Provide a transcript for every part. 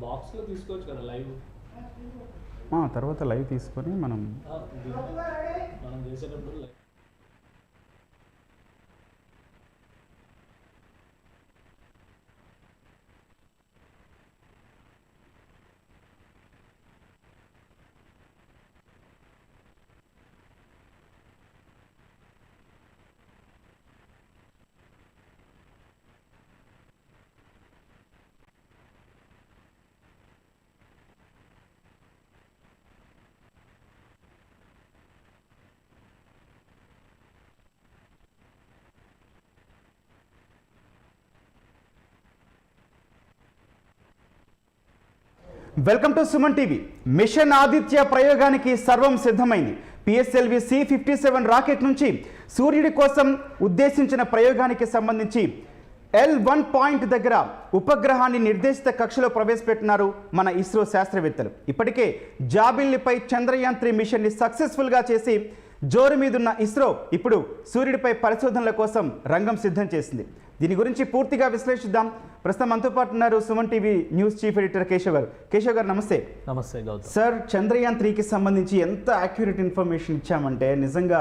బాక్స్లో తీసుకోవచ్చు కదా లైవ్, తర్వాత లైవ్ తీసుకొని మనం చేసేటప్పుడు live. Welcome to Suman TV. Mission Aditya ప్రయోగానికి సర్వం సిద్ధమైంది. పిఎస్ఎల్వి C-57 రాకెట్ నుంచి సూర్యుడి కోసం ఉద్దేశించిన ప్రయోగానికి సంబంధించి L1 పాయింట్ దగ్గర ఉపగ్రహాన్ని నిర్దేశిత కక్షలో ప్రవేశపెట్టినారు మన ఇస్రో శాస్త్రవేత్తలు. ఇప్పటికే జాబిల్లిపై చంద్రయాన్ 3 మిషన్ని సక్సెస్ఫుల్గా చేసి జోరు మీదున్న ఇస్రో ఇప్పుడు సూర్యుడిపై పరిశోధనల కోసం రంగం సిద్ధం చేసింది. దీని గురించి పూర్తిగా విశ్లేషిద్దాం. ప్రస్తుతం మనతో పాటు ఉన్నారు Suman TV news chief editor Keshav గారు. కేశవ్ గారు నమస్తే. నమస్తే గౌతమ్ సార్. చంద్రయాన్ 3కి సంబంధించి ఎంత యాక్యురేట్ ఇన్ఫర్మేషన్ ఇచ్చామంటే నిజంగా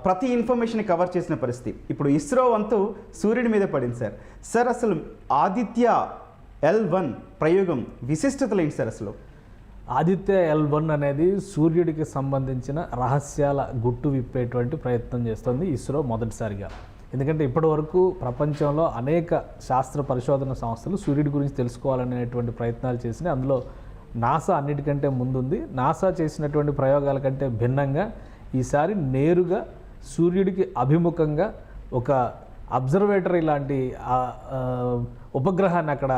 ప్రతి ఇన్ఫర్మేషన్ కవర్ చేసిన పరిస్థితి. ఇప్పుడు ఇస్రో వంతు సూర్యుడి మీద పడింది సార్. సార్ అసలు ఆదిత్య-L1 ప్రయోగం విశిష్టతలు ఏంటి సార్? అసలు ఆదిత్య-L1 అనేది సూర్యుడికి సంబంధించిన రహస్యాల గుట్టు విప్పేటువంటి ప్రయత్నం చేస్తుంది ఇస్రో మొదటిసారిగా. ఎందుకంటే ఇప్పటి వరకు ప్రపంచంలో అనేక శాస్త్ర పరిశోధన సంస్థలు సూర్యుడి గురించి తెలుసుకోవాలనేటువంటి ప్రయత్నాలు చేసినాయి. అందులో నాసా అన్నిటికంటే ముందుంది. నాసా చేసినటువంటి ప్రయోగాల కంటే భిన్నంగా ఈసారి నేరుగా సూర్యుడికి అభిముఖంగా ఒక అబ్జర్వేటరీ లాంటి ఉపగ్రహాన్ని అక్కడ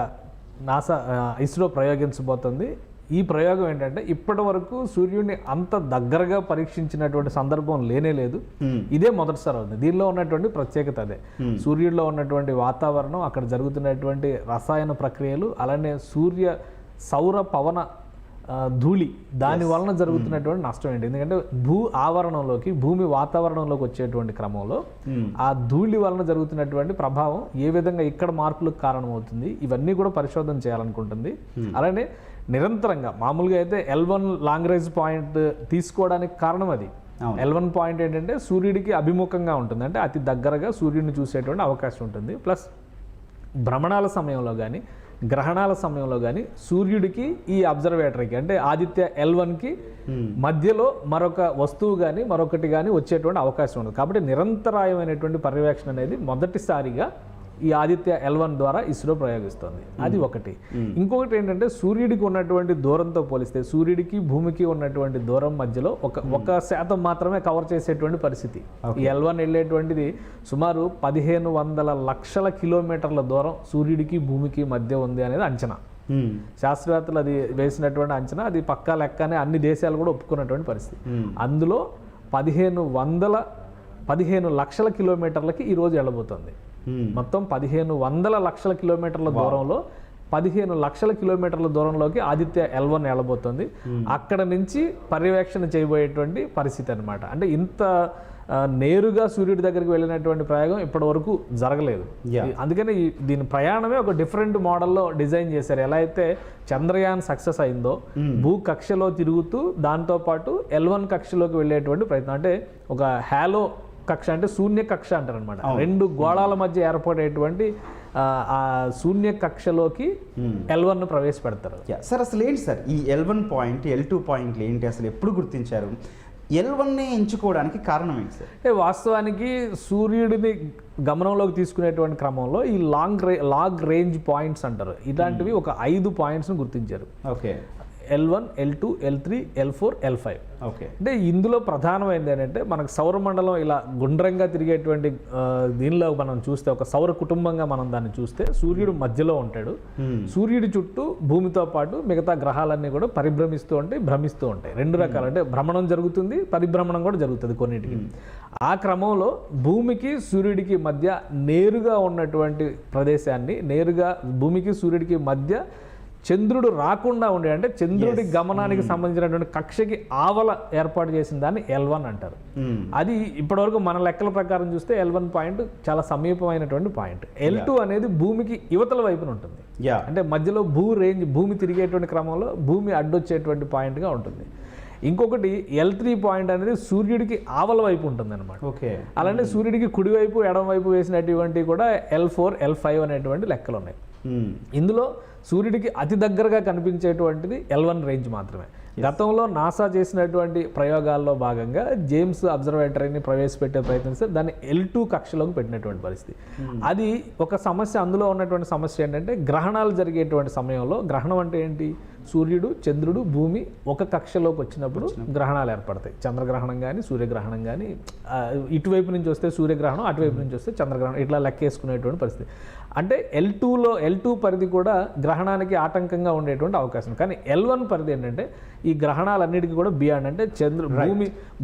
ఇస్రో ప్రయోగించబోతుంది. ఈ ప్రయోగం ఏంటంటే ఇప్పటి వరకు సూర్యుడిని అంత దగ్గరగా పరీక్షించినటువంటి సందర్భం లేనేలేదు. ఇదే మొదటిసారి అవుతుంది. దీనిలో ఉన్నటువంటి ప్రత్యేకత అదే. సూర్యుడిలో ఉన్నటువంటి వాతావరణం, అక్కడ జరుగుతున్నటువంటి రసాయన ప్రక్రియలు, అలానే సౌర పవన ధూళి, దాని వలన జరుగుతున్నటువంటి నష్టం ఏంటి? ఎందుకంటే ఆవరణంలోకి, భూమి వాతావరణంలోకి వచ్చేటువంటి క్రమంలో ఆ ధూళి వలన జరుగుతున్నటువంటి ప్రభావం ఏ విధంగా ఇక్కడ మార్పులకు కారణమవుతుంది, ఇవన్నీ కూడా పరిశోధన చేయాలనుకుంటుంది. అలానే నిరంతరంగా మామూలుగా అయితే L1 లాంగ్ రేంజ్ పాయింట్ తీసుకోవడానికి కారణం అది. L1 పాయింట్ ఏంటంటే సూర్యుడికి అభిముఖంగా ఉంటుంది, అంటే అతి దగ్గరగా సూర్యుడిని చూసేటువంటి అవకాశం ఉంటుంది. ప్లస్ భ్రమణాల సమయంలో కానీ గ్రహణాల సమయంలో కానీ సూర్యుడికి ఈ అబ్జర్వేటరీకి అంటే ఆదిత్య-L1కి మధ్యలో మరొక వస్తువు కానీ మరొకటి కానీ వచ్చేటువంటి అవకాశం ఉండదు. కాబట్టి నిరంతరాయమైనటువంటి పర్యవేక్షణ అనేది మొదటిసారిగా ఈ ఆదిత్య-L1 ద్వారా ఇస్రో ప్రయోగిస్తుంది. అది ఒకటి. ఇంకొకటి ఏంటంటే సూర్యుడికి ఉన్నటువంటి దూరంతో పోలిస్తే సూర్యుడికి భూమికి ఉన్నటువంటి దూరం మధ్యలో 1% మాత్రమే కవర్ చేసేటువంటి పరిస్థితి. ఈ L1 వెళ్ళేటువంటిది సుమారు 1500 లక్షల కిలోమీటర్ల దూరం సూర్యుడికి భూమికి మధ్య ఉంది అనేది అంచనా. శాస్త్రవేత్తలు అది వేసినటువంటి అంచనా. అది పక్కా లెక్కనే అన్ని దేశాలు కూడా ఒప్పుకున్నటువంటి పరిస్థితి. అందులో 15 లక్షల కిలోమీటర్లకి ఈరోజు వెళ్ళబోతుంది. మొత్తం 1500 లక్షల కిలోమీటర్ల దూరంలో 15 లక్షల కిలోమీటర్ల దూరంలోకి ఆదిత్య-L1 వెళ్ళబోతుంది. అక్కడ నుంచి పర్యవేక్షణ చేయబోయేటువంటి పరిస్థితి అనమాట. అంటే ఇంత నేరుగా సూర్యుడి దగ్గరికి వెళ్ళినటువంటి ప్రయోగం ఇప్పటి వరకు జరగలేదు. అందుకని దీని ప్రయాణమే ఒక డిఫరెంట్ మోడల్లో డిజైన్ చేశారు. ఎలా అయితే చంద్రయాన్ సక్సెస్ అయిందో భూ కక్షలో తిరుగుతూ దాంతోపాటు L1 కక్షలోకి వెళ్ళేటువంటి ప్రయత్నం. అంటే ఒక హ్యాలో కక్ష అంటే శూన్య కక్ష అంటారు అనమాట. 2 గోళాల మధ్య ఏర్పడేటువంటి ఆ శూన్య కక్షలోకి L1 ప్రవేశపెడతారు. సార్ అసలు ఏంటి సార్ ఈ L1 పాయింట్, L2 పాయింట్లు ఏంటి? అసలు ఎప్పుడు గుర్తించారు? L1ని ఎంచుకోవడానికి కారణం ఏంటి సార్? అంటే వాస్తవానికి సూర్యుడిని గమనంలోకి తీసుకునేటువంటి క్రమంలో ఈ లాంగ్ రేంజ్ పాయింట్స్ అంటారు. ఇలాంటివి ఒక 5 పాయింట్స్ను గుర్తించారు. Okay. L1, L2, L3, L4, L5. Okay. అంటే ఇందులో ప్రధానమైనది ఏంటంటే మనకు సౌరమండలం ఇలా గుండ్రంగా తిరిగేటువంటి దీనిలో మనం చూస్తే ఒక సౌర కుటుంబంగా మనం దాన్ని చూస్తే సూర్యుడు మధ్యలో ఉంటాడు. సూర్యుడి చుట్టూ భూమితో పాటు మిగతా గ్రహాలన్నీ కూడా పరిభ్రమిస్తూ ఉంటాయి, భ్రమిస్తూ ఉంటాయి. 2 రకాలు, అంటే భ్రమణం జరుగుతుంది, పరిభ్రమణం కూడా జరుగుతుంది కొన్నిటికి. ఆ క్రమంలో భూమికి సూర్యుడికి మధ్య నేరుగా ఉన్నటువంటి ప్రదేశాన్ని, నేరుగా భూమికి సూర్యుడికి మధ్య చంద్రుడు రాకుండా ఉండే అంటే చంద్రుడి గమనానికి సంబంధించినటువంటి కక్షకి ఆవల ఏర్పాటు చేసిన దాన్ని L1 అంటారు. అది ఇప్పటివరకు మన లెక్కల ప్రకారం చూస్తే L1 పాయింట్ చాలా సమీపమైనటువంటి పాయింట్. L2 అనేది భూమికి యువతల వైపున ఉంటుంది. అంటే మధ్యలో భూమి తిరిగేటువంటి క్రమంలో భూమి అడ్డొచ్చేటువంటి పాయింట్గా ఉంటుంది. ఇంకొకటి L3 పాయింట్ అనేది సూర్యుడికి ఆవల వైపు ఉంటుంది అనమాట. అలానే సూర్యుడికి కుడివైపు ఎడమవైపు వేసినటువంటి కూడా L4 L5 అనేటువంటి లెక్కలు ఉన్నాయి. ఇందులో సూర్యుడికి అతి దగ్గరగా కనిపించేటువంటిది L1 రేంజ్ మాత్రమే. గతంలో నాసా చేసినటువంటి ప్రయోగాల్లో భాగంగా జేమ్స్ అబ్జర్వేటరీని ప్రవేశపెట్టే ప్రయత్నిస్తే దాన్ని L2 కక్షలోకి పెట్టినటువంటి పరిస్థితి. అది ఒక సమస్య. అందులో ఉన్నటువంటి సమస్య ఏంటంటే గ్రహణాలు జరిగేటువంటి సమయంలో, గ్రహణం అంటే ఏంటి, సూర్యుడు చంద్రుడు భూమి ఒక కక్షలోకి వచ్చినప్పుడు గ్రహణాలు ఏర్పడతాయి. చంద్రగ్రహణం కానీ సూర్యగ్రహణం కానీ, ఇటువైపు నుంచి వస్తే సూర్యగ్రహణం, అటువైపు నుంచి వస్తే చంద్రగ్రహణం, ఇట్లా లెక్కేసుకునేటువంటి పరిస్థితి. అంటే L2 పరిధి కూడా గ్రహణానికి ఆటంకంగా ఉండేటువంటి అవకాశం. కానీ L1 పరిధి ఏంటంటే ఈ గ్రహణాలన్నిటికీ కూడా బియాండ్, అంటే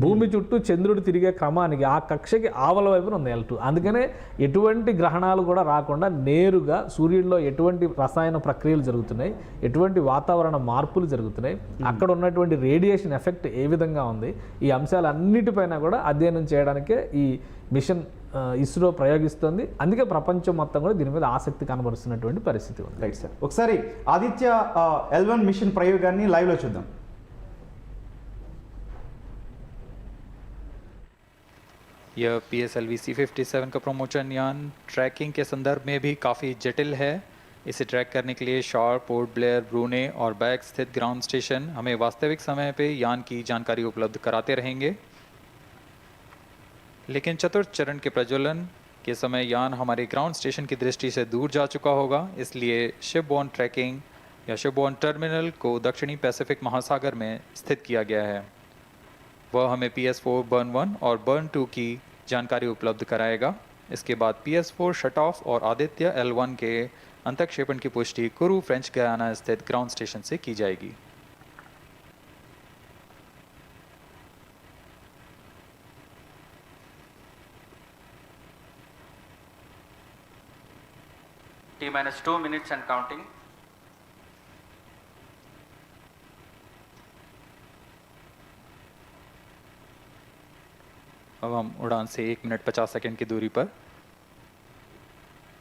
భూమి చుట్టూ చంద్రుడు తిరిగే క్రమానికి ఆ కక్షకి ఆవల వైపున ఉంది L2. అందుకనే ఎటువంటి గ్రహణాలు కూడా రాకుండా నేరుగా సూర్యుడిలో ఎటువంటి రసాయన ప్రక్రియలు జరుగుతున్నాయి, ఎటువంటి వాతావరణ మార్పులు జరుగుతున్నాయి, అక్కడ ఉన్నటువంటి రేడియేషన్ ఎఫెక్ట్ ఏ విధంగా ఉంది, ఈ అంశాలన్నిటిపైన కూడా అధ్యయనం చేయడానికే ఈ మిషన్ ఇస్రో ప్రయోగిస్తుంది. అందుకే ప్రపంచం మొత్తం కూడా దీని మీద ఆసక్తి కనబరుస్తున్నటువంటి పరిస్థితి ఉంది. రైట్ సార్, ఒకసారి Aditya-L1 మిషన్ ప్రయోగాన్ని లైవ్లో చూద్దాం. यह PSLV C57 का प्रमोशन यान ट्रैकिंग के संदर्भ में भी काफ़ी जटिल है. इसे ट्रैक करने के लिए शॉर, पोर्ट ब्लेयर, ब्रूने और बैग स्थित ग्राउंड स्टेशन हमें वास्तविक समय पे यान की जानकारी उपलब्ध कराते रहेंगे. लेकिन चतुर्थ चरण के प्रज्वलन के समय यान हमारे ग्राउंड स्टेशन की दृष्टि से दूर जा चुका होगा. इसलिए शिपबॉर्न ट्रैकिंग या शिपबॉर्न टर्मिनल को दक्षिणी पैसिफिक महासागर में स्थित किया गया है. वह हमें PS4 बर्न 1 और बर्न 2 की जानकारी उपलब्ध कराएगा. इसके बाद PS4 शट ऑफ और Aditya-L1 के अंतक्षेपण की पुष्टि कुरु फ्रेंच गयाना स्थित ग्राउंड स्टेशन से की जाएगी. T-2 minutes and counting. अब हम उड़ान से 1 मिनट 50 सेकंड की दूरी पर.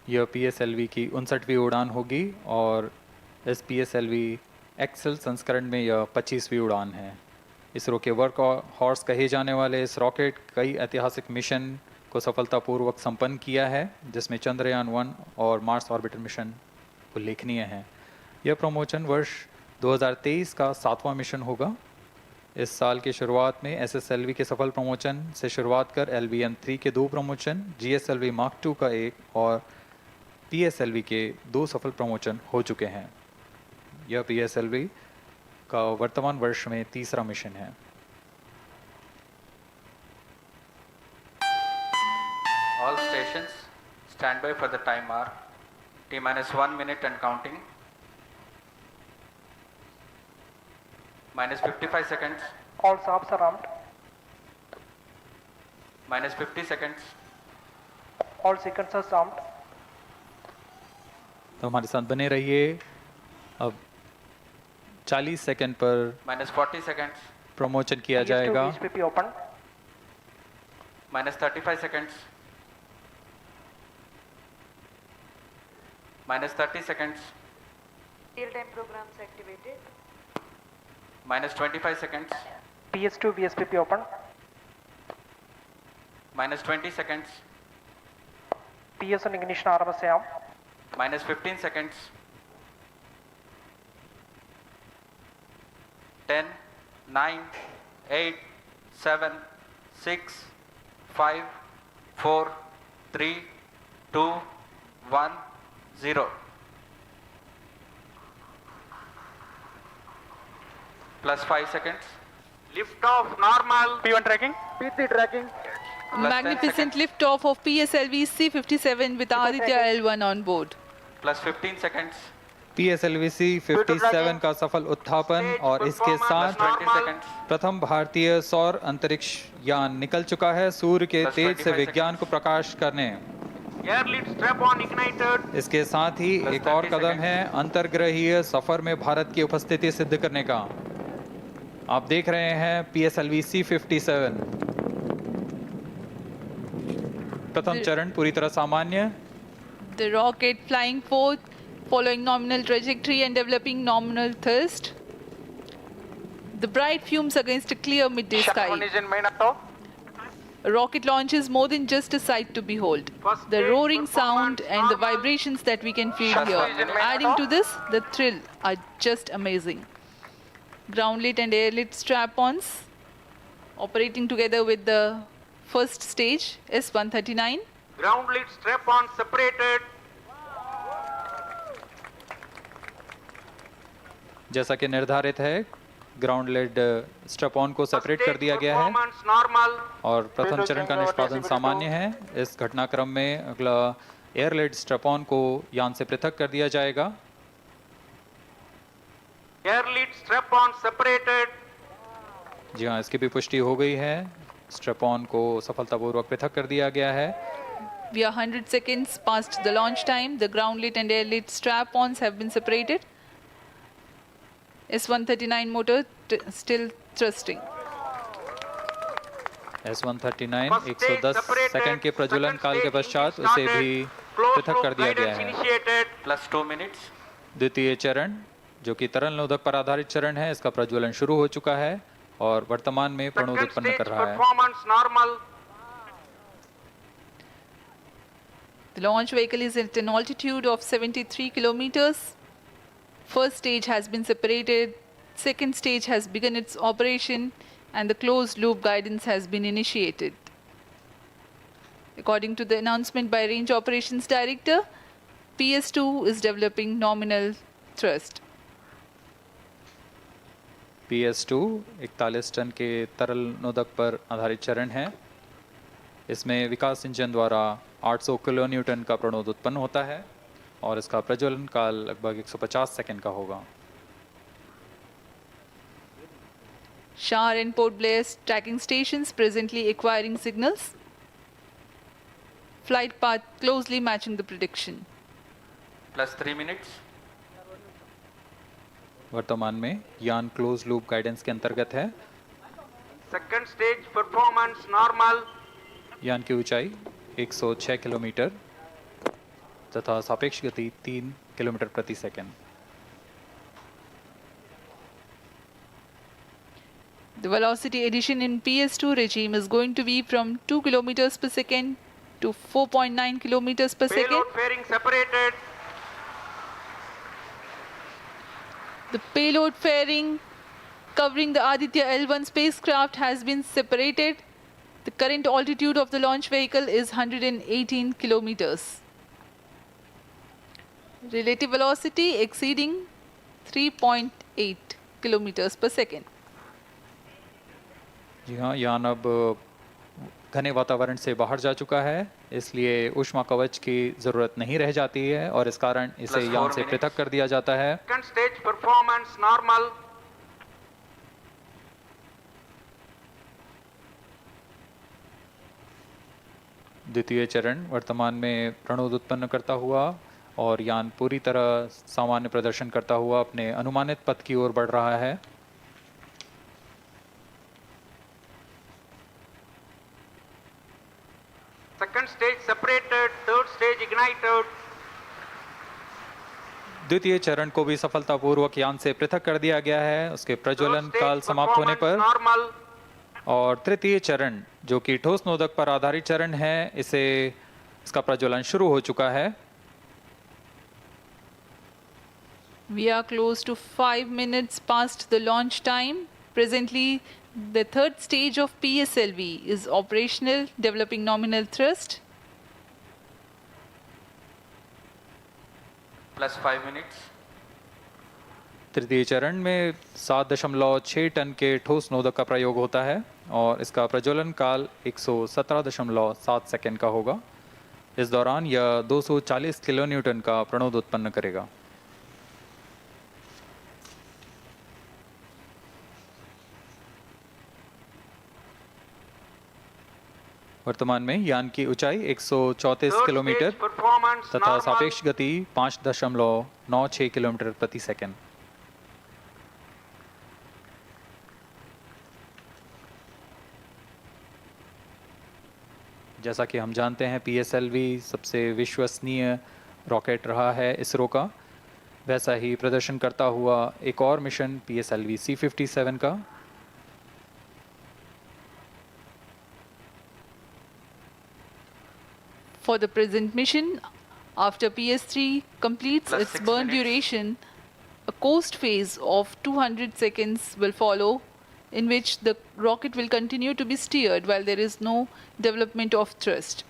यह PSLV की 59वीं उड़ान होगी और इस PSLV एक्सेल संस्करण में यह 25वीं उड़ान है. इसरो के वर्क हॉर्स कहे जाने वाले इस रॉकेट कई ऐतिहासिक मिशन को सफलतापूर्वक संपन्न किया है, जिसमें चंद्रयान 1 और मार्स ऑर्बिटर मिशन उल्लेखनीय हैं. यह प्रमोशन वर्ष 2023 का 7वां मिशन होगा. इस साल की शुरुआत में SSLV के सफल प्रमोशन से शुरुआत कर LVM-3 के 2 प्रमोशन, GSLV Mark 2 का 1 और PSLV के 2 सफल प्रमोशन हो चुके हैं. यह PSLV का वर्तमान वर्ष में 3रा मिशन है. All stations stand by for the time mark. T-1 minute and counting. -55 seconds. All stops are armed. -50 seconds. All sequencers armed. तो हमारे साथ बने रहिए. अब 40 सेकंड पर -40 seconds. प्रमोशन किया जाएगा. VSP open. -35 seconds. -30 seconds. Real-time programs activated. -25 seconds. PS2 VSP open. -20 seconds. PS1 ignition RMS arm. -15 seconds. 10, 9, 8, 7, 6, 5, 4, 3, 2, 1, 0. +5 seconds. Lift off normal. P1 tracking. P3 tracking. Magnificent lift-off of PSLV C57 with Aditya-L1 on board. +15 seconds. PSLV C57 का सफल उत्थापन और इसके साथ +20 seconds. प्रथम भारतीय सौर अंतरिक्ष यान निकल चुका है सूर्य के तेज से विज्ञान को प्रकाश करने. Air lead strap on ignited. इसके साथ ही Plus एक और 30 कदम seconds. है अंतर्ग्रहीय सफर में भारत की उपस्थिति सिद्ध करने का। आप देख रहे हैं PSLV C-57 प्रथम चरण पूरी तरह सामान्य। The rocket flying forth, following nominal trajectory and developing nominal thrust. The bright fumes against a clear midday Shaft sky. 1 is in main auto. A rocket launch is more than just a sight to behold. First The stage roaring sound performance and the normal. vibrations that we can feel Shaft here, 1 is in main adding auto. to this, the thrill are just amazing. Ground lit and air lit strap-ons operating together with the first stage S-139. Ground lead strap on separated. जैसा कि निर्धारित है ground lead strap on को First separate कर stage दिया गया है performance normal. और प्रथम चरण का निष्पादन सामान्य है। इस घटनाक्रम में अगला एयर लेड स्ट्रैप ऑन को यान से पृथक कर दिया जाएगा। Air lead strap on separated. जी हाँ, इसकी भी पुष्टि हो गई है। स्ट्रैप ऑन को सफलतापूर्वक पृथक कर दिया गया है। We are 100 seconds past the launch time. The ground lit and air lit strap-ons have been separated. S-139 motor still thrusting. S-139 First stage 110 separated. Second के प्रज्वलन Second काल के stage पश्चात engine उसे started. भी Closed पृथक कर loop दिया गया guidance है। initiated. Plus 2 minutes. द्वितीय चरण जो कि तरल नोदक पर आधारित चरण है, इसका प्रज्वलन शुरू हो चुका है और वर्तमान में प्रणोद Second उत्पन्न stage कर रहा है। performance normal. The launch vehicle is at an altitude of 73 kilometers. First stage has been separated. Second stage has begun its operation and the closed loop guidance has been initiated. According to the announcement by Range Operations Director, PS2 is developing nominal thrust. PS2 41 ton के तरल नोदक पर आधारित चरण है। इसमें विकास engine द्वारा 800 kilo Newton का प्रणोद उत्पन्न होता है और इसका प्रज्वलन काल लगभग 150 सेकंड का होगा। Shar and Port Blair tracking stations presently acquiring signals. Flight path closely matching the prediction. Plus 3 minutes. वर्तमान में यान क्लोज लूप गाइडेंस के अंतर्गत है। Second stage performance normal. यान की ऊंचाई 106 किलोमीटर तथा सापेक्ष गति 3 किलोमीटर प्रति second. The velocity addition in PS2 regime is going to be from 2 kilometers per second to 4.9 kilometers per second. Payload fairing separated. The payload fairing covering the Aditya-L1 spacecraft has been separated. The current altitude of the launch vehicle is 118 kilometers. Relative velocity exceeding 3.8 kilometers per second. जी हाँ, यान अब घने वातावरण से बाहर जा चुका है, इसलिए ऊष्मा कवच की जरूरत नहीं रह जाती है और इस कारण इसे Plus यान 4 से minutes. पृथक कर दिया जाता है। Second stage performance normal. द्वितीय चरण वर्तमान में प्रणोद उत्पन्न करता हुआ और यान पूरी तरह सामान्य प्रदर्शन करता हुआ अपने अनुमानित पथ की ओर बढ़ रहा है। Second stage separated. Third stage ignited. द्वितीय चरण को भी सफलतापूर्वक यान से पृथक कर दिया गया है उसके प्रज्वलन Third काल stage समाप्त होने पर। performance normal. और तृतीय चरण जो कि ठोस नोदक पर आधारित चरण है, इसका प्रज्वलन शुरू हो चुका है। We are close to 5 minutes past the launch time. Presently, the third stage of PSLV is operational, developing nominal thrust. Plus 5 minutes. तृतीय चरण में 7.6 टन के ठोस नोदक का प्रयोग होता है और इसका प्रज्वलन काल 117.7 सेकंड का होगा। इस दौरान यह 240 किलो न्यूटन का प्रणोद उत्पन्न करेगा। वर्तमान में यान की ऊंचाई 134 Third किलोमीटर stage performance तथा normal. सापेक्ष गति 5.96 किलोमीटर प्रति सेकंड। जैसा कि हम जानते हैं PSLV सबसे विश्वसनीय रॉकेट रहा है इसरो का, वैसा ही प्रदर्शन करता हुआ एक और मिशन PSLV C57 का। For the present mission, after PS3 completes Plus its 6 burn minutes. duration, a coast phase of 200 seconds will follow, in which the rocket will continue to be steered while there is no development of thrust.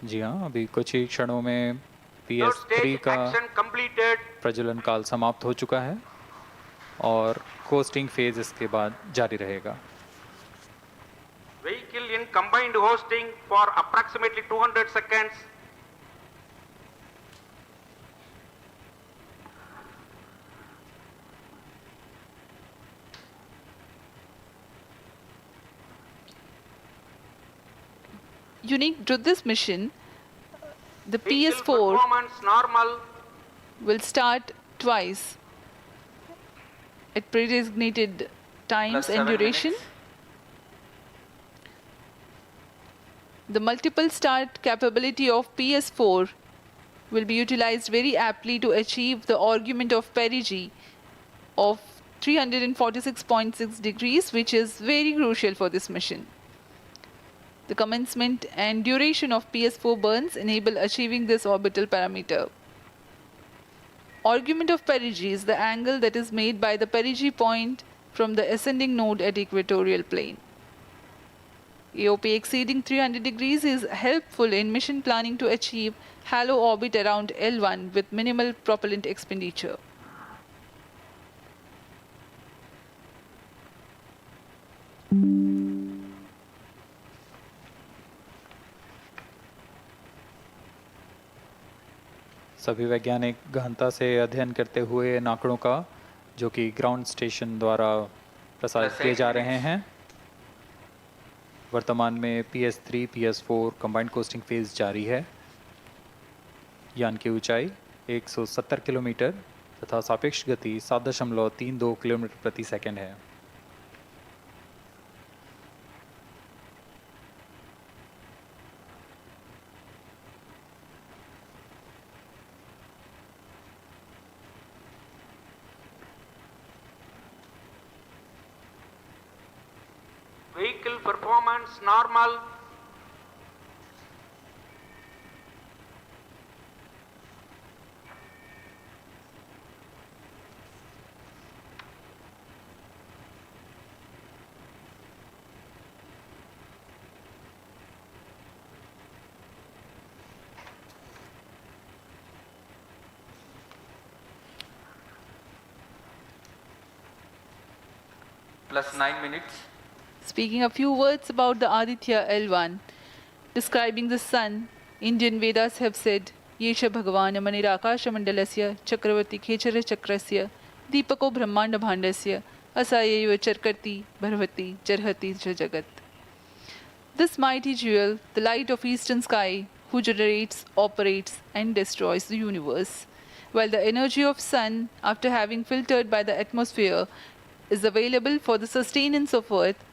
जी हाँ, अभी कुछ ही क्षणों में Third PS3 stage का action completed. प्रज्वलन काल समाप्त हो चुका है और कोस्टिंग फेज इसके बाद जारी रहेगा। Vehicle in combined hosting for approximately 200 seconds. Unique to this mission, the Vehicle PS4 performance normal. will start twice at pre-designated times Plus and 7 duration. minutes. The multiple start capability of PS4 will be utilized very aptly to achieve the argument of perigee of 346.6 degrees, which is very crucial for this mission. The commencement and duration of PS4 burns enable achieving this orbital parameter. Argument of perigee is the angle that is made by the perigee point from the ascending node at equatorial plane. AOP exceeding 300 degrees is helpful in mission planning to achieve halo orbit around L1 with minimal propellant expenditure. सभी वैज्ञानिक गहनता से अध्ययन करते हुए इन आंकड़ों का, जो कि ग्राउंड स्टेशन द्वारा प्रसारित किए जा रहे हैं। वर्तमान में PS3 PS4 combined costing phase जारी है। यान की ऊंचाई 170 किलोमीटर तथा सापेक्ष गति 7.32 किलोमीटर प्रति सेकंड है। Vehicle performance normal. Plus 9 minutes. Speaking a few words about the Aditya-L1, describing the sun, Indian Vedas have said, Yesha Bhagavan Manirakasha Mandalasya Chakravarti Khechara Chakrasya Deepako Brahmanda Bhandasya Asayeva Charkarti Bharvati Charhati Jagat. This mighty jewel, the light of eastern sky, who generates, operates and destroys the universe, while the energy of sun, after having filtered by the atmosphere, is available for the sustenance of earth.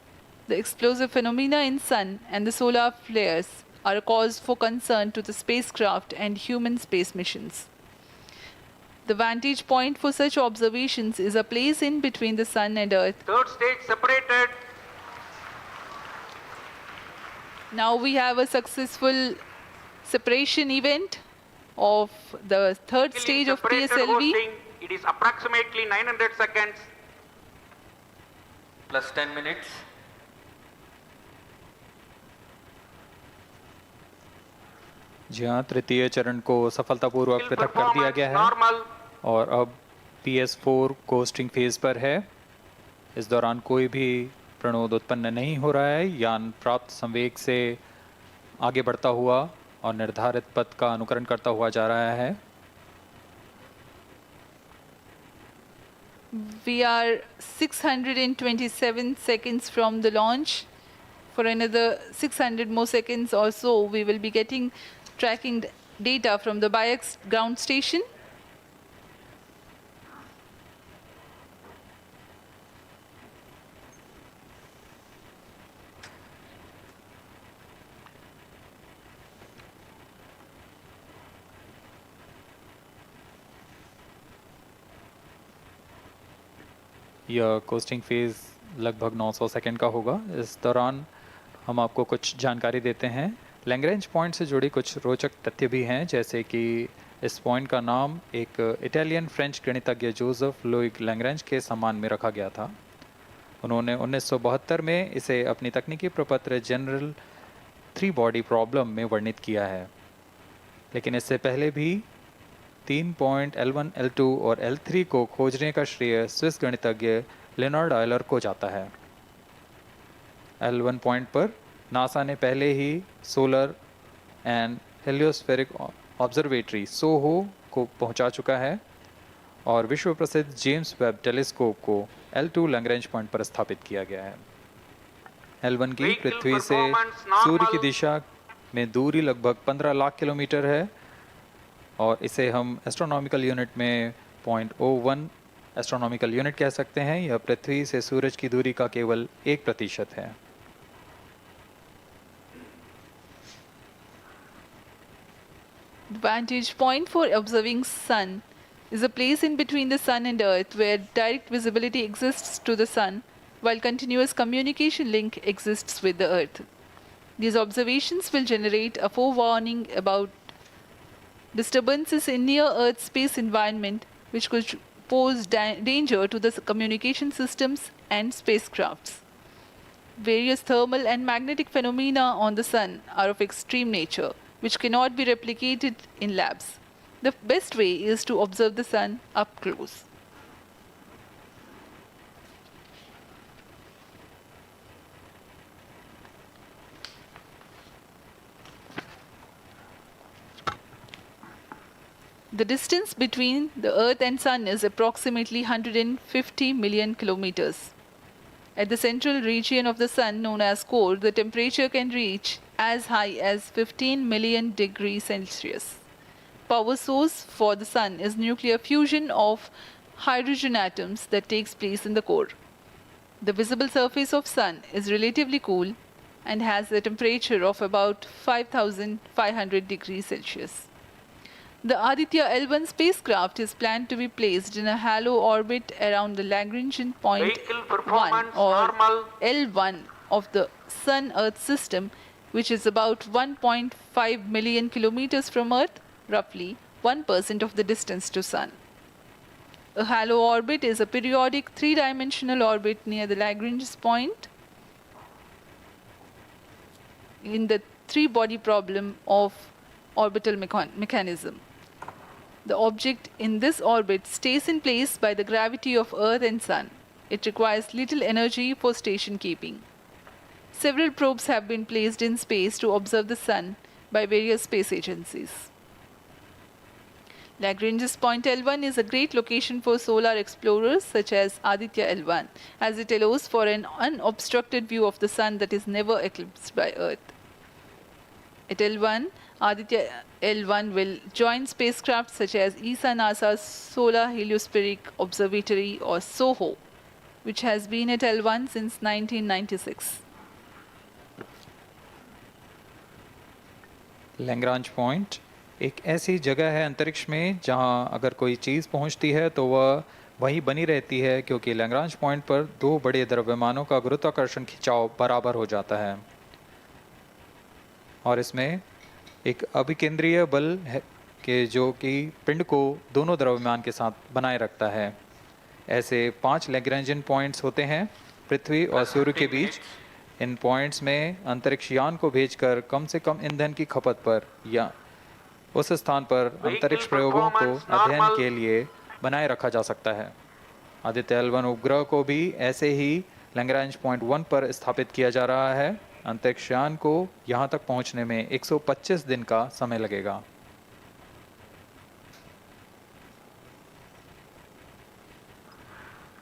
The explosive phenomena in sun and the solar flares are a cause for concern to the spacecraft and human space missions. The vantage point for such observations is a place in between the sun and earth. Third stage separated. Now we have a successful separation event of the third Vehicle stage in of separated PSLV. hosting. It is approximately 900 seconds. Plus 10 minutes. जी हाँ, तृतीय चरण को सफलतापूर्वक Vehicle पृथक कर दिया performance गया है normal. और अब PS4 कोस्टिंग फेज पर है। इस दौरान कोई भी प्रणोद उत्पन्न नहीं हो रहा है। यान प्राप्त संवेग से आगे बढ़ता हुआ और निर्धारित पथ का अनुकरण करता हुआ जा रहा है। We are 627 seconds from the launch. For another 600 more seconds or so, we will be getting tracking data from the BIAX ground station. यह कोस्टिंग फेज़ लगभग 900 सेकंड का होगा। इस दौरान हम आपको कुछ जानकारी देते हैं। लैग्रेंज पॉइंट से जुड़ी कुछ रोचक तथ्य भी हैं, जैसे कि इस पॉइंट का नाम एक इटालियन फ्रेंच गणितज्ञ जोसेफ लुइग लैग्रेंज के सम्मान में रखा गया था। उन्होंने 1972 में इसे अपनी तकनीकी प्रपत्र जनरल 3 बॉडी प्रॉब्लम में वर्णित किया है, लेकिन इससे पहले भी 3 पॉइंट L1, L2 और L3 को खोजने का श्रेय स्विस गणितज्ञ लियोनार्ड आयलर को जाता है। L1 पॉइंट पर नासा ने पहले ही सोलर एंड हेलियोस्फेरिक ऑब्जर्वेटरी सोहो को पहुंचा चुका है और विश्व प्रसिद्ध जेम्स वेब टेलीस्कोप को L2 लैग्रेंज पॉइंट पर स्थापित किया गया है। L1 की पृथ्वी से सूर्य की दिशा में दूरी लगभग 15 लाख किलोमीटर है और इसे हम एस्ट्रोनॉमिकल यूनिट में 0.01 एस्ट्रोनॉमिकल यूनिट कह सकते हैं। यह पृथ्वी से सूरज की दूरी का केवल 1% है। The vantage point for observing sun is a place in between the sun and earth where direct visibility exists to the sun while continuous communication link exists with the earth. These observations will generate a forewarning about disturbances in near earth space environment which could pose danger to the communication systems and spacecrafts. Various thermal and magnetic phenomena on the sun are of extreme nature which cannot be replicated in labs. The best way is to observe the sun up close. The distance between the Earth and Sun is approximately 150 million kilometers. At the central region of the Sun, known as core, the temperature can reach as high as 15 million degrees Celsius. Power source for the Sun is nuclear fusion of hydrogen atoms that takes place in the core. The visible surface of Sun is relatively cool and has a temperature of about 5,500 degrees Celsius. The Aditya-L1 spacecraft is planned to be placed in a halo orbit around the Lagrangian point Vehicle 1 performance or normal. L1 of the Sun-Earth system, which is about 1.5 million kilometers from Earth, roughly 1% of the distance to Sun. A halo orbit is a periodic three-dimensional orbit near the Lagrange point in the three-body problem of orbital mechanism. The object in this orbit stays in place by the gravity of Earth and Sun. It requires little energy for station keeping. Several probes have been placed in space to observe the Sun by various space agencies. Lagrange's point L1 is a great location for solar explorers such as Aditya-L1, as it allows for an unobstructed view of the Sun that is never eclipsed by Earth. At L1, Aditya-L1 will join spacecraft such as ESA-NASA's Solar Heliospheric Observatory or SOHO, which has been at L1 since 1996. Lagrange point एक ऐसी जगह है अंतरिक्ष में जहां अगर कोई चीज़ पहुंचती है तो वह वहीं बनी रहती है, क्योंकि लैग्रांज पॉइंट पर दो बड़े द्रव्यमानों का गुरुत्वाकर्षण खिंचाव बराबर हो जाता है और इसमें एक अभिकेंद्रीय बल है कि जो कि पिंड को दोनों द्रव्यमान के साथ बनाए रखता है। ऐसे 5 लैग्रेंजियन पॉइंट्स होते हैं पृथ्वी और सूर्य के बीच। इन पॉइंट्स में अंतरिक्ष यान को भेजकर कम से कम ईंधन की खपत पर या उस स्थान पर अंतरिक्ष प्रयोगों को अध्ययन के लिए बनाए रखा जा सकता है। आदित्य-L1 उपग्रह को भी ऐसे ही लैग्रेंज पॉइंट 1 पर स्थापित किया जा रहा है। अंतरिक्ष यान को यहाँ तक पहुँचने में 125 दिन का समय लगेगा।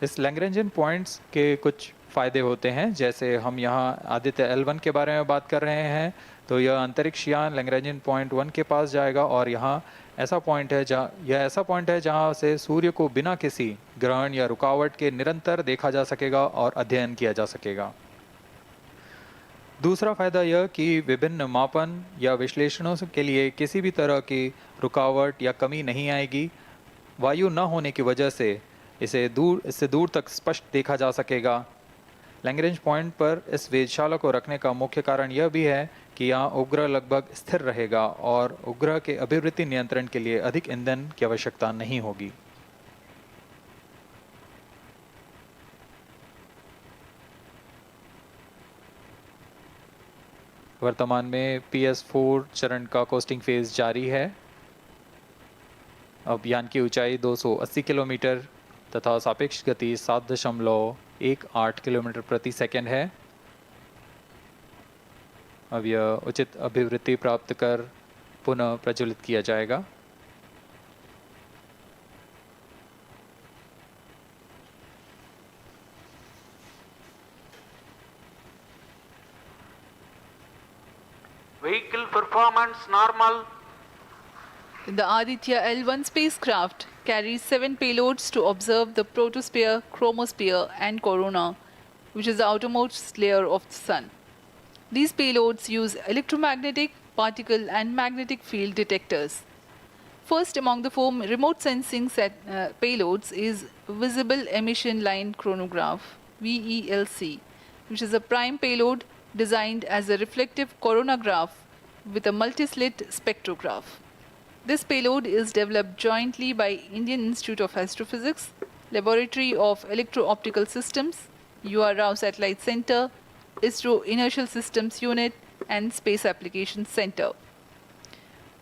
इस लैग्रेंजियन पॉइंट्स के कुछ फ़ायदे होते हैं, जैसे हम यहाँ आदित्य L1 के बारे में बात कर रहे हैं, तो यह अंतरिक्ष यान लैग्रेंजियन पॉइंट 1 के पास जाएगा और यहाँ ऐसा पॉइंट है जहाँ से सूर्य को बिना किसी ग्रहण या रुकावट के निरंतर देखा जा सकेगा और अध्ययन किया जा सकेगा। दूसरा फ़ायदा यह कि विभिन्न मापन या विश्लेषणों के लिए किसी भी तरह की रुकावट या कमी नहीं आएगी। वायु न होने की वजह से इससे दूर तक स्पष्ट देखा जा सकेगा। लैग्रेंज पॉइंट पर इस वेधशाला को रखने का मुख्य कारण यह भी है कि यहाँ उपग्रह लगभग स्थिर रहेगा और उपग्रह के अभिवृद्धि नियंत्रण के लिए अधिक ईंधन की आवश्यकता नहीं होगी। वर्तमान में PS4 चरण का कोस्टिंग फेज जारी है। अब यान की ऊंचाई 280 किलोमीटर तथा सापेक्ष गति 7.18 किलोमीटर प्रति सेकंड है। अब यह उचित अभिवृद्धि प्राप्त कर पुनः प्रज्वलित किया जाएगा। Vehicle performance normal. The Aditya-L1 spacecraft carries 7 payloads to observe the protosphere, chromosphere, and corona, which is the outermost layer of the Sun. These payloads use electromagnetic, particle, and magnetic field detectors. First among the 4 remote sensing payloads is Visible Emission Line Chronograph (VELC), which is a prime payload designed as a reflective coronagraph with a multi-slit spectrograph. This payload is developed jointly by Indian Institute of Astrophysics, Laboratory of Electro-Optical Systems, UR Rao Satellite Center, ISRO Inertial Systems Unit, and Space Applications Center.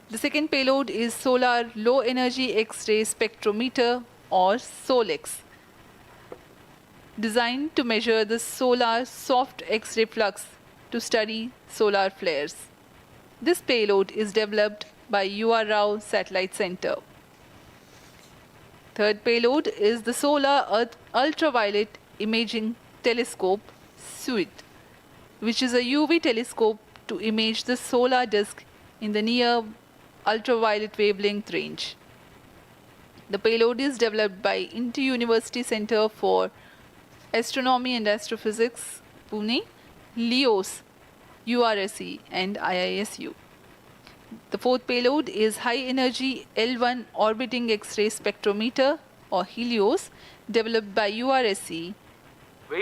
The second payload is Solar Low Energy X-ray Spectrometer, or SOLEX, designed to measure the solar soft X-ray flux to study solar flares. This payload is developed by UR Rao Satellite Center. Third payload is the Solar Earth Ultraviolet Imaging Telescope SUIT, which is a UV telescope to image the solar disk in the near ultraviolet wavelength range. The payload is developed by Inter-University Center for Astronomy and Astrophysics, Pune, LEOS, URSE, and IISU. The fourth payload is High Energy L1 Orbiting X-ray Spectrometer, or HELIOS, developed by URSE.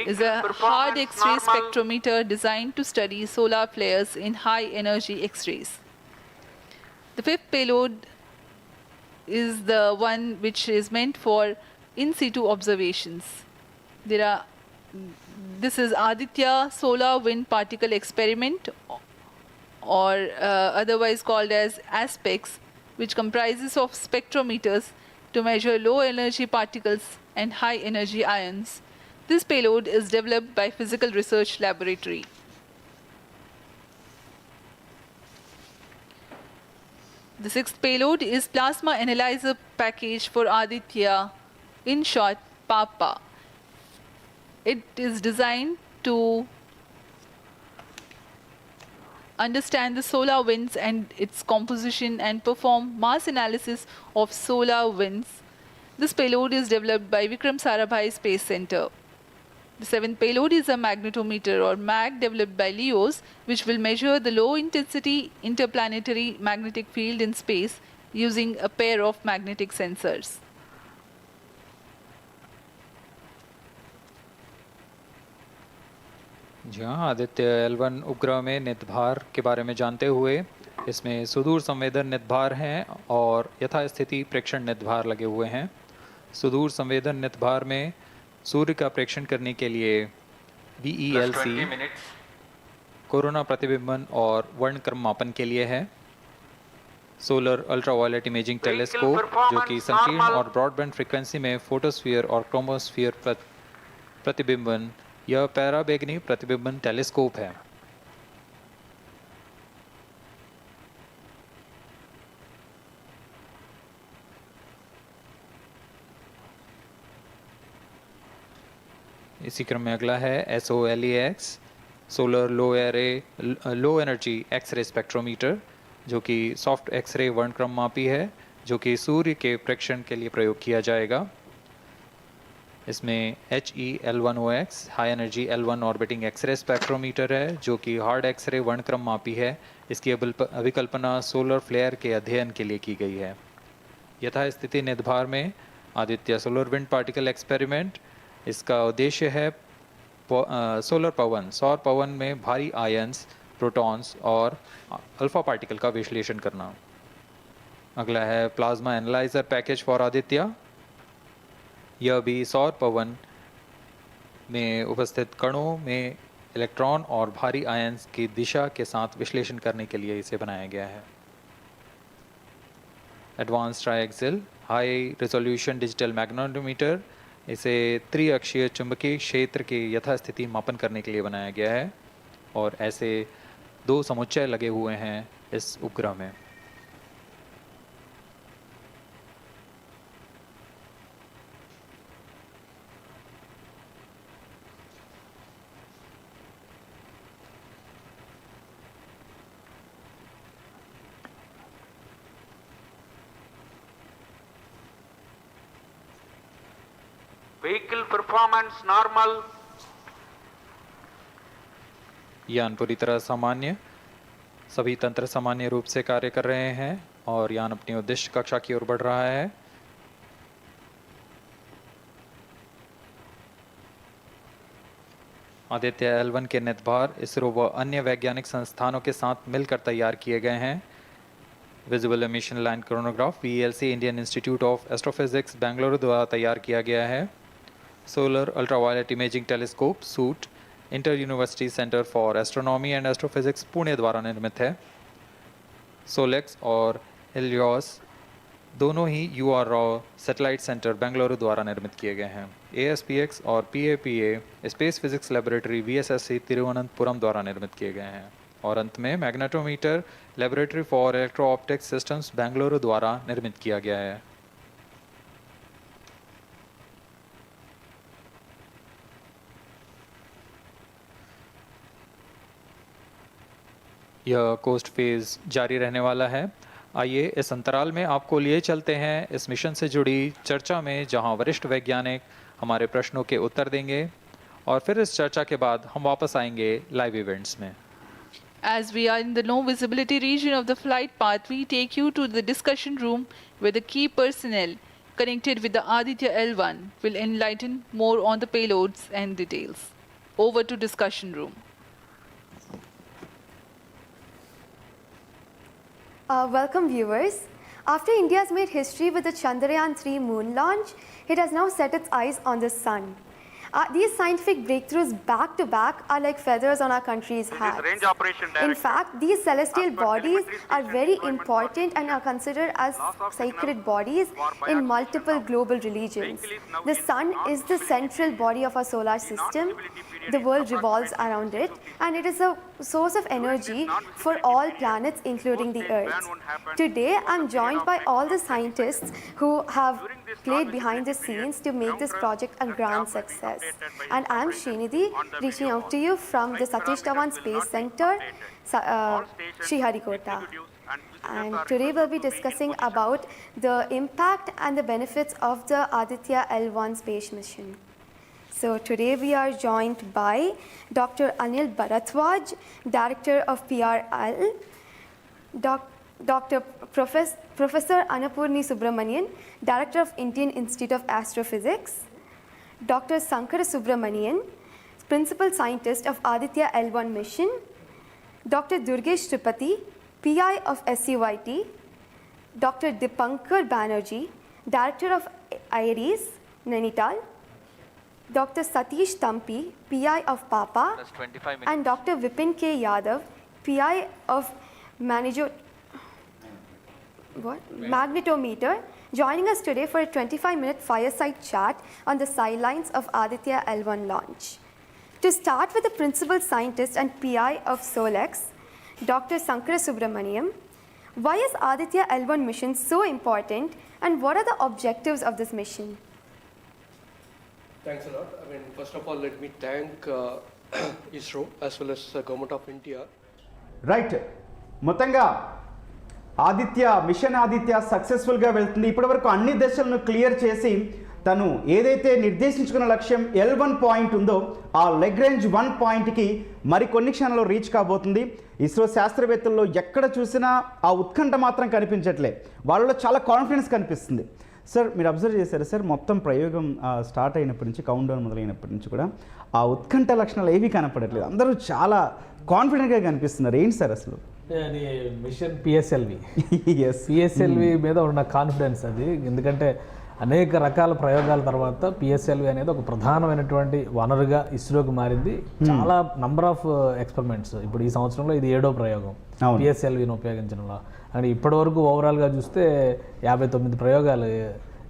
Is a hard X-ray spectrometer designed to study solar flares in high energy X-rays. The fifth payload is the one which is meant for in situ observations. This is Aditya Solar Wind Particle Experiment, or otherwise called as ASPEX, which comprises of spectrometers to measure low energy particles and high energy ions. This payload is developed by Physical Research Laboratory. The sixth payload is Plasma Analyzer Package for Aditya, in short PAPA. It is designed to understand the solar winds and its composition and perform mass analysis of solar winds. This payload is developed by Vikram Sarabhai Space Center. The seventh payload is a magnetometer, or MAG, developed by LEOS, which will measure the low intensity interplanetary magnetic field in space using a pair of magnetic sensors. जी हाँ, Aditya L1 उपग्रह में नितभार के बारे में जानते हुए इसमें सुदूर संवेदन नितभार हैं और यथास्थिति प्रेक्षण नितभार लगे हुए हैं। सुदूर संवेदन नितभार में सूर्य का प्रेक्षण करने के लिए VELC कोरोना प्रतिबिंबन और वर्णक्रम मापन के लिए है। सोलर अल्ट्रावायलेट इमेजिंग टेलीस्कोप, जो कि संकीर्ण और ब्रॉडबैंड फ्रीक्वेंसी में फोटोस्फीयर और क्रोमोस्फीयर प्रतिबिंबन, यह पैराबैंगनी प्रतिबिंबन टेलीस्कोप है। इसी क्रम में अगला है SOLEX solar low energy X ray spectrometer, जो कि सॉफ्ट एक्सरे वर्णक्रम मापी है, जो कि सूर्य के प्रेक्षण के लिए प्रयोग किया जाएगा। इसमें HEL1OX high energy L1 orbiting X ray spectrometer है, जो कि हार्ड एक्सरे वर्णक्रम मापी है। इसकी अभिकल्पना सोलर फ्लेयर के अध्ययन के लिए की गई है। यथास्थिति निदभार में Aditya solar wind particle experiment, इसका उद्देश्य है सौर पवन में भारी आयंस, प्रोटॉन्स और अल्फा पार्टिकल का विश्लेषण करना। अगला है plasma analyser package for Aditya. यह भी सौर पवन में उपस्थित कणों में इलेक्ट्रॉन और भारी आयंस की दिशा के साथ विश्लेषण करने के लिए इसे बनाया गया है। Advance triaxial high resolution digital magnetometer, इसे त्रिअक्षीय चुंबकीय क्षेत्र के यथास्थिति मापन करने के लिए बनाया गया है और ऐसे 2 समुच्चय लगे हुए हैं इस उपग्रह में। Vehicle performance normal. यान पूरी तरह सामान्य, सभी तंत्र सामान्य रूप से कार्य कर रहे हैं और यान अपनी उद्देश्य कक्षा की ओर बढ़ रहा है। आदित्य-L1 के निदभार इसरो व अन्य वैज्ञानिक संस्थानों के साथ मिलकर तैयार किए गए हैं। Visible emission line chronograph VELC Indian institute of astrophysics Bengaluru द्वारा तैयार किया गया है। Solar ultraviolet imaging telescope suit inter university centre for astronomy and astrophysics Pune द्वारा निर्मित है। सोलेक्स और हेलियोस दोनों ही UR सैटेलाइट सेंटर बेंगलुरु द्वारा निर्मित किए गए हैं। ASPX और PAPA space physics laboratory VSSC Thiruvananthapuram द्वारा निर्मित किए गए हैं। और अंत में magnetometer laboratory for electro optics systems Bengaluru द्वारा निर्मित किया गया है। यह कोस्ट फेज जारी रहने वाला है। आइए इस अंतराल में आपको लिए चलते हैं इस मिशन से जुड़ी चर्चा में, जहां वरिष्ठ वैज्ञानिक हमारे प्रश्नों के उत्तर देंगे और फिर इस चर्चा के बाद हम वापस आएंगे लाइव इवेंट्स में। As we are in the low visibility region of the flight path, we take you to the discussion room where the key personnel connected with the Aditya-L1 will enlighten more on the payloads and details. Over to discussion room. Welcome viewers. After India's made history with the Chandrayaan 3 moon launch, it has now set its eyes on the sun. These scientific breakthroughs back to back are like feathers on our country's hats. Range operation In direction. fact, these celestial As per bodies telemetry are station very deployment important and are considered as Loss of sacred signal bodies for in bias multiple now. global religions. Vehicle is now The in sun is the central body of our solar system. non-visibility period The is world revolves approximately around it, 650 and it is a source of energy non-visibility for all period, planets, including the post-stage ban Earth. won't happen Today, over I'm the period joined of by next all the 20 scientists who have During this played behind the non-visibility scenes period, to make this ground project a truth grand staff will be success. updated by And I'm operators Srinidhi, on the reaching video out to you from the Flight Satish parameters Dhawan will Space not be Center, updated. All stations, Sriharikota. executives and visitors And are today we'll be requested to discussing in position. about the impact and the benefits of the Aditya-L1 space mission. So today we are joined by Dr. Anil Bharatwaj, Director of PRL, Professor Annapurni Subramanian, Director of Indian Institute of Astrophysics, Dr. Sankara Subramanian, Principal Scientist of Aditya-L1 mission, Dr. Durgesh Tripathi, PI of SUIT, Dr. Dipankar Banerjee, Director of IRIS, Nainital, Dr. Satish Tampi, PI of PAPA, Plus 25 minutes. and Dr. Vipin K. Yadav, PI of Magnetometer, joining us today for a 25-minute fireside chat on the sidelines of Aditya-L1 launch. To start with the principal scientist and PI of SOLEX, Dr. Sankara Subramaniam, why is Aditya-L1 mission so important and what are the objectives of this mission? Thanks a lot. I mean, first of all, let me thank ISRO as well as Government of India. Right, మొత్తంగా machine Aditya సక్సెస్ఫుల్గా వెళ్తుంది. ఇప్పటివరకు అన్ని దశలను clear చేసి తను ఏదైతే నిర్దేశించుకున్న లక్ష్యం L1 పాయింట్ ఉందో ఆ లెగ్రేంజ్ 1 పాయింట్కి మరికొన్ని క్షణాల్లో రీచ్ కాబోతుంది. ఇస్రో శాస్త్రవేత్తల్లో ఎక్కడ చూసినా ఆ ఉత్కంఠ మాత్రం కనిపించట్లే, వాళ్ళలో చాలా కాన్ఫిడెన్స్ కనిపిస్తుంది. సార్, మీరు అబ్జర్వ్ చేశారు సార్, మొత్తం ప్రయోగం స్టార్ట్ అయినప్పటి నుంచి, కౌంట్ డౌన్ మొదలైనప్పటి నుంచి కూడా ఆ ఉత్కంఠ లక్షణాలు ఏవీ కనపడట్లేదు, అందరూ చాలా కాన్ఫిడెంట్గా కనిపిస్తున్నారు. ఏంటి సార్ అసలు? అది మిషన్ పిఎస్ఎల్వి పిఎస్ఎల్వి మీద ఉన్న కాన్ఫిడెన్స్ అది. ఎందుకంటే అనేక రకాల ప్రయోగాల తర్వాత పిఎస్ఎల్వి అనేది ఒక ప్రధానమైనటువంటి వనరుగా ఇస్రోకి మారింది. చాలా నంబర్ ఆఫ్ ఎక్స్పెరిమెంట్స్, ఇప్పుడు ఈ సంవత్సరంలో ఇది 7వ ప్రయోగం పిఎస్ఎల్విని ఉపయోగించడంలో. అండ్ ఇప్పటి వరకు ఓవరాల్గా చూస్తే 59 ప్రయోగాలు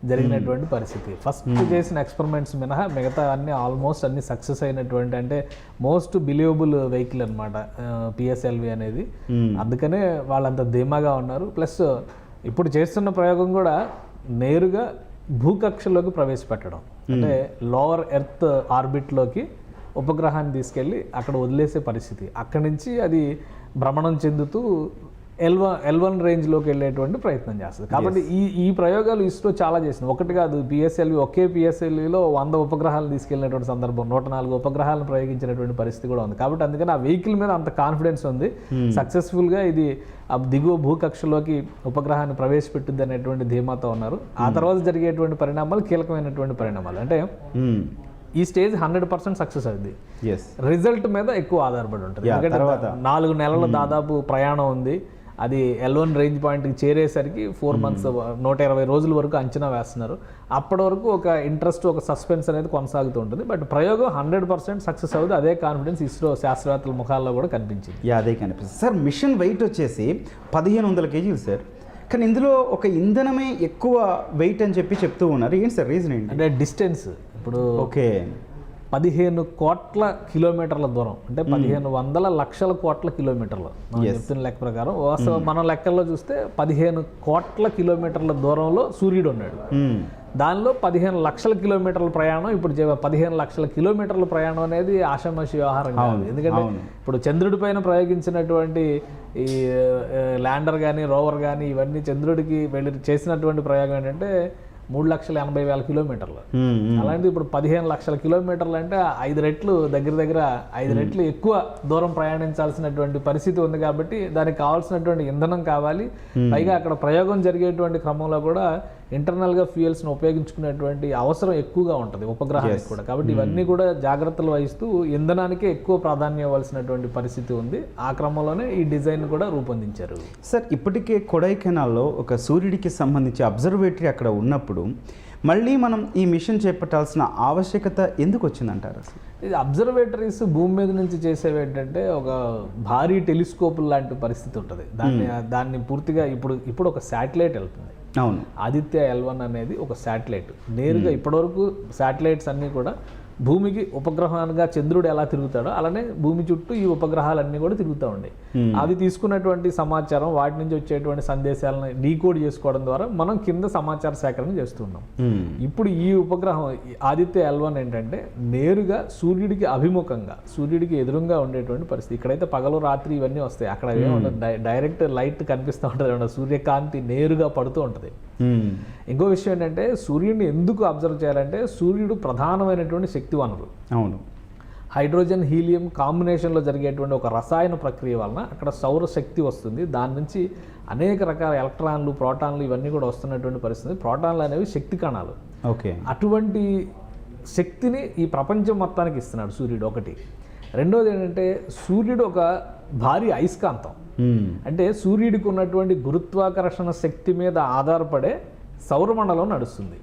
జరిగినటువంటి పరిస్థితి. ఫస్ట్ చేసిన ఎక్స్పెరిమెంట్స్ మినహా మిగతా అన్ని ఆల్మోస్ట్ అన్ని సక్సెస్ అయినటువంటి, అంటే మోస్ట్ బిలీవబుల్ వెహికల్ అనమాట పిఎస్ఎల్వి అనేది. అందుకనే వాళ్ళంత ధీమాగా ఉన్నారు. ప్లస్ ఇప్పుడు చేస్తున్న ప్రయోగం కూడా నేరుగా భూకక్షలోకి ప్రవేశపెట్టడం, అంటే లోవర్ ఎర్త్ ఆర్బిట్లోకి ఉపగ్రహాన్ని తీసుకెళ్ళి అక్కడ వదిలేసే పరిస్థితి. అక్కడి నుంచి అది భ్రమణం చెందుతూ L1 రేంజ్లోకి వెళ్ళేటువంటి ప్రయత్నం చేస్తుంది. కాబట్టి ఈ ప్రయోగాలు ఇస్రో చాలా చేసింది. ఒకటి కాదు, పిఎస్ఎల్వి ఒకే పిఎస్ఎల్విలో 100 ఉపగ్రహాలు తీసుకెళ్ళినటువంటి సందర్భం, 104 ఉపగ్రహాలను ప్రయోగించినటువంటి పరిస్థితి కూడా ఉంది. కాబట్టి అందుకని ఆ వెహికల్ మీద అంత కాన్ఫిడెన్స్ ఉంది. సక్సెస్ఫుల్గా ఇది దిగువ భూకక్షలోకి ఉపగ్రహాన్ని ప్రవేశపెట్టింది అనేటువంటి ధీమాతో ఉన్నారు. ఆ తర్వాత జరిగేటువంటి పరిణామాలు కీలకమైనటువంటి పరిణామాలు. అంటే ఈ స్టేజ్ 100% సక్సెస్ అయింది. రిజల్ట్ మీద ఎక్కువ ఆధారపడి ఉంటుంది. ఎందుకంటే 4 నెలల దాదాపు ప్రయాణం ఉంది. అది L1 రేంజ్ పాయింట్కి చేరేసరికి 4 months 120 రోజుల వరకు అంచనా వేస్తున్నారు. అప్పటి వరకు ఒక ఇంట్రెస్ట్, ఒక సస్పెన్స్ అనేది కొనసాగుతూ ఉంటుంది. బట్ ప్రయోగం 100% సక్సెస్ అవుతుంది. అదే కాన్ఫిడెన్స్ ఇస్రో శాస్త్రవేత్తల ముఖాల్లో కూడా కనిపించింది. అదే కనిపిస్తుంది సార్. మిషన్ వెయిట్ వచ్చేసి 1500 kgs సార్, కానీ ఇందులో ఒక ఇంధనమే ఎక్కువ వెయిట్ అని చెప్తూ ఉన్నారు. ఏంటి సార్ రీజన్ ఏంటి? అంటే డిస్టెన్స్ ఇప్పుడు 15 కోట్ల కిలోమీటర్ల దూరం, అంటే 1500 లక్షల కోట్ల కిలోమీటర్లు మనం చెప్తున్న లెక్క ప్రకారం. మన లెక్కల్లో చూస్తే 15 కోట్ల కిలోమీటర్ల దూరంలో సూర్యుడు ఉన్నాడు. దానిలో 15 లక్షల కిలోమీటర్ల ప్రయాణం. ఇప్పుడు 15 లక్షల కిలోమీటర్ల ప్రయాణం అనేది ఆషామాషి వ్యవహారం కాదు. ఎందుకంటే ఇప్పుడు చంద్రుడి పైన ప్రయోగించినటువంటి ఈ ల్యాండర్ కానీ రోవర్ కానీ ఇవన్నీ చంద్రుడికి వెళ్ళి చేసినటువంటి ప్రయోగం ఏంటంటే 3,80,000 కిలోమీటర్లు. అలాంటి ఇప్పుడు 15 లక్షల కిలోమీటర్లు అంటే 5 రెట్లు, దగ్గర 5 రెట్లు ఎక్కువ దూరం ప్రయాణించాల్సినటువంటి పరిస్థితి ఉంది. కాబట్టి దానికి కావాల్సినటువంటి ఇంధనం కావాలి. పైగా అక్కడ ప్రయోగం జరిగేటువంటి క్రమంలో కూడా ఇంటర్నల్గా ఫ్యూయల్స్ని ఉపయోగించుకునేటువంటి అవసరం ఎక్కువగా ఉంటుంది ఉపగ్రహానికి కూడా. కాబట్టి ఇవన్నీ కూడా జాగ్రత్తలు వహిస్తూ ఇంధనానికే ఎక్కువ ప్రాధాన్యం ఇవ్వాల్సినటువంటి పరిస్థితి ఉంది. ఆ క్రమంలోనే ఈ డిజైన్ కూడా రూపొందించారు. సార్, ఇప్పటికే కొడైకెనాల్లో ఒక సూర్యుడికి సంబంధించి అబ్జర్వేటరీ అక్కడ ఉన్నప్పుడు మళ్ళీ మనం ఈ మిషన్ చేపట్టాల్సిన ఆవశ్యకత ఎందుకు వచ్చిందంటారు? అసలు ఇది అబ్జర్వేటరీస్ భూమి మీద నుంచి చేసేవి ఏంటంటే ఒక భారీ టెలిస్కోప్ లాంటి పరిస్థితి ఉంటుంది. దాన్ని పూర్తిగా ఇప్పుడు ఒక శాటిలైట్ వెళ్తుంది. అవును, Aditya-L1 అనేది ఒక శాటిలైట్. నేరుగా ఇప్పటివరకు శాటిలైట్స్ అన్నీ కూడా భూమికి ఉపగ్రహాలుగా చంద్రుడు ఎలా తిరుగుతాడో అలానే భూమి చుట్టూ ఈ ఉపగ్రహాలన్నీ కూడా తిరుగుతూ ఉన్నాయి. అవి తీసుకున్నటువంటి సమాచారం, వాటి నుంచి వచ్చేటువంటి సందేశాలను డీకోడ్ చేసుకోవడం ద్వారా మనం కింద సమాచార సేకరణ చేస్తున్నాం. ఇప్పుడు ఈ ఉపగ్రహం Aditya-L1 ఏంటంటే నేరుగా సూర్యుడికి అభిముఖంగా, సూర్యుడికి ఎదురుగా ఉండేటువంటి పరిస్థితి. ఇక్కడైతే పగలు రాత్రి ఇవన్నీ వస్తాయి, అక్కడ డైరెక్ట్ లైట్ కనిపిస్తూ ఉంటుంది, సూర్యకాంతి నేరుగా పడుతూ ఉంటుంది. ఇంకో విషయం ఏంటంటే సూర్యుడిని ఎందుకు అబ్జర్వ్ చేయాలంటే సూర్యుడు ప్రధానమైనటువంటి శక్తి వనరు. అవును, హైడ్రోజన్ హీలియం కాంబినేషన్లో జరిగేటువంటి ఒక రసాయన ప్రక్రియ వలన అక్కడ సౌర శక్తి వస్తుంది. దాని నుంచి అనేక రకాల ఎలక్ట్రాన్లు, ప్రోటాన్లు ఇవన్నీ కూడా వస్తున్నటువంటి పరిస్థితి. ప్రోటాన్లు అనేవి శక్తి కణాలు. అటువంటి శక్తిని ఈ ప్రపంచం మొత్తానికి ఇస్తున్నాడు సూర్యుడు. ఒకటి. రెండోది ఏంటంటే సూర్యుడు ఒక భారీ అయస్కాంతం. అంటే సూర్యుడికి ఉన్నటువంటి గురుత్వాకర్షణ శక్తి మీద ఆధారపడే సౌరమండలం నడుస్తుంది.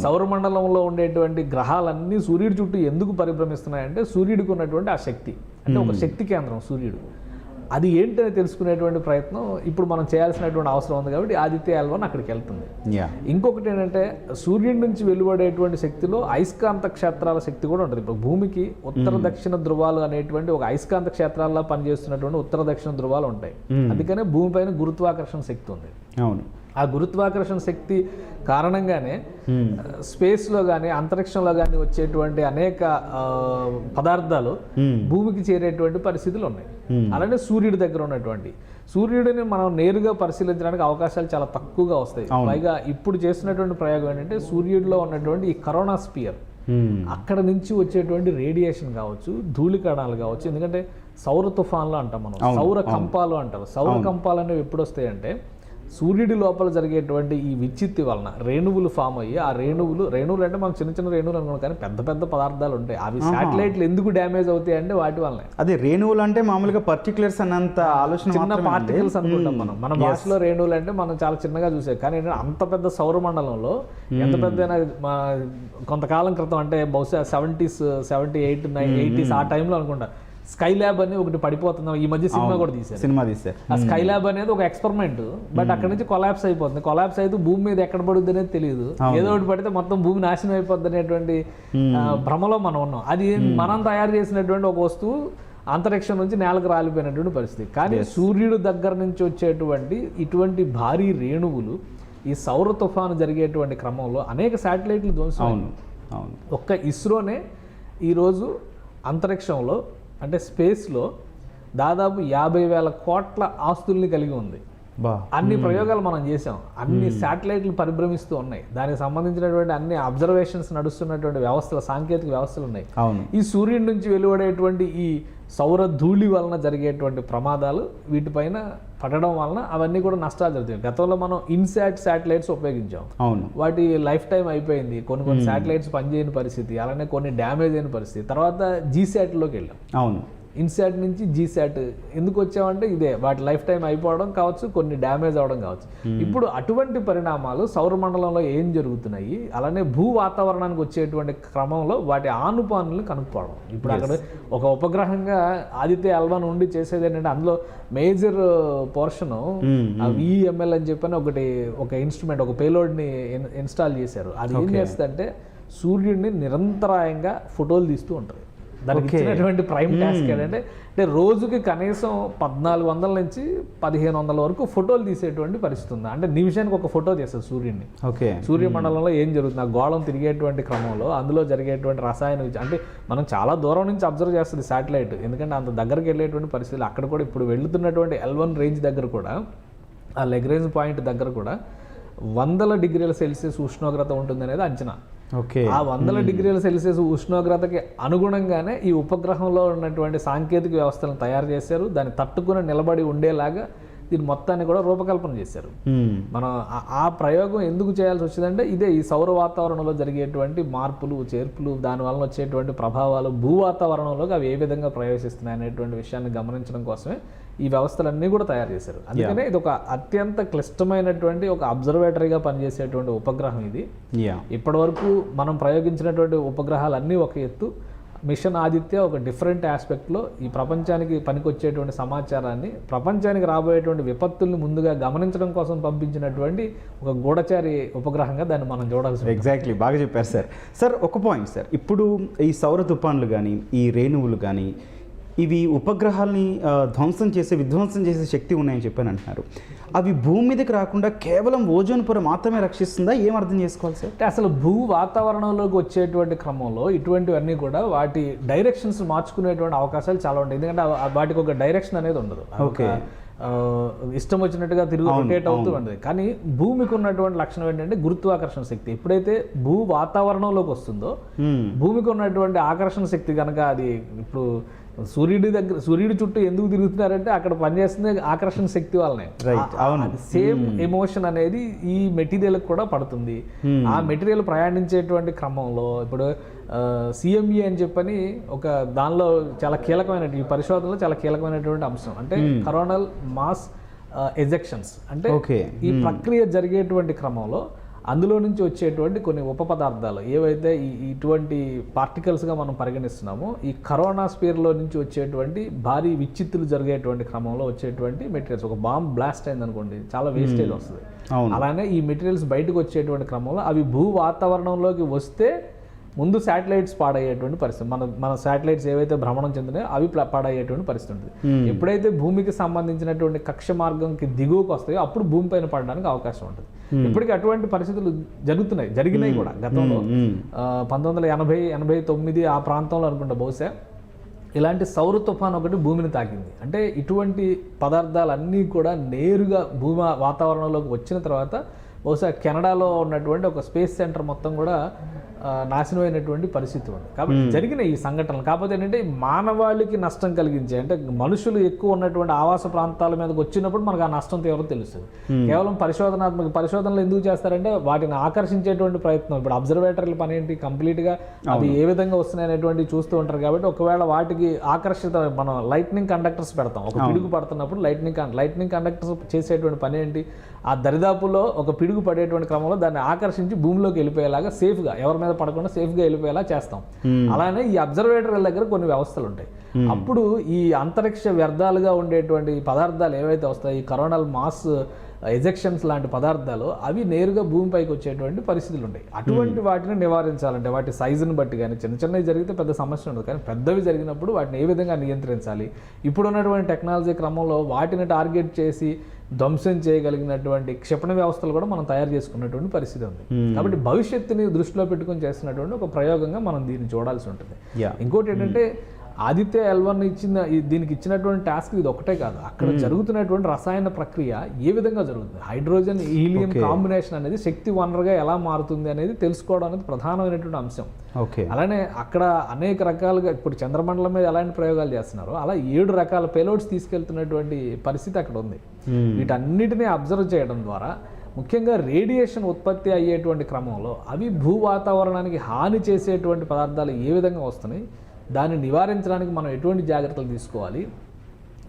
సౌరమండలంలో ఉండేటువంటి గ్రహాలన్నీ సూర్యుడి చుట్టూ ఎందుకు పరిభ్రమిస్తున్నాయంటే సూర్యుడికి ఉన్నటువంటి ఆ శక్తి, అంటే ఒక శక్తి కేంద్రం సూర్యుడు. అది ఏంటని తెలుసుకునేటువంటి ప్రయత్నం ఇప్పుడు మనం చేయాల్సినటువంటి అవసరం ఉంది. కాబట్టి Aditya-L1 అక్కడికి వెళ్తుంది. ఇంకొకటి ఏంటంటే సూర్యుడి నుంచి వెలువడేటువంటి శక్తిలో అయస్కాంత క్షేత్రాల శక్తి కూడా ఉంటుంది. ఇప్పుడు భూమికి ఉత్తర దక్షిణ ధృవాలు అనేటువంటి ఒక అయస్కాంత క్షేత్రాల్లో పనిచేస్తున్నటువంటి ఉత్తర దక్షిణ ధృవాలు ఉంటాయి. అందుకనే భూమిపైన గురుత్వాకర్షణ శక్తి ఉంది. అవును, ఆ గురుత్వాకర్షణ శక్తి కారణంగానే స్పేస్లో కానీ అంతరిక్షంలో కానీ వచ్చేటువంటి అనేక పదార్థాలు భూమికి చేరేటువంటి పరిస్థితులు ఉన్నాయి. అలానే సూర్యుడి దగ్గర ఉన్నటువంటి సూర్యుడిని మనం నేరుగా పరిశీలించడానికి అవకాశాలు చాలా తక్కువగా వస్తాయి. పైగా ఇప్పుడు చేస్తున్నటువంటి ప్రయోగం ఏంటంటే సూర్యుడిలో ఉన్నటువంటి ఈ కరోనా స్పియర్ అక్కడ నుంచి వచ్చేటువంటి రేడియేషన్ కావచ్చు, ధూళి కణాలు కావచ్చు, ఎందుకంటే సౌర తుఫాన్లు అంటాం మనం, సౌర కంపాలు అంటారు. సౌర కంపాలు అనేవి ఎప్పుడు వస్తాయంటే సూర్యుడి లోపల జరిగేటువంటి ఈ విచ్చిత్తి వలన రేణువులు ఫామ్ అయ్యి ఆ రేణువులు అంటే మనం చిన్న చిన్న రేణువులు అనుకున్నాం, కానీ పెద్ద పెద్ద పదార్థాలు ఉంటాయి. అవి శాటిలైట్లు ఎందుకు డ్యామేజ్ అవుతాయి అంటే వాటి వల్లనే. అదే రేణువులు అంటే మామూలుగా పర్టికులర్స్ అన్నంత ఆలోచన, చిన్న పార్టికల్స్ అనుకుంటాం మనం. మన భాషలో రేణువులు అంటే మనం చాలా చిన్నగా చూసాం, కానీ అంత పెద్ద సౌరమండలంలో ఎంత పెద్ద కొంతకాలం క్రితం అంటే బహుశా 70s 78 80s ఆ టైంలో అనుకుంటా స్కై ల్యాబ్ అని ఒకటి పడిపోతుంది. ఈ మధ్య సినిమా కూడా తీశారు. ఆ స్కై ల్యాబ్ అనేది ఒక ఎక్స్పెరిమెంట్, బట్ అక్కడ నుంచి కొలాప్స్ అయిపోతుంది. కొలాప్స్ అయితే భూమి మీద ఎక్కడ పడుద్ది అనేది తెలియదు, ఏదో ఒకటి పడితే మొత్తం భూమి నాశనం అయిపోద్ది అనేటువంటి భ్రమలో మనం ఉన్నాం. అది మనం తయారు చేసినటువంటి ఒక వస్తువు అంతరిక్షం నుంచి నేలకు రాలిపోయినటువంటి పరిస్థితి. కానీ సూర్యుడు దగ్గర నుంచి వచ్చేటువంటి ఇటువంటి భారీ రేణువులు ఈ సౌర తుఫాను జరిగేటువంటి క్రమంలో అనేక శాటిలైట్లు ధ్వంసం. ఒక్క ఇస్రోనే ఈరోజు అంతరిక్షంలో అంటే స్పేస్లో దాదాపు 50,000 కోట్ల ఆస్తుల్ని కలిగి ఉంది. అన్ని ప్రయోగాలు మనం చేసాం, అన్ని శాటిలైట్లు పరిభ్రమిస్తూ ఉన్నాయి, దానికి సంబంధించినటువంటి అన్ని అబ్జర్వేషన్స్ నడుస్తున్నటువంటి వ్యవస్థలు, సాంకేతిక వ్యవస్థలు ఉన్నాయి. ఈ సూర్యుడి నుంచి వెలువడేటువంటి ఈ సౌర ధూళి వలన జరిగేటువంటి ప్రమాదాలు వీటిపైన పడడం వలన అవన్నీ కూడా నష్టాలు జరుగుతాయి. గతంలో మనం ఇన్సాట్ శాటిలైట్స్ ఉపయోగించాం, వాటి లైఫ్ టైం అయిపోయింది. కొన్ని శాటిలైట్స్ పనిచేయని పరిస్థితి, అలానే కొన్ని డ్యామేజ్ అయిన పరిస్థితి. తర్వాత జీశాట్లోకి వెళ్ళాం. ఇన్సాట్ నుంచి జీశాట్ ఎందుకు వచ్చామంటే ఇదే, వాటి లైఫ్ టైం అయిపోవడం కావచ్చు, కొన్ని డ్యామేజ్ అవడం కావచ్చు. ఇప్పుడు అటువంటి పరిణామాలు సౌరమండలంలో ఏం జరుగుతున్నాయి, అలానే భూ వాతావరణానికి వచ్చేటువంటి క్రమంలో వాటి ఆనుపానులను కనుక్కోవడం. ఇప్పుడు అక్కడ ఒక ఉపగ్రహంగా ఆదిత్య-L1 ఉండి చేసేది ఏంటంటే అందులో మేజర్ పోర్షన్ VML అని చెప్పని ఒక ఇన్స్ట్రుమెంట్, ఒక పేలోడ్ని ఇన్స్టాల్ చేశారు. అది ఏం చేస్తుందంటే సూర్యుడిని నిరంతరాయంగా ఫోటోలు తీస్తూ ఉంటుంది. దానికి ఇచ్చినటువంటి ప్రైమ్ టాస్క్ ఏంటంటే రోజుకి కనీసం 1400 నుంచి 1500 వరకు ఫోటోలు తీసేటువంటి పరిస్థితి ఉంది. అంటే నిమిషానికి ఒక ఫోటో తీస్తారు సూర్యుడిని. సూర్యమండలంలో ఏం జరుగుతుంది, ఆ గోళం తిరిగేటువంటి క్రమంలో అందులో జరిగేటువంటి రసాయన, అంటే మనం చాలా దూరం నుంచి అబ్జర్వ్ చేస్తుంది శాటిలైట్, ఎందుకంటే అంత దగ్గరికి వెళ్ళేటువంటి పరిస్థితులు. అక్కడ కూడా ఇప్పుడు వెళ్తున్నటువంటి L1 రేంజ్ దగ్గర కూడా, ఆ లెగ్రేంజ్ పాయింట్ దగ్గర కూడా 100 డిగ్రీల సెల్సియస్ ఉష్ణోగ్రత ఉంటుంది అనేది అంచనా. ఆ 100 డిగ్రీల సెల్సియస్ ఉష్ణోగ్రతకి అనుగుణంగానే ఈ ఉపగ్రహంలో ఉన్నటువంటి సాంకేతిక వ్యవస్థలను తయారు చేశారు. దాన్ని తట్టుకుని నిలబడి ఉండేలాగా దీని మొత్తాన్ని కూడా రూపకల్పన చేశారు. మనం ఆ ప్రయోగం ఎందుకు చేయాల్సి వచ్చిందంటే ఇదే, ఈ సౌర వాతావరణంలో జరిగేటువంటి మార్పులు చేర్పులు, దానివల్ల వచ్చేటువంటి ప్రభావాలు భూ వాతావరణంలోకి అవి ఏ విధంగా ప్రవేశిస్తున్నాయి అనేటువంటి విషయాన్ని గమనించడం కోసమే ఈ వ్యవస్థలన్నీ కూడా తయారు చేశారు. అందుకనే ఇది ఒక అత్యంత క్లిష్టమైనటువంటి ఒక అబ్జర్వేటరీగా పనిచేసేటువంటి ఉపగ్రహం ఇది. ఇప్పటి వరకు మనం ప్రయోగించినటువంటి ఉపగ్రహాలన్నీ ఒక ఎత్తు, మిషన్ ఆదిత్య ఒక డిఫరెంట్ ఆస్పెక్ట్లో ఈ ప్రపంచానికి పనికొచ్చేటువంటి సమాచారాన్ని, ప్రపంచానికి రాబోయేటువంటి విపత్తుల్ని ముందుగా గమనించడం కోసం పంపించినటువంటి ఒక గూఢచారి ఉపగ్రహంగా దాన్ని మనం చూడాల్సి. ఎగ్జాక్ట్లీ, బాగా చెప్పారు సార్. ఒక పాయింట్ సార్, ఇప్పుడు ఈ సౌర తుఫాన్లు కానీ ఈ రేణువులు కానీ ఇవి ఉపగ్రహాలని విధ్వంసం చేసే శక్తి ఉన్నాయని చెప్పని అంటున్నారు. అవి భూమి మీదకి రాకుండా కేవలం ఓజోన్ పొర మాత్రమే రక్షిస్తుందా, ఏం అర్థం చేసుకోవాలి సార్? అంటే అసలు భూ వాతావరణంలోకి వచ్చేటువంటి క్రమంలో ఇటువంటివన్నీ కూడా వాటి డైరెక్షన్స్ మార్చుకునేటువంటి అవకాశాలు చాలా ఉంటాయి. ఎందుకంటే వాటికి ఒక డైరెక్షన్ అనేది ఉండదు. ఇష్టం వచ్చినట్టుగా రొటేట్ అవుతూ ఉంటుంది. కానీ భూమికి ఉన్నటువంటి లక్షణం ఏంటంటే గురుత్వాకర్షణ శక్తి. ఎప్పుడైతే భూ వాతావరణంలోకి వస్తుందో భూమికి ఉన్నటువంటి ఆకర్షణ శక్తి కనుక, అది ఇప్పుడు సూర్యుడి చుట్టూ ఎందుకు తిరుగుతున్నారంటే అక్కడ పనిచేస్తుంది ఆకర్షణ శక్తి వల్లనే. సేమ్ ఎమోషన్ అనేది ఈ మెటీరియల్ కూడా పడుతుంది. ఆ మెటీరియల్ ప్రయాణించేటువంటి క్రమంలో ఇప్పుడు CME అని చెప్పని ఒక దానిలో చాలా కీలకమైన, ఈ పరిశోధనలో చాలా కీలకమైనటువంటి అంశం అంటే కరోనల్ మాస్ ఎజెక్షన్స్. అంటే ఈ ప్రక్రియ జరిగేటువంటి క్రమంలో అందులో నుంచి వచ్చేటువంటి కొన్ని ఉప పదార్థాలు ఏవైతే ఇటువంటి పార్టికల్స్గా మనం పరిగణిస్తున్నామో, ఈ కరోనా స్పియర్లో నుంచి వచ్చేటువంటి భారీ విచ్చిత్తులు జరిగేటువంటి క్రమంలో వచ్చేటువంటి మెటీరియల్స్, ఒక బాంబ్ బ్లాస్ట్ అయింది అనుకోండి, చాలా వేస్టేజ్ వస్తుంది. అలానే ఈ మెటీరియల్స్ బయటకు వచ్చేటువంటి క్రమంలో అవి భూ వాతావరణంలోకి వస్తే ముందు శాటిలైట్స్ పాడయ్యేటువంటి పరిస్థితి, మన శాటిలైట్స్ ఏవైతే భ్రమణం చెందినాయో అవి పాడయ్యేటువంటి పరిస్థితి ఉంటుంది. ఎప్పుడైతే భూమికి సంబంధించినటువంటి కక్ష మార్గంకి దిగువకు వస్తాయో అప్పుడు భూమి పైన పడడానికి అవకాశం ఉంటుంది. ఇప్పటికీ అటువంటి పరిస్థితులు జరిగినాయి కూడా గతంలో 1989 ఆ ప్రాంతంలో అనుకుంటా బహుశా ఇలాంటి సౌర తుఫాన్ ఒకటి భూమిని తాకింది. అంటే ఇటువంటి పదార్థాలన్నీ కూడా నేరుగా భూమి వాతావరణంలోకి వచ్చిన తర్వాత బహుశా కెనడాలో ఉన్నటువంటి ఒక స్పేస్ సెంటర్ మొత్తం కూడా నాశనం అయినటువంటి పరిస్థితి ఉంది. కాబట్టి జరిగిన ఈ సంఘటనలు కాకపోతే ఏంటంటే మానవాళికి నష్టం కలిగించే, అంటే మనుషులు ఎక్కువ ఉన్నటువంటి ఆవాస ప్రాంతాల మీదకి వచ్చినప్పుడు మనకు ఆ నష్టం తీవ్రం తెలుస్తుంది. కేవలం పరిశోధనలు ఎందుకు చేస్తారంటే వాటిని ఆకర్షించేటువంటి ప్రయత్నం. ఇప్పుడు అబ్జర్వేటర్ల పని ఏంటి, కంప్లీట్గా అవి ఏ విధంగా వస్తున్నాయి అనేటువంటి చూస్తూ ఉంటారు. కాబట్టి ఒకవేళ వాటికి మనం లైట్నింగ్ కండక్టర్స్ పెడతాం. ఒక పిడుగు పడుతున్నప్పుడు లైట్నింగ్ కండక్టర్స్ చేసేటువంటి పని ఏంటి, ఆ దరిదాపుల్లో ఒక పిడుగు పడేటువంటి క్రమంలో దాన్ని ఆకర్షించి భూమిలోకి వెళ్ళిపోయేలాగా సేఫ్గా ఎవరి మీద పడకుండా సేఫ్గా వెళ్ళిపోయేలా చేస్తాం. అలానే ఈ అబ్జర్వేటర్ల దగ్గర కొన్ని వ్యవస్థలు ఉంటాయి. అప్పుడు ఈ అంతరిక్ష వ్యర్థాలుగా ఉండేటువంటి పదార్థాలు ఏవైతే వస్తాయి, ఈ కరోనల్ మాస్ ఎజెక్షన్స్ లాంటి పదార్థాలు అవి నేరుగా భూమిపైకి వచ్చేటువంటి పరిస్థితులు ఉంటాయి. అటువంటి వాటిని నివారించాలంటే వాటి సైజుని బట్టి కానీ చిన్నవి జరిగితే పెద్ద సమస్య ఉండదు, కానీ పెద్దవి జరిగినప్పుడు వాటిని ఏ విధంగా నియంత్రించాలి, ఇప్పుడున్నటువంటి టెక్నాలజీ క్రమంలో వాటిని టార్గెట్ చేసి ధ్వంసం చేయగలిగినటువంటి క్షిపణి వ్యవస్థలు కూడా మనం తయారు చేసుకున్నటువంటి పరిస్థితి ఉంది. కాబట్టి భవిష్యత్తుని దృష్టిలో పెట్టుకొని చేస్తున్నటువంటి ఒక ప్రయోగంగా మనం దీన్ని చూడాల్సి ఉంటుంది. ఇంకోటి ఏంటంటే ఆదిత్య-L1 దీనికి ఇచ్చినటువంటి టాస్క్ ఇది ఒకటే కాదు, అక్కడ జరుగుతున్నటువంటి రసాయన ప్రక్రియ ఏ విధంగా జరుగుతుంది, హైడ్రోజన్ హీలియం కాంబినేషన్ అనేది శక్తి వనరుగా ఎలా మారుతుంది అనేది తెలుసుకోవడం అనేది ప్రధానమైనటువంటి అంశం. అలానే అక్కడ అనేక రకాలుగా ఇప్పుడు చంద్రమండలం మీద ఎలాంటి ప్రయోగాలు చేస్తున్నారో అలా 7 రకాల పేలోడ్స్ తీసుకెళ్తున్నటువంటి పరిస్థితి అక్కడ ఉంది. వీటన్నిటినీ అబ్జర్వ్ చేయడం ద్వారా ముఖ్యంగా రేడియేషన్ ఉత్పత్తి అయ్యేటువంటి క్రమంలో అవి భూ వాతావరణానికి హాని చేసేటువంటి పదార్థాలు ఏ విధంగా వస్తున్నాయి, దాన్ని నివారించడానికి మనం ఎటువంటి జాగ్రత్తలు తీసుకోవాలి,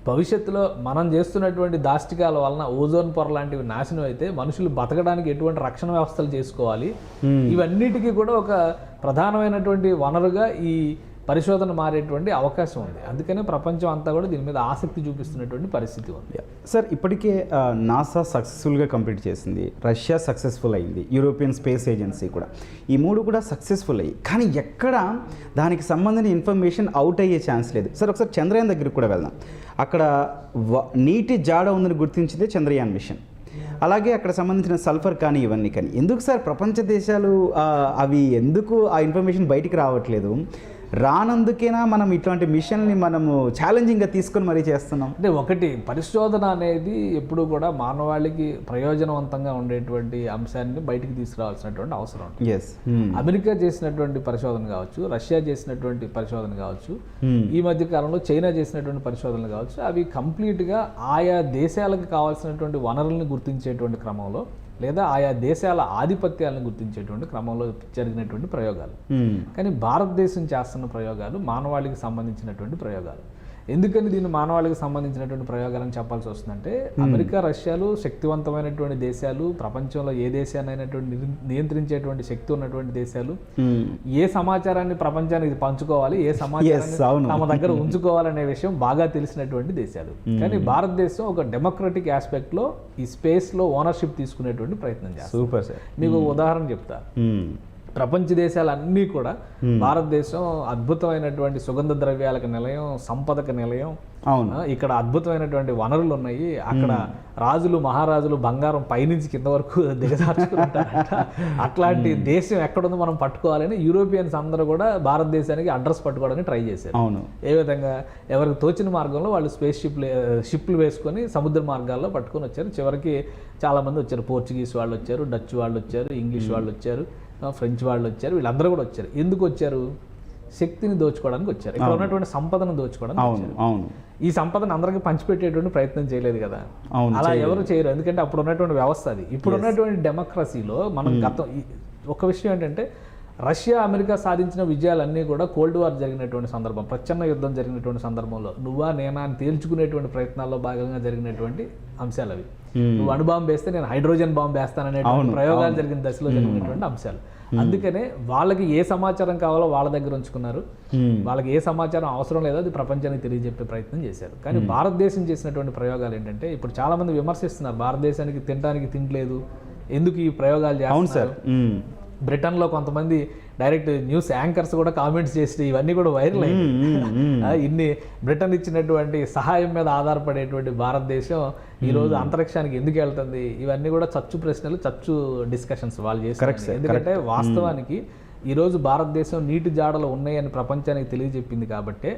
భవిష్యత్తులో మనం చేస్తున్నటువంటి దాష్టికాల వలన ఓజోన్ పొర లాంటివి నాశనం అయితే మనుషులు బతకడానికి ఎటువంటి రక్షణ వ్యవస్థలు చేసుకోవాలి, ఇవన్నిటికీ కూడా ఒక ప్రధానమైనటువంటి వనరుగా ఈ పరిశోధన మారేటువంటి అవకాశం ఉంది. అందుకనే ప్రపంచం అంతా కూడా దీని మీద ఆసక్తి చూపిస్తున్నటువంటి పరిస్థితి ఉంది. సార్, ఇప్పటికే నాసా సక్సెస్ఫుల్గా కంప్లీట్ చేసింది, రష్యా సక్సెస్ఫుల్ అయింది, యూరోపియన్ స్పేస్ ఏజెన్సీ కూడా, ఈ 3 కూడా సక్సెస్ఫుల్ అయ్యి, కానీ ఎక్కడ దానికి సంబంధించిన ఇన్ఫర్మేషన్ అవుట్ అయ్యే ఛాన్స్ లేదు. సార్, ఒకసారి చంద్రయాన్ దగ్గరికి కూడా వెళ్దాం. అక్కడ నీటి జాడ ఉందని గుర్తించిందే చంద్రయాన్ మిషన్. అలాగే అక్కడ సంబంధించిన సల్ఫర్ కానీ ఇవన్నీ కానీ ఎందుకు సార్ ప్రపంచ దేశాలు అవి ఎందుకు ఆ ఇన్ఫర్మేషన్ బయటికి రావట్లేదు? రానందుకేనా మనం ఇట్లాంటి మిషన్ని మనము ఛాలెంజింగ్గా తీసుకొని మరీ చేస్తున్నాం? అంటే ఒకటి, పరిశోధన అనేది ఎప్పుడు కూడా మానవాళికి ప్రయోజనవంతంగా ఉండేటువంటి అంశాన్ని బయటికి తీసుకురావాల్సినటువంటి అవసరం ఉంటుంది. అమెరికా చేసినటువంటి పరిశోధన కావచ్చు, రష్యా చేసినటువంటి పరిశోధన కావచ్చు, ఈ మధ్య కాలంలో చైనా చేసినటువంటి పరిశోధనలు కావచ్చు, అవి కంప్లీట్గా ఆయా దేశాలకు కావాల్సినటువంటి వనరులను గుర్తించేటువంటి క్రమంలో లేదా ఆయా దేశాల ఆధిపత్యాలను గుర్తించేటువంటి క్రమంలో జరిగినటువంటి ప్రయోగాలు. కానీ భారతదేశం చేస్తున్న ప్రయోగాలు మానవాళికి సంబంధించినటువంటి ప్రయోగాలు. ఎందుకని దీన్ని మానవాళికి సంబంధించినటువంటి ప్రయోగాలను చెప్పాల్సి వస్తుందంటే, అమెరికా రష్యాలు శక్తివంతమైనటువంటి దేశాలు, ప్రపంచంలో ఏ దేశాన్నైనటువంటి నియంత్రించేటువంటి శక్తి ఉన్నటువంటి దేశాలు, ఏ సమాచారాన్ని ప్రపంచానికి పంచుకోవాలి, ఏ సమాచారాన్ని తమ దగ్గర ఉంచుకోవాలనే విషయం బాగా తెలిసినటువంటి దేశాలు. కానీ భారతదేశం ఒక డెమోక్రటిక్ ఆస్పెక్ట్లో ఈ స్పేస్లో ఓనర్షిప్ తీసుకునేటువంటి ప్రయత్నం చేస్తారు. Super sir. మీకు ఉదాహరణ చెప్తా. ప్రపంచ దేశాలన్నీ కూడా భారతదేశం అద్భుతమైనటువంటి సుగంధ ద్రవ్యాలకు నిలయం, సంపదకు నిలయం, ఇక్కడ అద్భుతమైనటువంటి వనరులు ఉన్నాయి, అక్కడ రాజులు మహారాజులు బంగారం పైనుంచి కింద వరకు దిగజార్చుకుంటారంట, అట్లాంటి దేశం ఎక్కడుందో మనం పట్టుకోవాలని యూరోపియన్స్ అందరూ కూడా భారతదేశానికి అడ్రస్ పట్టుకోవడానికి ట్రై చేశారు. ఏ విధంగా ఎవరికి తోచిన మార్గంలో వాళ్ళు స్పేస్ షిప్లు వేసుకొని సముద్ర మార్గాల్లో పట్టుకొని వచ్చారు. చివరికి చాలామంది వచ్చారు, పోర్చుగీస్ వాళ్ళు వచ్చారు, డచ్ వాళ్ళు వచ్చారు, ఇంగ్లీష్ వాళ్ళు వచ్చారు, ఫ్రెంచ్ వాళ్ళు వచ్చారు, వీళ్ళందరూ కూడా వచ్చారు. ఎందుకు వచ్చారు? శక్తిని దోచుకోవడానికి వచ్చారు, ఇక్కడ ఉన్నటువంటి సంపదను దోచుకోవడానికి వచ్చారు. ఈ సంపదను అందరికీ పంచిపెట్టేటువంటి ప్రయత్నం చేయలేదు కదా, అలా ఎవరు చేయరు. ఎందుకంటే అప్పుడు ఉన్నటువంటి వ్యవస్థ అది. ఇప్పుడు ఉన్నటువంటి డెమోక్రసీలో మనం ఒక విషయం ఏంటంటే, రష్యా అమెరికా సాధించిన విజయాలన్నీ కూడా కోల్డ్ వార్ జరిగినటువంటి సందర్భం, ప్రచ్ఛన్న యుద్ధం జరిగినటువంటి సందర్భంలో నువ్వా నేనా అని తేల్చుకునేటువంటి ప్రయత్నాల్లో భాగంగా జరిగినటువంటి అంశాలు అవి. నువ్వు అణుబాంబు వేస్తే నేను హైడ్రోజన్ బాంబు వేస్తాననేటువంటి ప్రయోగాలు జరిగిన దశలో జరిగినటువంటి అంశాలు. అందుకనే వాళ్ళకి ఏ సమాచారం కావాలో వాళ్ళ దగ్గర ఉంచుకున్నారు, వాళ్ళకి ఏ సమాచారం అవసరం లేదో అది ప్రపంచానికి తెలియజెప్పే ప్రయత్నం చేశారు. కానీ భారతదేశం చేసినటువంటి ప్రయోగాలు ఏంటంటే, ఇప్పుడు చాలా మంది విమర్శిస్తున్నారు భారతదేశానికి తినడానికి తినలేదు, ఎందుకు ఈ ప్రయోగాలు చేస్తున్నారు? బ్రిటన్లో కొంతమంది డైరెక్ట్ న్యూస్ యాంకర్స్ కూడా కామెంట్స్ చేసి ఇవన్నీ కూడా వైరల్ అయ్యాయి. ఇన్ని బ్రిటన్ ఇచ్చినటువంటి సహాయం మీద ఆధారపడేటువంటి భారతదేశం ఈరోజు అంతరిక్షానికి ఎందుకు వెళ్తుంది, ఇవన్నీ కూడా చచ్చు ప్రశ్నలు, చచ్చు డిస్కషన్స్ వాళ్ళు చేస్తారు. ఎందుకంటే వాస్తవానికి ఈరోజు భారతదేశం నీటి జాడలు ఉన్నాయని ప్రపంచానికి తెలియజెప్పింది కాబట్టి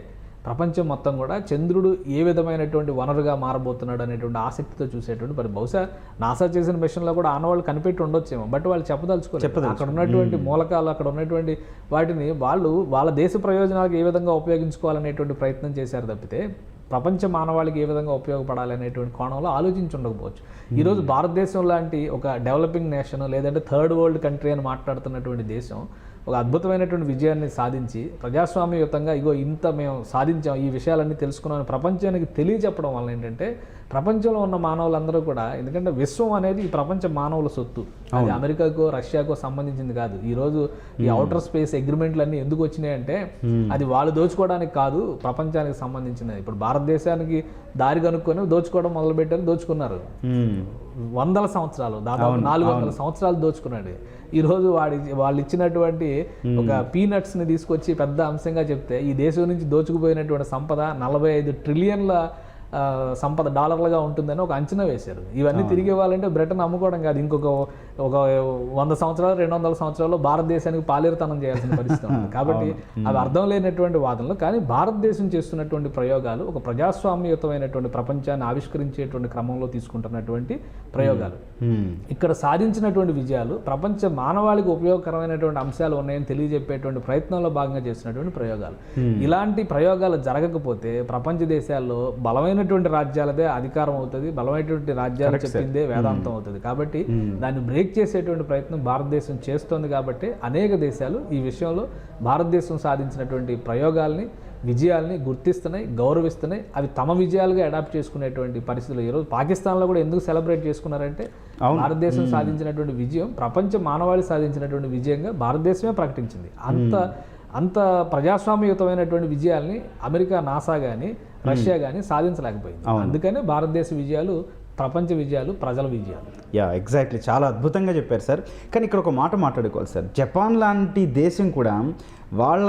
ప్రపంచం మొత్తం కూడా చంద్రుడు ఏ విధమైనటువంటి వనరుగా మారబోతున్నాడు అనేటువంటి ఆసక్తితో చూసేటువంటి మరి బహుశా నాసా చేసిన మిషన్లో కూడా ఆనవాళ్ళు కనిపెట్టి ఉండొచ్చేమో, బట్ వాళ్ళు చెప్పదలుచుకోలేదు. అక్కడ ఉన్నటువంటి మూలకాలు, అక్కడ ఉన్నటువంటి వాటిని వాళ్ళు వాళ్ళ దేశ ప్రయోజనాలకు ఏ విధంగా ఉపయోగించుకోవాలనేటువంటి ప్రయత్నం చేశారు తప్పితే ప్రపంచ మానవాళికి ఏ విధంగా ఉపయోగపడాలి అనేటువంటి కోణంలో ఆలోచించి ఉండకపోవచ్చు. ఈరోజు భారతదేశం లాంటి ఒక డెవలపింగ్ నేషన్, లేదంటే థర్డ్ వరల్డ్ కంట్రీ అని మాట్లాడుతున్నటువంటి దేశం ఒక అద్భుతమైనటువంటి విజయాన్ని సాధించి ప్రజాస్వామ్యయుతంగా ఇగో ఇంత మేము సాధించాం, ఈ విషయాలన్నీ తెలుసుకున్నాం ప్రపంచానికి తెలియజెప్పడం వల్ల ఏంటంటే ప్రపంచంలో ఉన్న మానవులందరూ కూడా, ఎందుకంటే విశ్వం అనేది ఈ ప్రపంచ మానవుల సొత్తు, అది అమెరికాకో రష్యాకో సంబంధించింది కాదు. ఈరోజు ఈ అవుటర్ స్పేస్ అగ్రిమెంట్లు అన్నీ ఎందుకు వచ్చినాయంటే అది వాళ్ళు దోచుకోవడానికి కాదు, ప్రపంచానికి సంబంధించినది. ఇప్పుడు భారతదేశానికి దారి కనుక్కొని దోచుకోవడం మొదలుపెట్టారు, దోచుకున్నారు. వందల సంవత్సరాలు, దాదాపు 400 సంవత్సరాలు దోచుకున్నాడు. ఈరోజు వాళ్ళు ఇచ్చినటువంటి ఒక పీనట్స్ని తీసుకొచ్చి పెద్ద అంశంగా చెప్తే ఈ దేశం నుంచి దోచుకుపోయినటువంటి సంపద 45 ట్రిలియన్ల సంపద డాలర్లుగా ఉంటుందని ఒక అంచనా వేశారు. ఇవన్నీ తిరిగి ఇవ్వాలంటే బ్రిటన్ అమ్ముకోవడం కాదు, ఇంకొక 100 సంవత్సరాలు 200 సంవత్సరాల్లో భారతదేశానికి పాలేరుతనం చేయాల్సిన పరిస్థితి ఉంది. కాబట్టి అవి అర్థం లేనటువంటి వాదనలు. కానీ భారతదేశం చేస్తున్నటువంటి ప్రయోగాలు ఒక ప్రజాస్వామ్యయుతమైనటువంటి ప్రపంచాన్ని ఆవిష్కరించేటువంటి క్రమంలో తీసుకుంటున్నటువంటి ప్రయోగాలు, ఇక్కడ సాధించినటువంటి విజయాలు ప్రపంచ మానవాళికి ఉపయోగకరమైనటువంటి అంశాలు ఉన్నాయని తెలియజెప్పేటువంటి ప్రయత్నంలో భాగంగా చేస్తున్నటువంటి ప్రయోగాలు. ఇలాంటి ప్రయోగాలు జరగకపోతే ప్రపంచ దేశాల్లో బలమైనటువంటి రాజ్యాలదే అధికారం అవుతుంది, బలమైనటువంటి రాజ్యాలు చెప్పిందే వేదాంతం అవుతుంది. కాబట్టి దాన్ని బ్రేక్ చేసేటువంటి ప్రయత్నం భారతదేశం చేస్తోంది. కాబట్టి అనేక దేశాలు ఈ విషయంలో భారతదేశం సాధించినటువంటి ప్రయోగాల్ని, విజయాల్ని గుర్తిస్తున్నాయి, గౌరవిస్తున్నాయి. అవి తమ విజయాలుగా అడాప్ట్ చేసుకునేటువంటి పరిస్థితులు ఈరోజు పాకిస్తాన్లో కూడా ఎందుకు సెలబ్రేట్ చేసుకున్నారంటే భారతదేశం సాధించినటువంటి విజయం ప్రపంచ మానవాళి సాధించినటువంటి విజయంగా భారతదేశమే ప్రకటించింది. అంత ప్రజాస్వామ్యయుతమైనటువంటి విజయాల్ని అమెరికా నాసా కానీ రష్యా కానీ సాధించలేకపోయింది. అందుకనే భారతదేశ విజయాలు ప్రపంచ విజయాలు, ప్రజల విజయాలు. ఎగ్జాక్ట్లీ, చాలా అద్భుతంగా చెప్పారు సార్. కానీ ఇక్కడ ఒక మాట మాట్లాడుకోవాలి సార్. జపాన్ లాంటి దేశం కూడా వాళ్ళ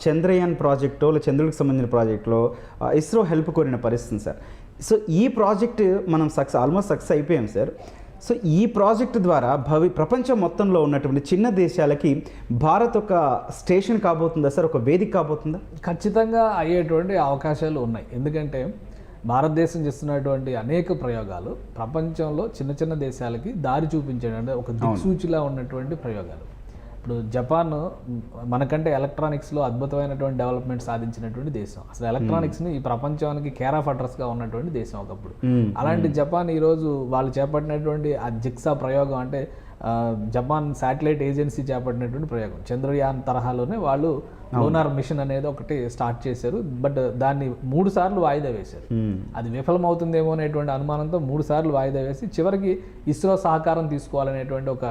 చంద్రయాన్ ప్రాజెక్టులో, చంద్రుడికి సంబంధించిన ప్రాజెక్టులో ఇస్రో హెల్ప్ కోరిన పరిస్థితి సార్. సో ఈ ప్రాజెక్ట్ మనం ఆల్మోస్ట్ సక్సెస్ అయిపోయాం సార్. సో ఈ ప్రాజెక్టు ద్వారా ప్రపంచం మొత్తంలో ఉన్నటువంటి చిన్న దేశాలకి భారత్ ఒక స్టేషన్ కాబోతుందా సార్, ఒక వేదిక కాబోతుందా? ఖచ్చితంగా అయ్యేటువంటి అవకాశాలు ఉన్నాయి. ఎందుకంటే భారతదేశం చేస్తున్నటువంటి అనేక ప్రయోగాలు ప్రపంచంలో చిన్న చిన్న దేశాలకి దారి చూపించడం, ఒక దిక్సూచిలా ఉన్నటువంటి ప్రయోగాలు. ఇప్పుడు జపాన్ మనకంటే ఎలక్ట్రానిక్స్లో అద్భుతమైనటువంటి డెవలప్మెంట్ సాధించినటువంటి దేశం. అసలు ఎలక్ట్రానిక్స్ని ఈ ప్రపంచానికి కేర్ ఆఫ్ అడ్రస్గా ఉన్నటువంటి దేశం ఒకప్పుడు. అలాంటి జపాన్ ఈరోజు వాళ్ళు చేపట్టినటువంటి ఆ జిక్సా ప్రయోగం, అంటే జపాన్ శాటిలైట్ ఏజెన్సీ చేపట్టినటువంటి ప్రయోగం, చంద్రయాన్ తరహాలోనే వాళ్ళు లూనార్ మిషన్ అనేది ఒకటి స్టార్ట్ చేశారు. బట్ దాన్ని 3 సార్లు వాయిదా వేశారు. అది విఫలమవుతుందేమో అనేటువంటి అనుమానంతో 3 సార్లు వాయిదా వేసి చివరికి ఇస్రో సహకారం తీసుకోవాలనేటువంటి ఒక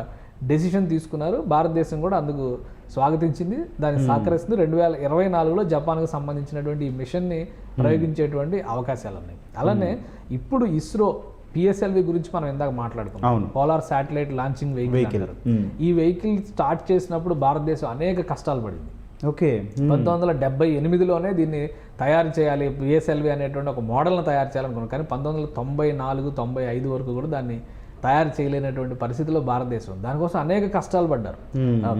డెసిషన్ తీసుకున్నారు. భారతదేశం కూడా అందుకు స్వాగతించింది, దాన్ని సహకరిస్తుంది. 2024లో జపాన్కు సంబంధించినటువంటి ఈ మిషన్ని ప్రయోగించేటువంటి అవకాశాలు ఉన్నాయి. అలానే ఇప్పుడు ఇస్రో PSLV గురించి మనం ఇందాక మాట్లాడుకున్నాం, పోలార్ శాటిలైట్ లాంచింగ్ వెహికల్. ఈ వెహికల్ స్టార్ట్ చేసినప్పుడు భారతదేశం అనేక కష్టాలు పడింది. 1978లోనే దీన్ని తయారు చేయాలి, PSLV అనేటువంటి ఒక మోడల్ని తయారు చేయాలనుకున్నాం. కానీ 1994, 95 వరకు కూడా దాన్ని తయారు చేయలేనటువంటి పరిస్థితిలో భారతదేశం, దానికోసం అనేక కష్టాలు పడ్డారు.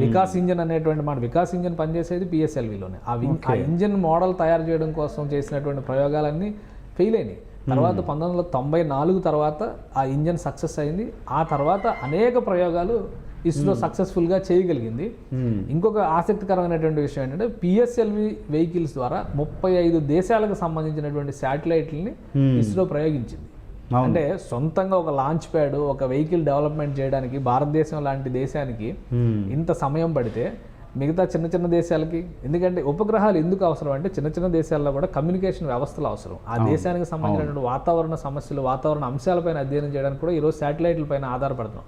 వికాస్ ఇంజన్ అనేటువంటి వికాస్ ఇంజన్ పనిచేసేది PSLVలోనే. ఆ ఇంజన్ మోడల్ తయారు చేయడం కోసం చేసినటువంటి ప్రయోగాలన్నీ ఫెయిల్ అయినాయి. తర్వాత 1994 తర్వాత ఆ ఇంజన్ సక్సెస్ అయింది. ఆ తర్వాత అనేక ప్రయోగాలు ఇస్రో సక్సెస్ఫుల్గా చేయగలిగింది. ఇంకొక ఆసక్తికరమైనటువంటి విషయం ఏంటంటే PSLV వెహికల్స్ ద్వారా 35 దేశాలకు సంబంధించినటువంటి శాటిలైట్లని ఇస్రో ప్రయోగించింది. అంటే సొంతంగా ఒక లాంచ్ ప్యాడ్, ఒక వెహికల్ డెవలప్మెంట్ చేయడానికి భారతదేశం లాంటి దేశానికి ఇంత సమయం పడితే మిగతా చిన్న చిన్న దేశాలకి, ఎందుకంటే ఉపగ్రహాలు ఎందుకు అవసరం అంటే చిన్న చిన్న దేశాల్లో కూడా కమ్యూనికేషన్ వ్యవస్థలు అవసరం. ఆ దేశానికి సంబంధించినటువంటి వాతావరణ సమస్యలు, వాతావరణ అంశాలపైన అధ్యయనం చేయడానికి కూడా ఈరోజు శాటిలైట్ల పైన ఆధారపడుతున్నాం.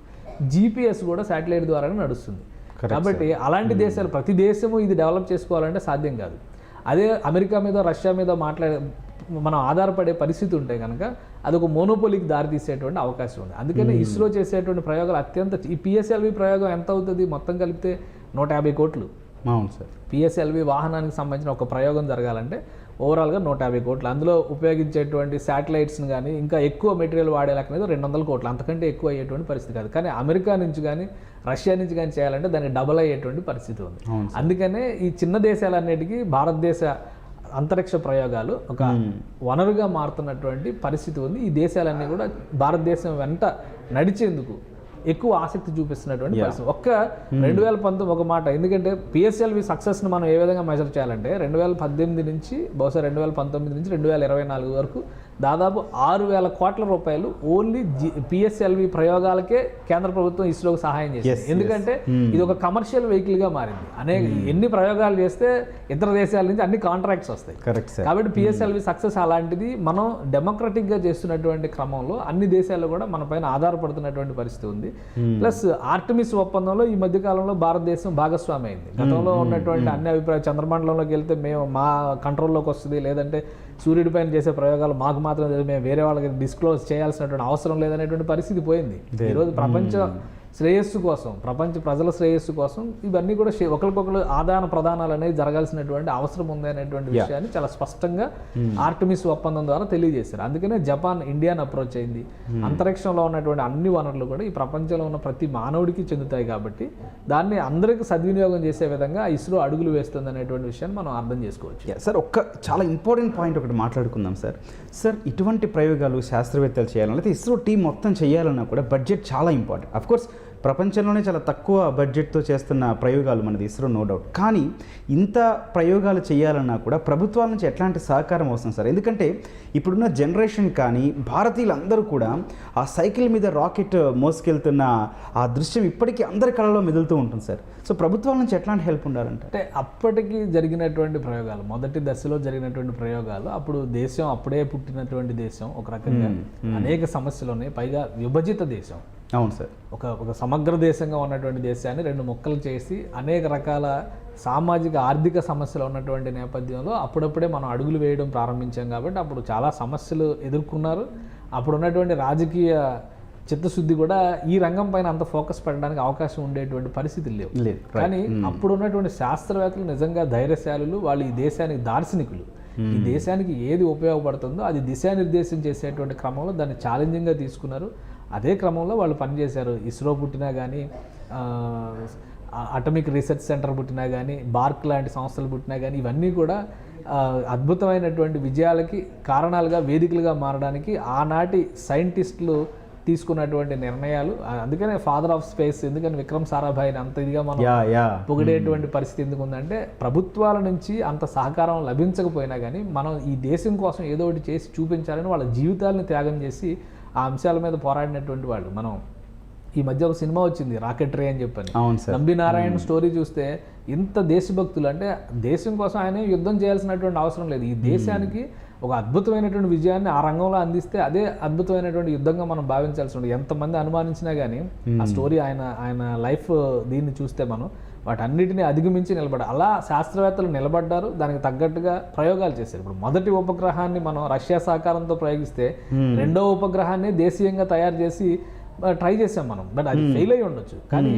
GPS కూడా శాటిలైట్ ద్వారానే నడుస్తుంది. కాబట్టి అలాంటి దేశాలు, ప్రతి దేశము ఇది డెవలప్ చేసుకోవాలంటే సాధ్యం కాదు. అదే అమెరికా మీద రష్యా మీద మనం ఆధారపడే పరిస్థితి ఉంటే కనుక అది ఒక మోనోపోలీకి దారితీసేటువంటి అవకాశం ఉంది. అందుకని ఇస్రో చేసేటువంటి ప్రయోగాలు అత్యంత ఈ పిఎస్ఎల్వి ప్రయోగం ఎంత అవుతుంది మొత్తం కలిపితే 150 కోట్లు. అవును సార్. పిఎస్ఎల్వి వాహనానికి సంబంధించిన ఒక ప్రయోగం జరగాలంటే ఓవరాల్గా 150 కోట్లు. అందులో ఉపయోగించేటువంటి శాటిలైట్స్ని కానీ ఇంకా ఎక్కువ మెటీరియల్ వాడే లెక్కనేది 200 కోట్లు, అంతకంటే ఎక్కువ అయ్యేటువంటి పరిస్థితి కాదు. కానీ అమెరికా నుంచి కానీ రష్యా నుంచి కానీ చేయాలంటే దానికి డబల్ అయ్యేటువంటి పరిస్థితి ఉంది. అందుకనే ఈ చిన్న దేశాలన్నిటికీ భారతదేశ అంతరిక్ష ప్రయోగాలు ఒక వనరుగా మారుతున్నటువంటి పరిస్థితి ఉంది. ఈ దేశాలన్నీ కూడా భారతదేశం వెంట నడిచేందుకు ఎక్కువ ఆసక్తి చూపిస్తున్నటువంటి పరిస్థితి. 2019 ఒక మాట, ఎందుకంటే పిఎస్ఎల్వి సక్సెస్ని మనం ఏ విధంగా మెజర్ చేయాలంటే 2018 నుంచి బహుశా 2019 నుంచి 2024 వరకు దాదాపు 6,000 కోట్ల రూపాయలు ఓన్లీ పిఎస్ఎల్వి ప్రయోగాలకే కేంద్ర ప్రభుత్వం ఇస్రోకి సహాయం చేసింది. ఎందుకంటే ఇది ఒక కమర్షియల్ వెహికల్గా మారింది. ఎన్ని ప్రయోగాలు చేస్తే ఇతర దేశాల నుంచి అన్ని కాంట్రాక్ట్స్ వస్తాయి. కాబట్టి పిఎస్ఎల్వి సక్సెస్ అలాంటిది. మనం డెమోక్రటిక్గా చేస్తున్నటువంటి క్రమంలో అన్ని దేశాలు కూడా మన పైన ఆధారపడుతున్నటువంటి పరిస్థితి ఉంది. ప్లస్ ఆర్టమిస్ ఒప్పందంలో ఈ మధ్య కాలంలో భారతదేశం భాగస్వామి అయింది. గతంలో ఉన్నటువంటి అన్ని అభిప్రాయాలు చంద్రమండలంలోకి వెళ్తే మేము మా కంట్రోల్లోకి వస్తుంది, లేదంటే సూర్యుడి పైన చేసే ప్రయోగాలు మాకు మాత్రం మేము వేరే వాళ్ళకి డిస్క్లోజ్ చేయాల్సినటువంటి అవసరం లేదనేటువంటి పరిస్థితి పోయింది. ఈరోజు ప్రపంచ శ్రేయస్సు కోసం, ప్రపంచ ప్రజల శ్రేయస్సు కోసం ఇవన్నీ కూడా ఒకరికొకరు ఆదాన ప్రదానాలు అనేది జరగాల్సినటువంటి అవసరం ఉంది అనేటువంటి విషయాన్ని చాలా స్పష్టంగా ఆర్టమిస్ ఒప్పందం ద్వారా తెలియజేశారు. అందుకనే జపాన్ ఇండియాను అప్రోచ్ అయింది. అంతరిక్షంలో ఉన్నటువంటి అన్ని వనరులు కూడా ఈ ప్రపంచంలో ఉన్న ప్రతి మానవుడికి చెందుతాయి కాబట్టి దాన్ని అందరికీ సద్వినియోగం చేసే విధంగా ఇస్రో అడుగులు వేస్తుంది అనేటువంటి విషయాన్ని మనం అర్థం చేసుకోవచ్చు. సార్, చాలా ఇంపార్టెంట్ పాయింట్ ఒకటి మాట్లాడుకుందాం సార్. ఇటువంటి ప్రయోగాలు శాస్త్రవేత్తలు చేయాలన్నా లేదా ఇస్రో టీం మొత్తం చేయాలన్నా కూడా బడ్జెట్ చాలా ఇంపార్టెంట్. అఫ్కోర్స్ ప్రపంచంలోనే చాలా తక్కువ బడ్జెట్తో చేస్తున్న ప్రయోగాలు మనది ఇస్రో, నో డౌట్. కానీ ఇంత ప్రయోగాలు చేయాలన్నా కూడా ప్రభుత్వాల నుంచి ఎట్లాంటి సహకారం అవసరం సార్? ఎందుకంటే ఇప్పుడున్న జనరేషన్ కానీ భారతీయులందరూ కూడా ఆ సైకిల్ మీద రాకెట్ మోసుకెళ్తున్న ఆ దృశ్యం ఇప్పటికీ అందరి కళలో మెదులుతూ ఉంటుంది సార్. సో ప్రభుత్వాల నుంచి ఎట్లాంటి హెల్ప్ ఉండాలంటే? అంటే అప్పటికి జరిగినటువంటి ప్రయోగాలు, మొదటి దశలో జరిగినటువంటి ప్రయోగాలు, అప్పుడు దేశం అప్పుడే పుట్టినటువంటి దేశం, ఒక రకంగా అనేక సమస్యలు ఉన్నాయి, పైగా విభజిత దేశం. అవును సార్. ఒక సమగ్ర దేశంగా ఉన్నటువంటి దేశాన్ని 2 ముక్కలు చేసి అనేక రకాల సామాజిక ఆర్థిక సమస్యలు ఉన్నటువంటి నేపథ్యంలో అప్పుడప్పుడే మనం అడుగులు వేయడం ప్రారంభించాం. కాబట్టి అప్పుడు చాలా సమస్యలు ఎదుర్కొన్నారు. అప్పుడు ఉన్నటువంటి రాజకీయ చిత్తశుద్ధి కూడా ఈ రంగం పైన అంత ఫోకస్ పెట్టడానికి అవకాశం ఉండేటువంటి పరిస్థితులు లేవు. కానీ అప్పుడు ఉన్నటువంటి శాస్త్రవేత్తలు నిజంగా ధైర్యశాలులు, వాళ్ళు ఈ దేశానికి దార్శనికులు. ఈ దేశానికి ఏది ఉపయోగపడుతుందో అది దిశానిర్దేశం చేసేటువంటి క్రమంలో దాన్ని ఛాలెంజింగ్గా తీసుకున్నారు. అదే క్రమంలో వాళ్ళు పనిచేశారు. ఇస్రో పుట్టినా కానీ, అటమిక్ రీసెర్చ్ సెంటర్ పుట్టినా కానీ, బార్క్ లాంటి సంస్థలు పుట్టినా కానీ, ఇవన్నీ కూడా అద్భుతమైనటువంటి విజయాలకి కారణాలుగా, వేదికలుగా మారడానికి ఆనాటి సైంటిస్టులు తీసుకున్నటువంటి నిర్ణయాలు. అందుకనే ఫాదర్ ఆఫ్ స్పేస్, ఎందుకని విక్రమ్ సారాభాయిని అంత ఇదిగా మనం పొగిడేటువంటి పరిస్థితి ఎందుకు ఉందంటే ప్రభుత్వాల నుంచి అంత సహకారం లభించకపోయినా కానీ మనం ఈ దేశం కోసం ఏదో ఒకటి చేసి చూపించాలని వాళ్ళ జీవితాలను త్యాగం చేసి ఆ అంశాల మీద పోరాడినటువంటి వాళ్ళు. మనం ఈ మధ్య ఒక సినిమా వచ్చింది రాకెటరీ అని చెప్పని, నంబి నారాయణ స్టోరీ చూస్తే ఇంత దేశభక్తులు, అంటే దేశం కోసం ఆయన యుద్ధం చేయాల్సినటువంటి అవసరం లేదు. ఈ దేశానికి ఒక అద్భుతమైనటువంటి విజయాన్ని ఆ రంగంలో అందిస్తే అదే అద్భుతమైనటువంటి యుద్ధంగా మనం భావించాల్సి ఉంటుంది. ఎంతమంది అనుమానించినా కానీ ఆ స్టోరీ, ఆయన లైఫ్ దీన్ని చూస్తే మనం వాటన్నిటిని అధిగమించి నిలబడారు. అలా శాస్త్రవేత్తలు నిలబడ్డారు, దానికి తగ్గట్టుగా ప్రయోగాలు చేశారు. ఇప్పుడు మొదటి ఉపగ్రహాన్ని మనం రష్యా సహకారంతో ప్రయోగిస్తే రెండో ఉపగ్రహాన్ని దేశీయంగా తయారు చేసి ట్రై చేసాం మనం. బట్ అది ఫెయిల్ అయి ఉండొచ్చు, కానీ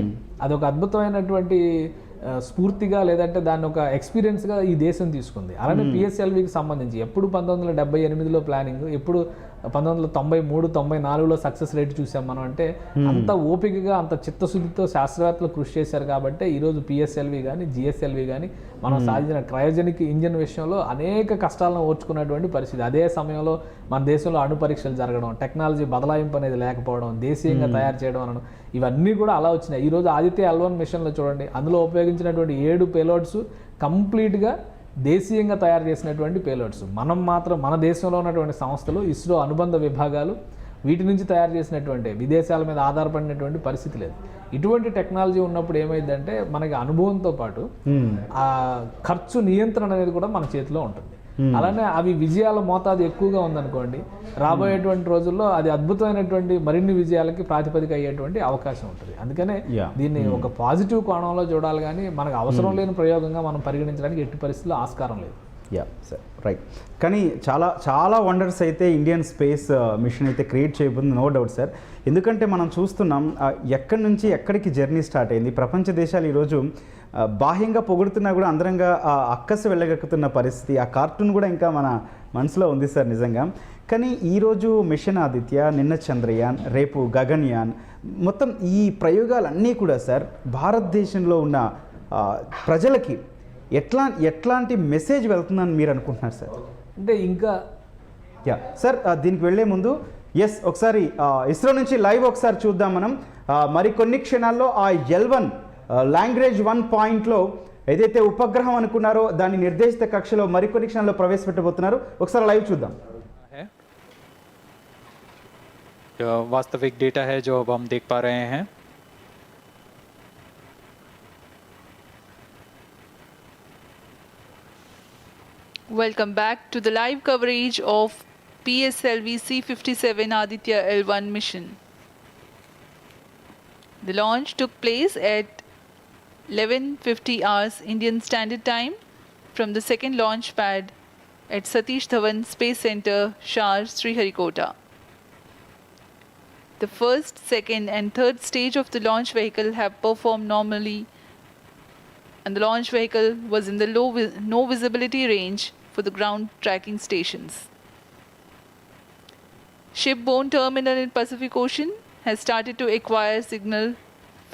అదొక అద్భుతమైనటువంటి స్ఫూర్తిగా, లేదంటే దాన్ని ఒక ఎక్స్పీరియన్స్గా ఈ దేశం తీసుకుంది. అలానే పిఎస్ఎల్వికి సంబంధించి ఎప్పుడు 1978లో ప్లానింగ్, ఎప్పుడు 1993-94లో సక్సెస్ రేట్ చూసాం మనం. అంటే అంత ఓపికగా, అంత చిత్తశుద్ధితో శాస్త్రవేత్తలు కృషి చేశారు కాబట్టి ఈరోజు పిఎస్ఎల్వి కానీ, జిఎస్ఎల్వి కానీ మనం సాధించిన క్రయోజనిక్ ఇంజిన్ విషయంలో అనేక కష్టాలను ఓర్చుకున్నటువంటి పరిస్థితి. అదే సమయంలో మన దేశంలో అణు పరీక్షలు జరగడం, టెక్నాలజీ బదలాయింపు అనేది లేకపోవడం, దేశీయంగా తయారు చేయడం అనడం, ఇవన్నీ కూడా అలా వచ్చినాయి. ఈరోజు ఆదిత్య-L1 మిషన్లో చూడండి, అందులో ఉపయోగించినటువంటి 7 పేలోడ్స్ కంప్లీట్గా దేశీయంగా తయారు చేసినటువంటి పేలోడ్స్. మనం మాత్రం మన దేశంలో ఉన్నటువంటి సంస్థలు, ఇస్రో అనుబంధ విభాగాలు వీటి నుంచి తయారు చేసినటువంటి, విదేశాల మీద ఆధారపడినటువంటి పరిస్థితి లేదు. ఇటువంటి టెక్నాలజీ ఉన్నప్పుడు ఏమైందంటే మనకి అనుభవంతో పాటు ఆ ఖర్చు నియంత్రణ అనేది కూడా మన చేతిలో ఉంటుంది. అలానే అవి విజయాల మోతాదు ఎక్కువగా ఉందనుకోండి, రాబోయేటువంటి రోజుల్లో అది అద్భుతమైనటువంటి మరిన్ని విజయాలకి ప్రాతిపదిక అయ్యేటువంటి అవకాశం ఉంటుంది. అందుకనే దీన్ని ఒక పాజిటివ్ కోణంలో చూడాలి, కానీ మనకు అవసరం లేని ప్రయోగంగా మనం పరిగణించడానికి ఎట్టి పరిస్థితుల్లో ఆస్కారం లేదు. Yeah sir right. కానీ చాలా చాలా వండర్స్ అయితే ఇండియన్ స్పేస్ మిషన్ అయితే క్రియేట్ చేయబోతుంది, నో డౌట్ సార్. ఎందుకంటే మనం చూస్తున్నాం ఎక్కడి నుంచి ఎక్కడికి జర్నీ స్టార్ట్ అయింది. ప్రపంచ దేశాలు ఈరోజు బాహ్యంగా పొగుడుతున్నా కూడా అందరంగా అక్కసు వెళ్ళగక్కుతున్న పరిస్థితి. ఆ కార్టూన్ కూడా ఇంకా మన మనసులో ఉంది సార్ నిజంగా. కానీ ఈరోజు మిషన్ ఆదిత్య, నిన్న చంద్రయాన్, రేపు గగన్యాన్, మొత్తం ఈ ప్రయోగాలన్నీ కూడా సార్ భారతదేశంలో ఉన్న ప్రజలకి ఎట్లాంటి మెసేజ్ వెళ్తుందని మీరు అనుకుంటున్నారు సార్? అంటే ఇంకా యా సార్, దీనికి వెళ్ళే ముందు ఒకసారి ఇస్రో నుంచి లైవ్ ఒకసారి చూద్దాం మనం. మరికొన్ని క్షణాల్లో ఆ L1 లాంగ్వేజ్ 1 పాయింట్లో ఏదైతే ఉపగ్రహం అనుకున్నారో దాన్ని నిర్దేశిత కక్షలో మరికొన్ని క్షణాల్లో ప్రవేశపెట్టబోతున్నారు. ఒకసారి లైవ్ చూద్దాం. वास्तविक डेटा है जो अब हम देख पा रहे हैं. Welcome back to the live coverage of PSLV C-57 Aditya-L1 mission. The launch took place at 11:50 hours Indian Standard Time from the second launch pad at Satish Dhawan Space Center, Shar, Sriharikota. The first, second and third stage of the launch vehicle have performed normally, and the launch vehicle was in the no visibility range for the ground tracking stations. Shipborne terminal in Pacific Ocean has started to acquire signal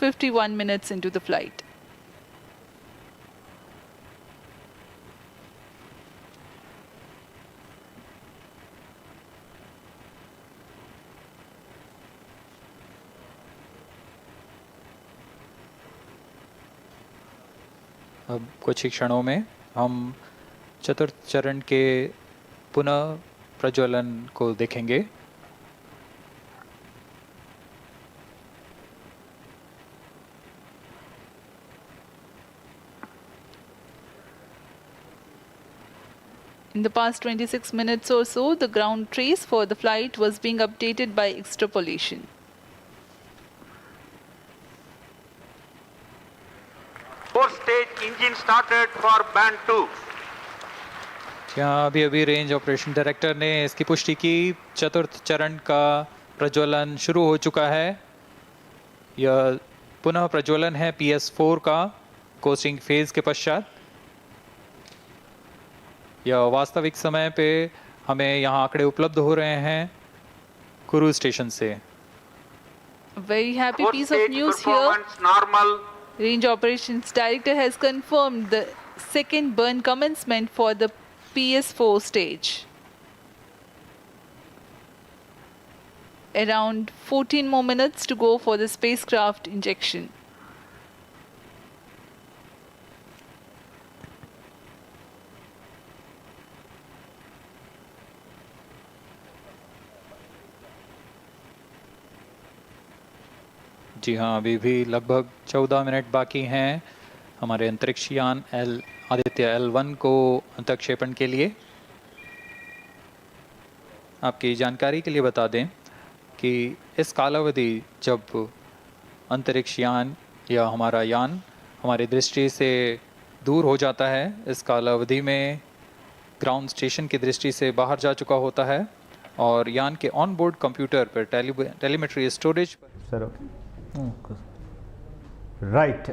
51 minutes into the flight. अब कुछ ही क्षणों में हम चतुर्थ चरण के पुनः प्रज्वलन को देखेंगे. In the past 26 minutes or so, the ground trace for the flight was being updated by extrapolation. Four-stage engine started for band 2. यहाँ अभी रेंज ऑपरेशन डायरेक्टर ने इसकी पुष्टि की. चतुर्थ चरण का प्रज्वलन शुरू हो चुका है. यह पुनः प्रज्वलन है PS4 का कोस्टिंग फेज के पश्चात. यह वास्तविक समय पे हमें यहाँ आंकड़े उपलब्ध हो रहे हैं क्रूज स्टेशन से. Very happy piece of Four-stage news here. performance normal. Range Operations Director has confirmed the second burn commencement for the PS4 stage. Around 14 more minutes to go for the spacecraft injection. जी हाँ, अभी भी लगभग 14 minute बाकी हैं हमारे अंतरिक्ष यान आदित्य-L1 को अंतक्षेपण के लिए. आपकी जानकारी के लिए बता दें कि इस कालावधि जब अंतरिक्ष यान या हमारा यान हमारी दृष्टि से दूर हो जाता है, इस कालावधि में ग्राउंड स्टेशन की दृष्टि से बाहर जा चुका होता है और यान के ऑन बोर्ड कंप्यूटर पर टेलीमेट्री स्टोरेज पर सर రైట్.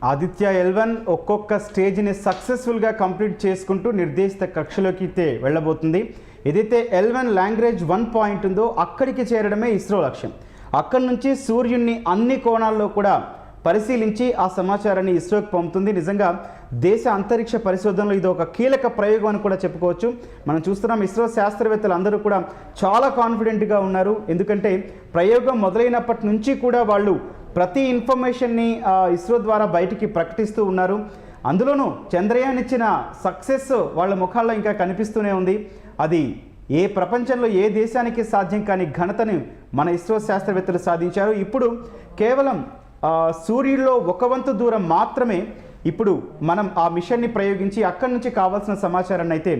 ఆదిత్య-L1 ఒక్కొక్క స్టేజ్ని సక్సెస్ఫుల్గా కంప్లీట్ చేసుకుంటూ నిర్దేశిత కక్షలోకి అయితే వెళ్ళబోతుంది. ఏదైతే L1 లాంగ్వేజ్ 1 పాయింట్ ఉందో అక్కడికి చేరడమే ఇస్రో లక్ష్యం. అక్కడి నుంచి సూర్యుడిని అన్ని కోణాల్లో కూడా పరిశీలించి ఆ సమాచారాన్ని ఇస్రోకి పంపుతుంది. నిజంగా దేశ అంతరిక్ష పరిశోధనలో ఇది ఒక కీలక ప్రయోగం అని కూడా చెప్పుకోవచ్చు. మనం చూస్తున్నాం ఇస్రో శాస్త్రవేత్తలు అందరూ కూడా చాలా కాన్ఫిడెంట్గా ఉన్నారు. ఎందుకంటే ప్రయోగం మొదలైనప్పటి నుంచి కూడా వాళ్ళు ప్రతి ఇన్ఫర్మేషన్ని ఇస్రో ద్వారా బయటికి ప్రకటిస్తూ ఉన్నారు. అందులోనూ చంద్రయాన్ ఇచ్చిన సక్సెస్ వాళ్ళ ముఖాల్లో ఇంకా కనిపిస్తూనే ఉంది. అది ఏ ప్రపంచంలో ఏ దేశానికి సాధ్యం కాని ఘనతని మన ఇస్రో శాస్త్రవేత్తలు సాధించారు. ఇప్పుడు కేవలం సూర్యుడిలో ఒక వంతు దూరం మాత్రమే ఇప్పుడు మనం ఆ మిషన్ని ప్రయోగించి అక్కడి నుంచి కావాల్సిన సమాచారాన్ని అయితే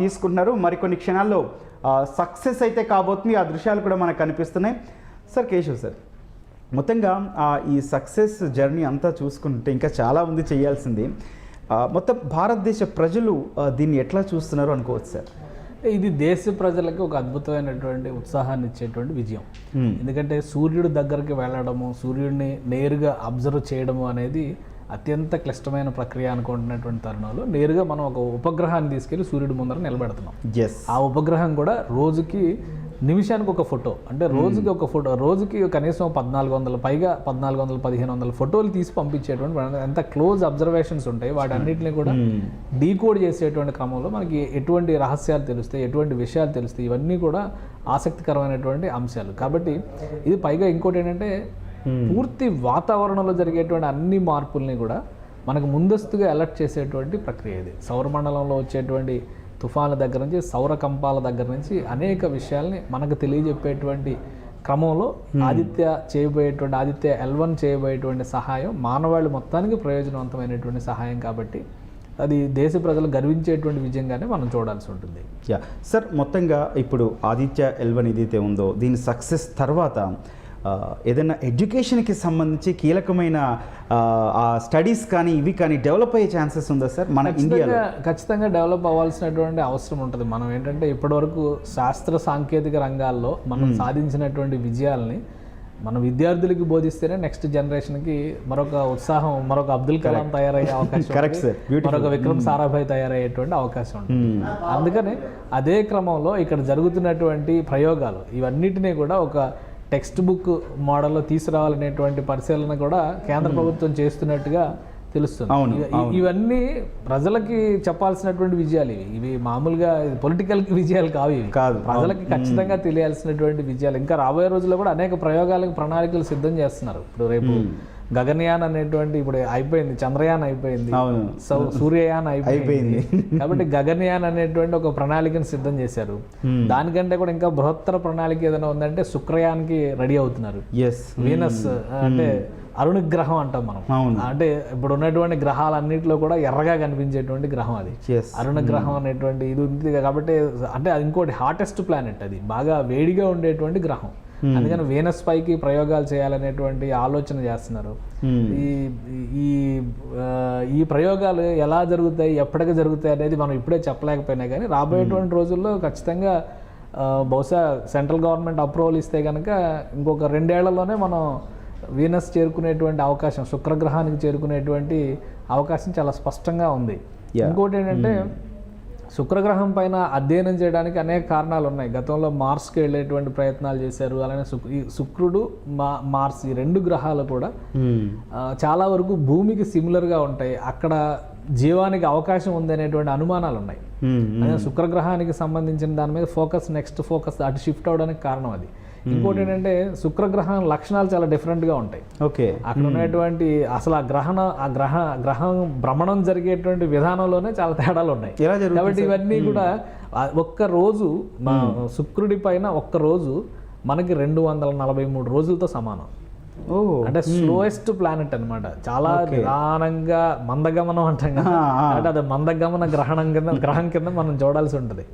తీసుకుంటున్నారు. మరికొన్ని క్షణాల్లో సక్సెస్ అయితే కాబోతుంది. ఆ దృశ్యాలు కూడా మనకు కనిపిస్తున్నాయి. సార్ కేశవ్ సార్, మొత్తంగా ఈ సక్సెస్ జర్నీ అంతా చూసుకుంటే ఇంకా చాలా ఉంది చేయాల్సింది. మొత్తం భారతదేశ ప్రజలు దీన్ని ఎట్లా చూస్తున్నారు అనుకోవచ్చు సార్? ఇది దేశ ప్రజలకు ఒక అద్భుతమైనటువంటి ఉత్సాహాన్ని ఇచ్చేటువంటి విజయం. ఎందుకంటే సూర్యుడు దగ్గరికి వెళ్ళడము, సూర్యుడిని నేరుగా అబ్జర్వ్ చేయడము అనేది అత్యంత క్లిష్టమైన ప్రక్రియ అనుకుంటున్నటువంటి తరుణంలో నేరుగా మనం ఒక ఉపగ్రహాన్ని తీసుకెళ్లి సూర్యుడి ముందర నిలబెడుతున్నాం. ఆ ఉపగ్రహం కూడా రోజుకి నిమిషానికి ఒక ఫోటో, అంటే రోజుకి ఒక ఫోటో, రోజుకి కనీసం 1400 పైగా 1400-1500 ఫోటోలు తీసి పంపించేటువంటి ఎంత క్లోజ్ అబ్జర్వేషన్స్ ఉంటాయి. వాటన్నిటిని కూడా డీకోడ్ చేసేటువంటి క్రమంలో మనకి ఎటువంటి రహస్యాలు తెలుస్తాయి, ఎటువంటి విషయాలు తెలుస్తాయి, ఇవన్నీ కూడా ఆసక్తికరమైనటువంటి అంశాలు. కాబట్టి ఇది పైగా ఇంకోటి ఏంటంటే పూర్తి వాతావరణంలో జరిగేటువంటి అన్ని మార్పుల్ని కూడా మనకు ముందస్తుగా అలర్ట్ చేసేటువంటి ప్రక్రియ ఇది. సౌరమండలంలో వచ్చేటువంటి తుఫాన్ల దగ్గర నుంచి, సౌర కంపాల దగ్గర నుంచి అనేక విషయాల్ని మనకు తెలియజెప్పేటువంటి క్రమంలో Aditya-L1 చేయబోయేటువంటి సహాయం మానవాళి మొత్తానికి ప్రయోజనవంతమైనటువంటి సహాయం. కాబట్టి అది దేశ ప్రజలు గర్వించేటువంటి విజయంగానే మనం చూడాల్సి ఉంటుంది. సార్, మొత్తంగా ఇప్పుడు Aditya-L1 ఏదైతే ఉందో దీని సక్సెస్ తర్వాత ఏదైనా ఎడ్యుకేషన్కి సంబంధించి కీలకమైన స్టడీస్ కానీ ఇవి కానీ డెవలప్ అయ్యే ఛాన్సెస్ ఉందా సార్ మన ఇండియాలో? ఖచ్చితంగా డెవలప్ అవ్వాల్సినటువంటి అవసరం ఉంటుంది. మనం ఏంటంటే ఇప్పటివరకు శాస్త్ర సాంకేతిక రంగాల్లో మనం సాధించినటువంటి విజయాల్ని మన విద్యార్థులకి బోధిస్తేనే నెక్స్ట్ జనరేషన్కి మరొక ఉత్సాహం, మరొక అబ్దుల్ కలాం తయారయ్యే అవకాశం, మరొక విక్రమ్ సారాభాయ్ తయారయ్యేటువంటి అవకాశం ఉంటుంది. అందుకని అదే క్రమంలో ఇక్కడ జరుగుతున్నటువంటి ప్రయోగాలు ఇవన్నిటినీ కూడా ఒక టెక్స్ట్ బుక్ మోడల్లో తీసుకురావాలనేటువంటి పరిశీలన కూడా కేంద్ర ప్రభుత్వం చేస్తున్నట్టుగా తెలుస్తుంది. ఇవన్నీ ప్రజలకి చెప్పాల్సినటువంటి విజయాలు. ఇవి మామూలుగా పొలిటికల్ విజయాలు కాదు, ప్రజలకి ఖచ్చితంగా తెలియాల్సినటువంటి విజయాలు. ఇంకా రాబోయే రోజుల్లో కూడా అనేక ప్రయోగాలకు ప్రణాళికలు సిద్ధం చేస్తున్నారు. ఇప్పుడు రేపు గగన్యాన్ అనేటువంటి, ఇప్పుడు అయిపోయింది, చంద్రయాన్ అయిపోయింది, సూర్యయాన్ అయిపోయింది. కాబట్టి గగన్యాన్ అనేటువంటి ఒక ప్రణాళికను సిద్ధం చేశారు. దానికంటే కూడా ఇంకా బృహత్తర ప్రణాళిక ఏదైనా ఉందంటే శుక్రయాన్కి రెడీ అవుతున్నారు. వీనస్ అంటే అరుణ గ్రహం అంటాం మనం. అంటే ఇప్పుడు ఉన్నటువంటి గ్రహాలన్నింటిలో కూడా ఎర్రగా కనిపించేటువంటి గ్రహం అది అరుణ గ్రహం అనేటువంటి ఇది ఉంది. కాబట్టి అంటే ఇంకోటి హాటెస్ట్ ప్లానెట్, అది బాగా వేడిగా ఉండేటువంటి గ్రహం. అందుకని వీనస్ పైకి ప్రయోగాలు చేయాలనేటువంటి ఆలోచన చేస్తున్నారు. ఈ ప్రయోగాలు ఎలా జరుగుతాయి, ఎప్పటికి జరుగుతాయి అనేది మనం ఇప్పుడే చెప్పలేకపోయినా కానీ రాబోయేటువంటి రోజుల్లో ఖచ్చితంగా బహుశా సెంట్రల్ గవర్నమెంట్ అప్రూవల్ ఇస్తే కనుక ఇంకొక 2 ఏళ్లలోనే మనం వీనస్ చేరుకునేటువంటి అవకాశం, శుక్రగ్రహానికి చేరుకునేటువంటి అవకాశం చాలా స్పష్టంగా ఉంది. ఇంకోటి ఏంటంటే శుక్రగ్రహం పైన అధ్యయనం చేయడానికి అనేక కారణాలు ఉన్నాయి. గతంలో మార్స్కి వెళ్ళేటువంటి ప్రయత్నాలు చేశారు. అలానే శుక్రుడు, మార్స్ ఈ 2 గ్రహాలు కూడా చాలా వరకు భూమికి సిమిలర్గా ఉంటాయి. అక్కడ జీవానికి అవకాశం ఉంది అనేటువంటి అనుమానాలు ఉన్నాయి. అదే శుక్రగ్రహానికి సంబంధించిన దాని మీద నెక్స్ట్ ఫోకస్ అటు షిఫ్ట్ అవడానికి కారణం అది. ఇంకోటి ఏంటంటే శుక్రగ్రహం లక్షణాలు చాలా డిఫరెంట్గా ఉంటాయి. అక్కడ ఉన్నటువంటి అసలు గ్రహం భ్రమణం జరిగేటువంటి విధానంలోనే చాలా తేడాలు ఉన్నాయి. కాబట్టి ఇవన్నీ కూడా ఒక్కరోజు శుక్రుడి పైన ఒక్కరోజు మనకి 243 రోజులతో సమానం. అంటే స్లోయెస్ట్ ప్లానెట్ అనమాట. చాలా నిదానంగా మందగమనం అంటాం కదా, అంటే అది మందగమన గ్రహం కింద మనం చూడాల్సి ఉంటుంది.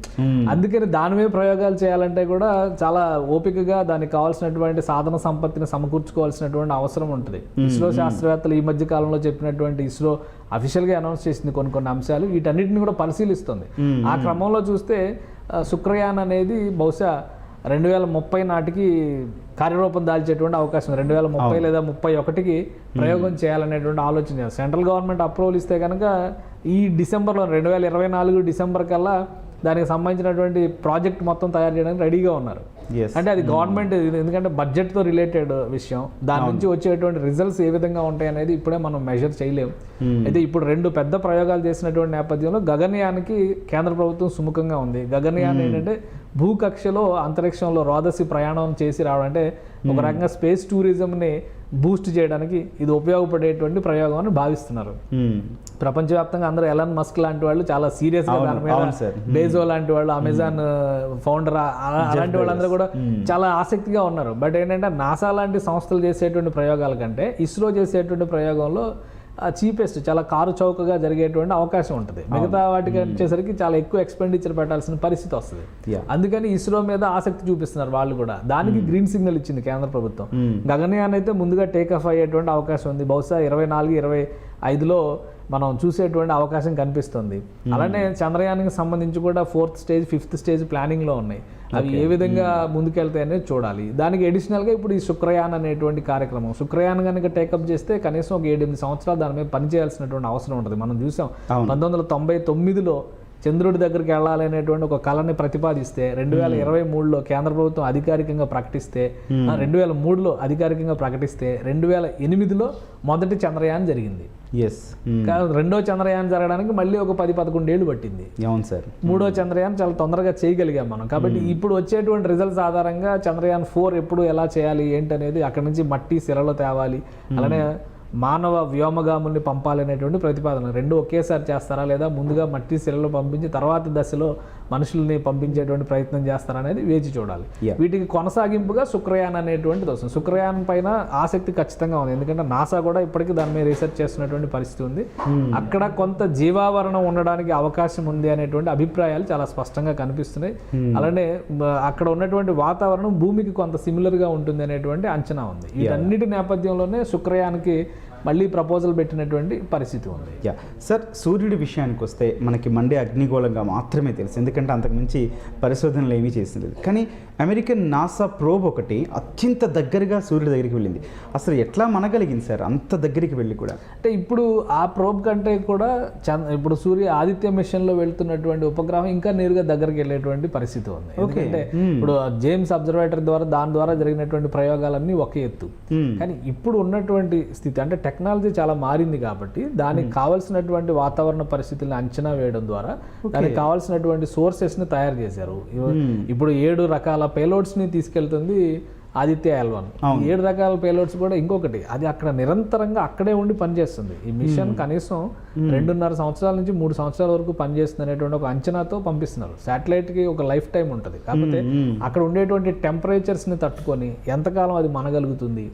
అందుకని దాని మీద ప్రయోగాలు చేయాలంటే కూడా చాలా ఓపికగా దానికి కావాల్సినటువంటి సాధన సంపత్తిని సమకూర్చుకోవాల్సినటువంటి అవసరం ఉంటుంది. ఇస్రో శాస్త్రవేత్తలు ఈ మధ్య కాలంలో చెప్పినటువంటి ఇస్రో అఫీషియల్గా అనౌన్స్ చేసింది కొన్ని అంశాలు, వీటన్నిటిని కూడా పరిశీలిస్తుంది. ఆ క్రమంలో చూస్తే శుక్రయాన్ అనేది బహుశా 2030 నాటికి కార్యరూపం దాల్చేటువంటి అవకాశం, 2030 లేదా 31కి ప్రయోగం చేయాలనేటువంటి ఆలోచన. సెంట్రల్ గవర్నమెంట్ అప్రూవల్ ఇస్తే కనుక ఈ డిసెంబర్లో 2024 డిసెంబర్ కల్లా దానికి సంబంధించినటువంటి ప్రాజెక్ట్ మొత్తం తయారు చేయడానికి రెడీగా ఉన్నారు. అంటే అది గవర్నమెంట్, ఎందుకంటే బడ్జెట్తో రిలేటెడ్ విషయం, దాని నుంచి వచ్చేటువంటి రిజల్ట్స్ ఏ విధంగా ఉంటాయి అనేది ఇప్పుడే మనం మెజర్ చేయలేము. అయితే ఇప్పుడు 2 పెద్ద ప్రయోగాలు చేసినటువంటి నేపథ్యంలో గగన్యాన్కి కేంద్ర ప్రభుత్వం సుముఖంగా ఉంది. గగన్యాన్ ఏంటంటే భూకక్షలో అంతరిక్షంలో రోదసి ప్రయాణం చేసి రావడం, అంటే ఒక రకంగా స్పేస్ టూరిజంని బూస్ట్ చేయడానికి ఇది ఉపయోగపడేటువంటి ప్రయోగం అని భావిస్తున్నారు. ప్రపంచవ్యాప్తంగా అందరూ ఎలన్ మస్క్ లాంటి వాళ్ళు చాలా సీరియస్గా దాని మీద, బేజో లాంటి వాళ్ళు, అమెజాన్ ఫౌండర్ అలాంటి వాళ్ళందరూ కూడా చాలా ఆసక్తిగా ఉన్నారు. బట్ ఏంటంటే నాసా లాంటి సంస్థలు చేసేటువంటి ప్రయోగాల కంటే ఇస్రో చేసేటువంటి ప్రయోగంలో చీపెస్ట్, చాలా కారు చౌకగా జరిగేటువంటి అవకాశం ఉంటుంది. మిగతా వాటికి వచ్చేసరికి చాలా ఎక్కువ ఎక్స్పెండిచర్ పెట్టాల్సిన పరిస్థితి వస్తుంది. అందుకని ఇస్రో మీద ఆసక్తి చూపిస్తున్నారు వాళ్ళు కూడా. దానికి గ్రీన్ సిగ్నల్ ఇచ్చింది కేంద్ర ప్రభుత్వం. గగన్యాన్ అయితే ముందుగా టేక్ ఆఫ్ అయ్యేటువంటి అవకాశం ఉంది. బహుశా 24-25లో మనం చూసేటువంటి అవకాశం కనిపిస్తుంది. అలానే చంద్రయాన్కి సంబంధించి కూడా 4th స్టేజ్ 5th స్టేజ్ ప్లానింగ్లో ఉన్నాయి. అవి ఏ విధంగా ముందుకెళ్తాయి అనేది చూడాలి. దానికి అడిషనల్గా ఇప్పుడు ఈ శుక్రయాన్ అనేటువంటి కార్యక్రమం, శుక్రయాన్ కనుక టేకప్ చేస్తే కనీసం ఒక 7-8 సంవత్సరాలు దాని మీద పనిచేయాల్సినటువంటి అవసరం ఉంటుంది. మనం చూసాం 1999లో చంద్రుడి దగ్గరికి వెళ్ళాలి అనేటువంటి ఒక కళని ప్రతిపాదిస్తే 2023లో కేంద్ర ప్రభుత్వం అధికారికంగా ప్రకటిస్తే, 2003లో అధికారికంగా ప్రకటిస్తే 2008లో మొదటి చంద్రయాన్ జరిగింది. రెండో చంద్రయాన్ జరగడానికి మళ్ళీ ఒక 10-11 ఏళ్ళు పట్టింది. అవును సార్. మూడో చంద్రయాన్ చాలా తొందరగా చేయగలిగాం మనం. కాబట్టి ఇప్పుడు వచ్చేటువంటి రిజల్ట్స్ ఆధారంగా చంద్రయాన్ 4 ఎప్పుడు ఎలా చేయాలి ఏంటనేది, అక్కడి నుంచి మట్టి శిలలో తేవాలి, అలానే మానవ వ్యోమగాముల్ని పంపాలనేటువంటి ప్రతిపాదన. రెండు ఒకేసారి చేస్తారా లేదా ముందుగా మట్టి శిలలో పంపించి తర్వాత దశలో మనుషుల్ని పంపించేటువంటి ప్రయత్నం చేస్తారా అనేది వేచి చూడాలి. వీటికి కొనసాగింపుగా శుక్రయాన్ అనేటువంటిది వస్తుంది. శుక్రయాన్ పైన ఆసక్తి ఖచ్చితంగా ఉంది, ఎందుకంటే నాసా కూడా ఇప్పటికీ దాని మీద రీసెర్చ్ చేస్తున్నటువంటి పరిస్థితి ఉంది. అక్కడ కొంత జీవావరణం ఉండడానికి అవకాశం ఉంది అనేటువంటి అభిప్రాయాలు చాలా స్పష్టంగా కనిపిస్తున్నాయి. అలానే అక్కడ ఉన్నటువంటి వాతావరణం భూమికి కొంత సిమిలర్గా ఉంటుంది అనేటువంటి అంచనా ఉంది. వీటన్నిటి నేపథ్యంలోనే శుక్రయాన్కి మళ్ళీ ప్రపోజల్ పెట్టినటువంటి పరిస్థితి ఉంది. సార్, సూర్యుడి విషయానికి వస్తే మనకి మండే అగ్నిగోళంగా మాత్రమే తెలుసు, ఎందుకంటే అంతకుమించి పరిశోధనలు ఏమీ చేసింది. కానీ అమెరికన్ నాసా ప్రోబ్ ఒకటి అత్యంత దగ్గరగా సూర్యుడి దగ్గరికి వెళ్ళింది. అసలు ఎట్లా మనగలిగింది సార్ అంత దగ్గరికి వెళ్ళి కూడా? అంటే ఇప్పుడు ఆ ప్రోబ్ కంటే కూడా ఇప్పుడు సూర్య ఆదిత్య మిషన్లో వెళ్తున్నటువంటి ఉపగ్రహం ఇంకా నేరుగా దగ్గరికి వెళ్ళేటువంటి పరిస్థితి ఉంది. ఎందుకంటే ఇప్పుడు జేమ్స్ అబ్జర్వేటరీ ద్వారా దాని ద్వారా జరిగినటువంటి ప్రయోగాలన్నీ ఒక ఎత్తు. కానీ ఇప్పుడు ఉన్నటువంటి స్థితి అంటే టెక్నాలజీ చాలా మారింది కాబట్టి దానికి కావాల్సినటువంటి వాతావరణ పరిస్థితులను అంచనా వేయడం ద్వారా దానికి కావాల్సినటువంటి సోర్సెస్ని తయారు చేశారు. ఇప్పుడు 7 రకాల పేలోడ్స్ని తీసుకెళ్తుంది Aditya-L1. 7 రకాల పేలోడ్స్ కూడా ఇంకొకటి, అది అక్కడ నిరంతరంగా అక్కడే ఉండి పనిచేస్తుంది. ఈ మిషన్ కనీసం 2.5 సంవత్సరాల నుంచి 3 సంవత్సరాల వరకు పనిచేస్తుంది అనేటువంటి ఒక అంచనాతో పంపిస్తున్నారు. శాటిలైట్కి ఒక లైఫ్ టైం ఉంటుంది, కాకపోతే అక్కడ ఉండేటువంటి టెంపరేచర్స్ని తట్టుకొని ఎంతకాలం అది మనగలుగుతుంది,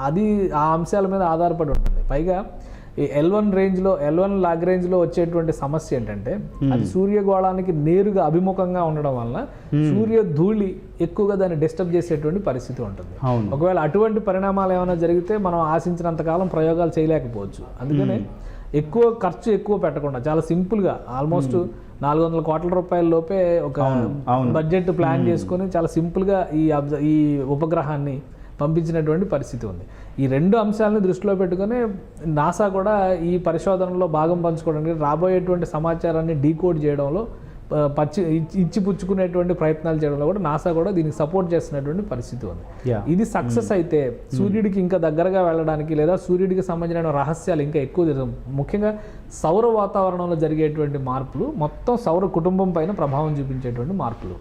అది ఆ అంశాల మీద ఆధారపడి ఉంటుంది. పైగా ఈ L1 లాగ్రేంజ్లో వచ్చేటువంటి సమస్య ఏంటంటే అది సూర్యగోళానికి నేరుగా అభిముఖంగా ఉండడం వల్ల సూర్య ధూళి ఎక్కువగా దాన్ని డిస్టర్బ్ చేసేటువంటి పరిస్థితి ఉంటుంది. ఒకవేళ అటువంటి పరిణామాలు ఏమైనా జరిగితే మనం ఆశించినంతకాలం ప్రయోగాలు చేయలేకపోవచ్చు. అందుకనే ఎక్కువ పెట్టకుండా చాలా సింపుల్గా ఆల్మోస్ట్ 400 కోట్ల రూపాయల లోపే ఒక బడ్జెట్ ప్లాన్ చేసుకొని చాలా సింపుల్గా ఈ ఉపగ్రహాన్ని పంపించినటువంటి పరిస్థితి ఉంది. ఈ 2 అంశాలను దృష్టిలో పెట్టుకొని నాసా కూడా ఈ పరిశోధనలో భాగం పంచుకోవడానికి, రాబోయేటువంటి సమాచారాన్ని డీకోడ్ చేయడంలో ఇచ్చిపుచ్చుకునేటువంటి ప్రయత్నాలు చేయడంలో కూడా నాసా కూడా దీనికి సపోర్ట్ చేస్తున్నటువంటి పరిస్థితి ఉంది. ఇది సక్సెస్ అయితే సూర్యుడికి ఇంకా దగ్గరగా వెళ్ళడానికి లేదా సూర్యుడికి సంబంధించిన రహస్యాలు ఇంకా ఎక్కువ, ముఖ్యంగా సౌర వాతావరణంలో జరిగేటువంటి మార్పులు మొత్తం సౌర కుటుంబం పైన ప్రభావం చూపించేటువంటి మార్పులు.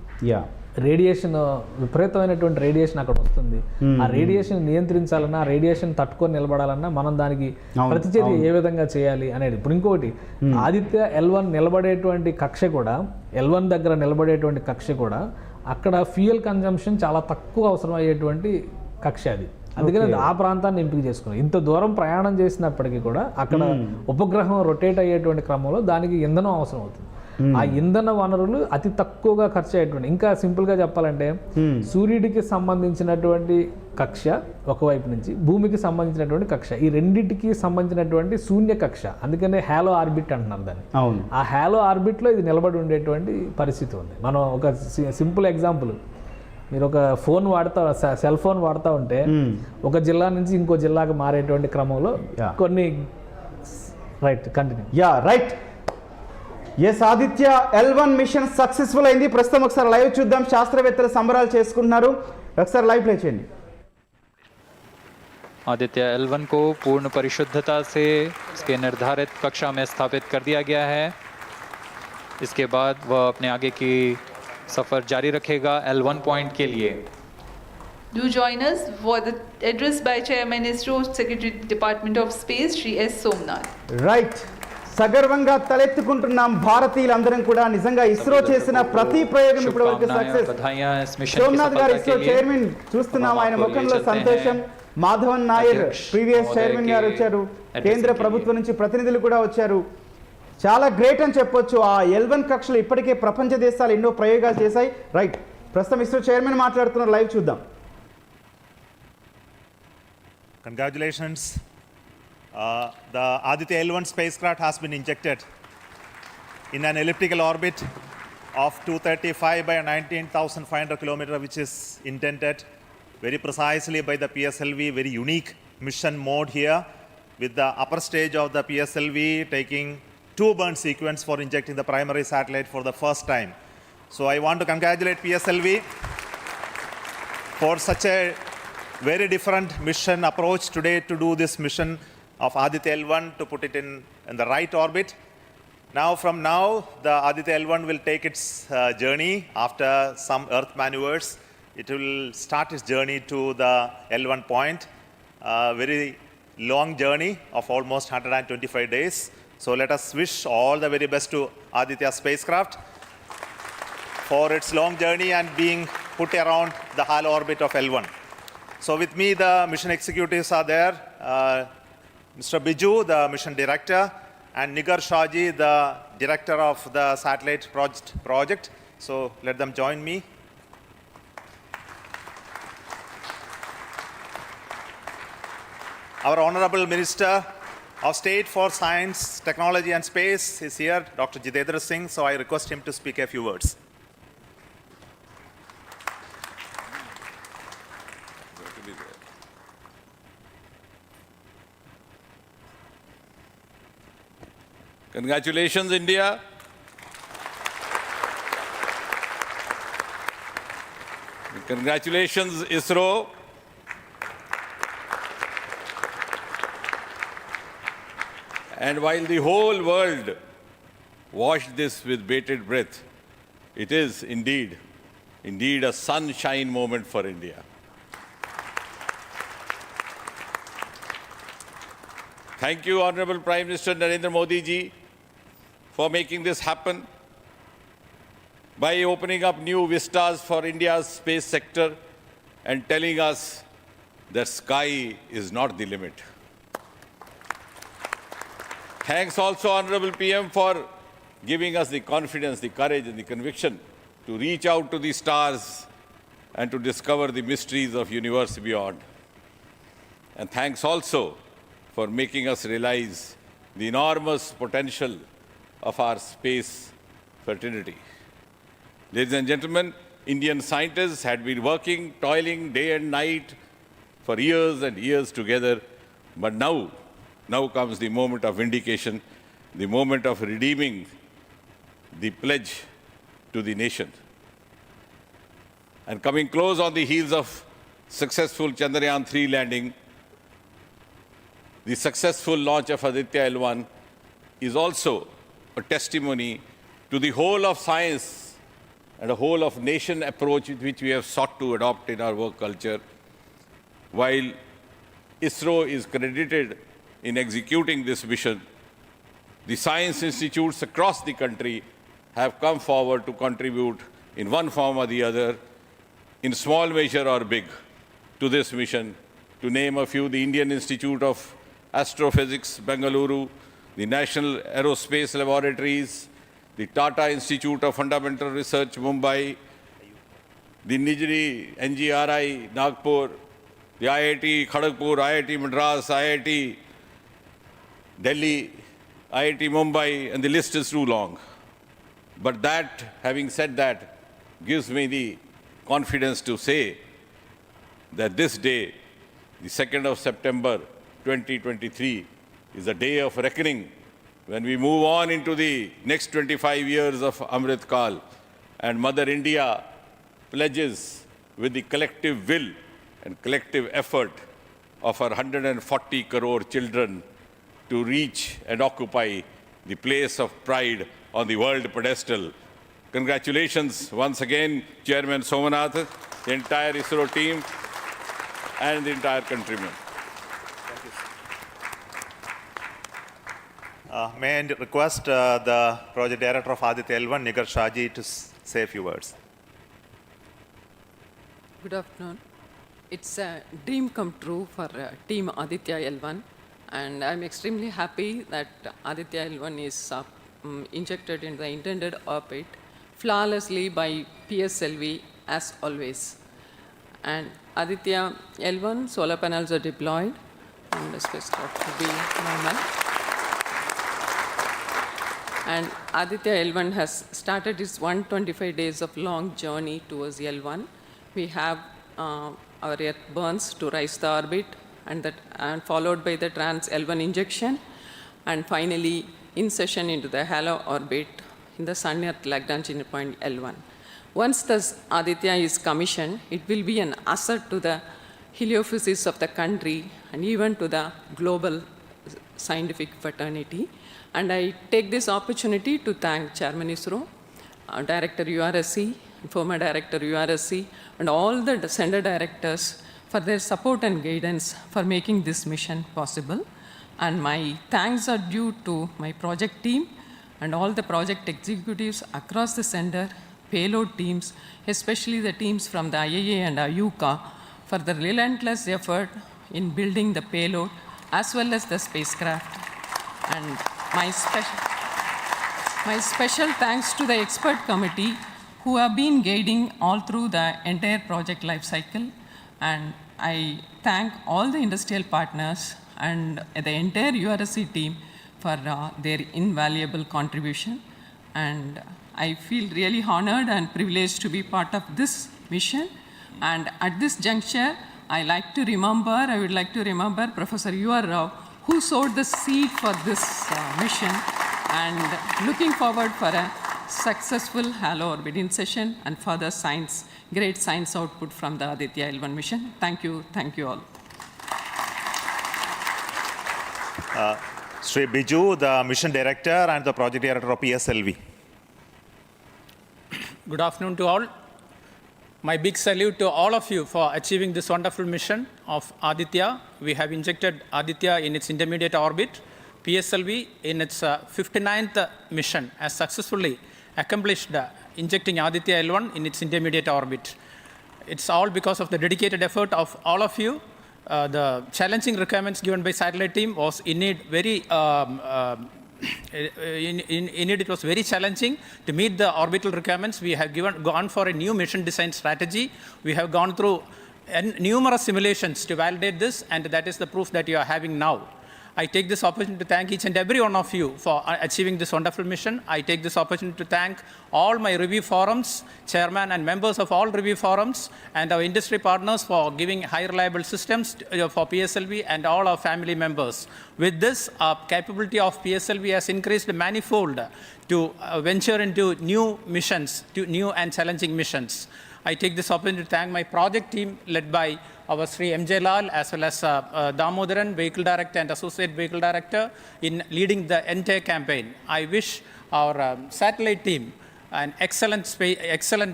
రేడియేషన్, విపరీతమైనటువంటి రేడియేషన్ అక్కడ వస్తుంది. ఆ రేడియేషన్ నియంత్రించాలన్నా, ఆ రేడియేషన్ తట్టుకొని నిలబడాలన్నా మనం దానికి ప్రతిచర్య ఏ విధంగా చేయాలి అనేది. ఇప్పుడు ఇంకొకటి, Aditya-L1 నిలబడేటువంటి కక్ష కూడా, L1 దగ్గర నిలబడేటువంటి కక్ష కూడా అక్కడ ఫ్యూయల్ కన్జంప్షన్ చాలా తక్కువ అవసరం అయ్యేటువంటి కక్ష అది. అందుకని ఆ ప్రాంతాన్ని ఎంపిక చేసుకున్నాం. ఇంత దూరం ప్రయాణం చేసినప్పటికీ కూడా అక్కడ ఉపగ్రహం రొటేట్ అయ్యేటువంటి క్రమంలో దానికి ఇంధనం అవసరం అవుతుంది. ఆ ఇంధన వనరులు అతి తక్కువగా ఖర్చు అయ్యేటువంటి, ఇంకా సింపుల్గా చెప్పాలంటే సూర్యుడికి సంబంధించినటువంటి కక్ష ఒకవైపు నుంచి, భూమికి సంబంధించినటువంటి కక్ష, ఈ రెండింటికి సంబంధించినటువంటి శూన్య కక్ష, అందుకనే హ్యాలో ఆర్బిట్ అంటున్నారు దాన్ని. ఆ హ్యాలో ఆర్బిట్లో ఇది నిలబడి ఉండేటువంటి పరిస్థితి ఉంది. మనం ఒక సింపుల్ ఎగ్జాంపుల్, మీరు ఒక సెల్ ఫోన్ వాడుతూ ఉంటే ఒక జిల్లా నుంచి ఇంకో జిల్లాకు మారేటువంటి క్రమంలో కొన్ని right. Yes, Aditya-L1 machine successful అయింది. ప్రస్తుతం ఒకసారి లైవ్ చూద్దాం. శాస్త్రవేత్తలు సంబరాలు చేసుకుంటున్నారు. ఒకసారి లైవ్ ప్లే చేయండి. Aditya-L1 को पूर्ण परिशुद्धता से इसके निर्धारित कक्षा में स्थापित कर दिया गया है. इसके बाद वह अपने आगे की सफ़र जारी रखेगा L1 पॉइंट के लिए. Do join us for the address by Chairman ISRO Secretary Department of Space Shri S. Somnath. Right. సగర్వంగా తలెత్తుకుంటున్నాం భారతీయులందరం కూడా. నిజంగా ఇస్రో చేసిన ప్రతి ప్రయోగం ఇప్పటివరకు సక్సెస్. సోమనాథ్ గారు ఇస్రో చైర్మన్ చూస్తున్నాం, ఆయన ముఖంలో సంతోషం. మాధవన్ నాయర్ ప్రీవియస్ చైర్మన్ గారు వచ్చారు, కేంద్ర ప్రభుత్వం నుంచి ప్రతినిధులు కూడా వచ్చారు. చాలా గ్రేట్ అని చెప్పొచ్చు. ఆ L1 కక్షలో ఇప్పటికే ప్రపంచ దేశాలు ఎన్నో ప్రయోగాలు చేశాయి. రైట్, ప్రస్తుతం ఇస్రో చైర్మన్ మాట్లాడుతున్నారు, లైవ్ చూద్దాం. Congratulations The Aditya-L1 spacecraft has been injected in an elliptical orbit of 235 by 19,500 kilometers, which is intended very precisely by the PSLV, very unique mission mode here, with the upper stage of the PSLV taking 2 burn sequence for injecting the primary satellite for the first time. So I want to congratulate PSLV for such a very different mission approach today to do this mission of Aditya-L1 to put it in the right orbit. Now, from now, the Aditya-L1 will take its journey after some Earth maneuvers. It will start its journey to the L1 point, a very long journey of almost 125 days. So let us wish all the very best to Aditya spacecraft for its long journey and being put around the halo orbit of L1. So with me, the mission executives are there. Mr. Biju, the mission director, and Nigar Shahji, the director of the satellite project. So let them join me. Our Honorable Minister of State for Science, Technology and Space is here, Dr. Jitendra Singh. So I request him to speak a few words. Congratulations, India. Congratulations, ISRO. And while the whole world watched this with bated breath, it is indeed a sunshine moment for India. Thank you, Honorable Prime Minister Narendra Modi ji, for making this happen by opening up new vistas for India's space sector and telling us that sky is not the limit. Thanks also, Honorable PM, for giving us the confidence, the courage and the conviction to reach out to the stars and to discover the mysteries of universe beyond. And thanks also for making us realize the enormous potential of our space fraternity. Ladies and gentlemen, Indian scientists had been working, toiling day and night for years and years together, but now comes the moment of vindication, the moment of redeeming the pledge to the nation. And coming close on the heels of successful Chandrayaan 3 landing, the successful launch of Aditya-L1 is also a testimony to the whole of science and a whole of nation approach which we have sought to adopt in our work culture. While ISRO is credited in executing this mission, the science institutes across the country have come forward to contribute in one form or the other, in small measure or big, to this mission. To name a few, the Indian Institute of Astrophysics, Bengaluru, the National Aerospace Laboratories, the Tata Institute of Fundamental Research, Mumbai, the Nijri NGRI, Nagpur, the IIT Kharagpur, IIT Madras, IIT Delhi, IIT Mumbai, and the list is too long. But that, having said that, gives me the confidence to say that this day, the 2nd of September 2023, is a day of reckoning when we move on into the next 25 years of Amrit Kal, and Mother India pledges with the collective will and collective effort of our 140 crore children to reach and occupy the place of pride on the world pedestal. Congratulations once again, Chairman Somanath, the entire ISRO team, and the entire countrymen. May I request the project director of Aditya-L1, Nigar Shahji, to say a few words. Good afternoon. It's a dream come true for Team Aditya-L1, and I'm extremely happy that Aditya-L1 is injected into the intended orbit flawlessly by PSLV as always. And Aditya-L1 solar panels are deployed, and the spacecraft to be normal. And Aditya-L1 has started its 125 days of long journey towards L1. We have our Earth burns to rise the orbit, and followed by the trans-L1 injection, and finally insertion into the halo orbit in the Sun-Earth Lagrange point L1. Once the Aditya is commissioned, it will be an asset to the heliophysics of the country and even to the global scientific fraternity. And I take this opportunity to thank Chairman ISRO, Director URSC, former Director URSC, and all the center directors for their support and guidance for making this mission possible. And my thanks are due to my project team and all the project executives across the center, payload teams, especially the teams from the IAA and IUCA, for the relentless effort in building the payload as well as the spacecraft. And my special thanks to the expert committee who have been guiding all through the entire project life cycle. And I thank all the industrial partners and the entire URSC team for their invaluable contribution. And I feel really honored and privileged to be part of this mission. And at this juncture, I would like to remember Professor U.R. Rao, who sowed the seed for this mission, and looking forward for a successful halo orbit insertion and further great science output from the Aditya-L1 mission. Thank you all. Sri Biju, the mission director and the project director of PSLV. Good afternoon to all. My big salute to all of you for achieving this wonderful mission of Aditya. We have injected Aditya in its intermediate orbit. PSLV in its 59th mission has successfully accomplished injecting Aditya-L1 in its intermediate orbit. It's all because of the dedicated effort of all of you. The challenging requirements given by satellite team was indeed very it was very challenging to meet the orbital requirements. We have gone for a new mission design strategy. We have gone through numerous simulations to validate this, and that is the proof that you are having now. I take this opportunity to thank each and every one of you for achieving this wonderful mission. I take this opportunity to thank all my review forums, chairman and members of all review forums, and our industry partners for giving high reliable systems for PSLV, and all our family members. With this, our capability of PSLV has increased manifold to venture into new missions, to new and challenging missions. I take this opportunity to thank my project team led by our Sri M.J. Lal, as well as Damodaran, Vehicle Director and Associate Vehicle Director, in leading the entire campaign. I wish our satellite team an excellent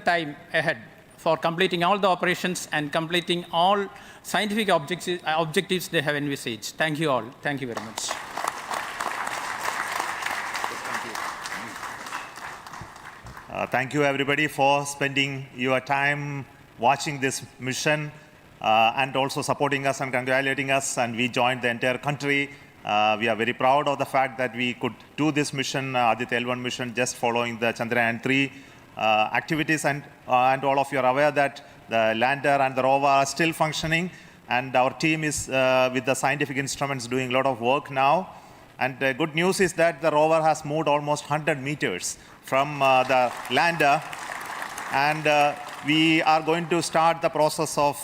time ahead for completing all the operations and completing all scientific objectives they have envisaged. Thank you all. Thank you very much. Thank you everybody for spending your time watching this mission and also supporting us and congratulating us, and we joined the entire country. We are very proud of the fact that we could do this mission, Aditya-L1 mission, just following the Chandrayaan 3 activities, and all of you are aware that the lander and the rover are still functioning, and our team is with the scientific instruments doing a lot of work now. And the good news is that the rover has moved almost 100 meters from the lander, and we are going to start the process of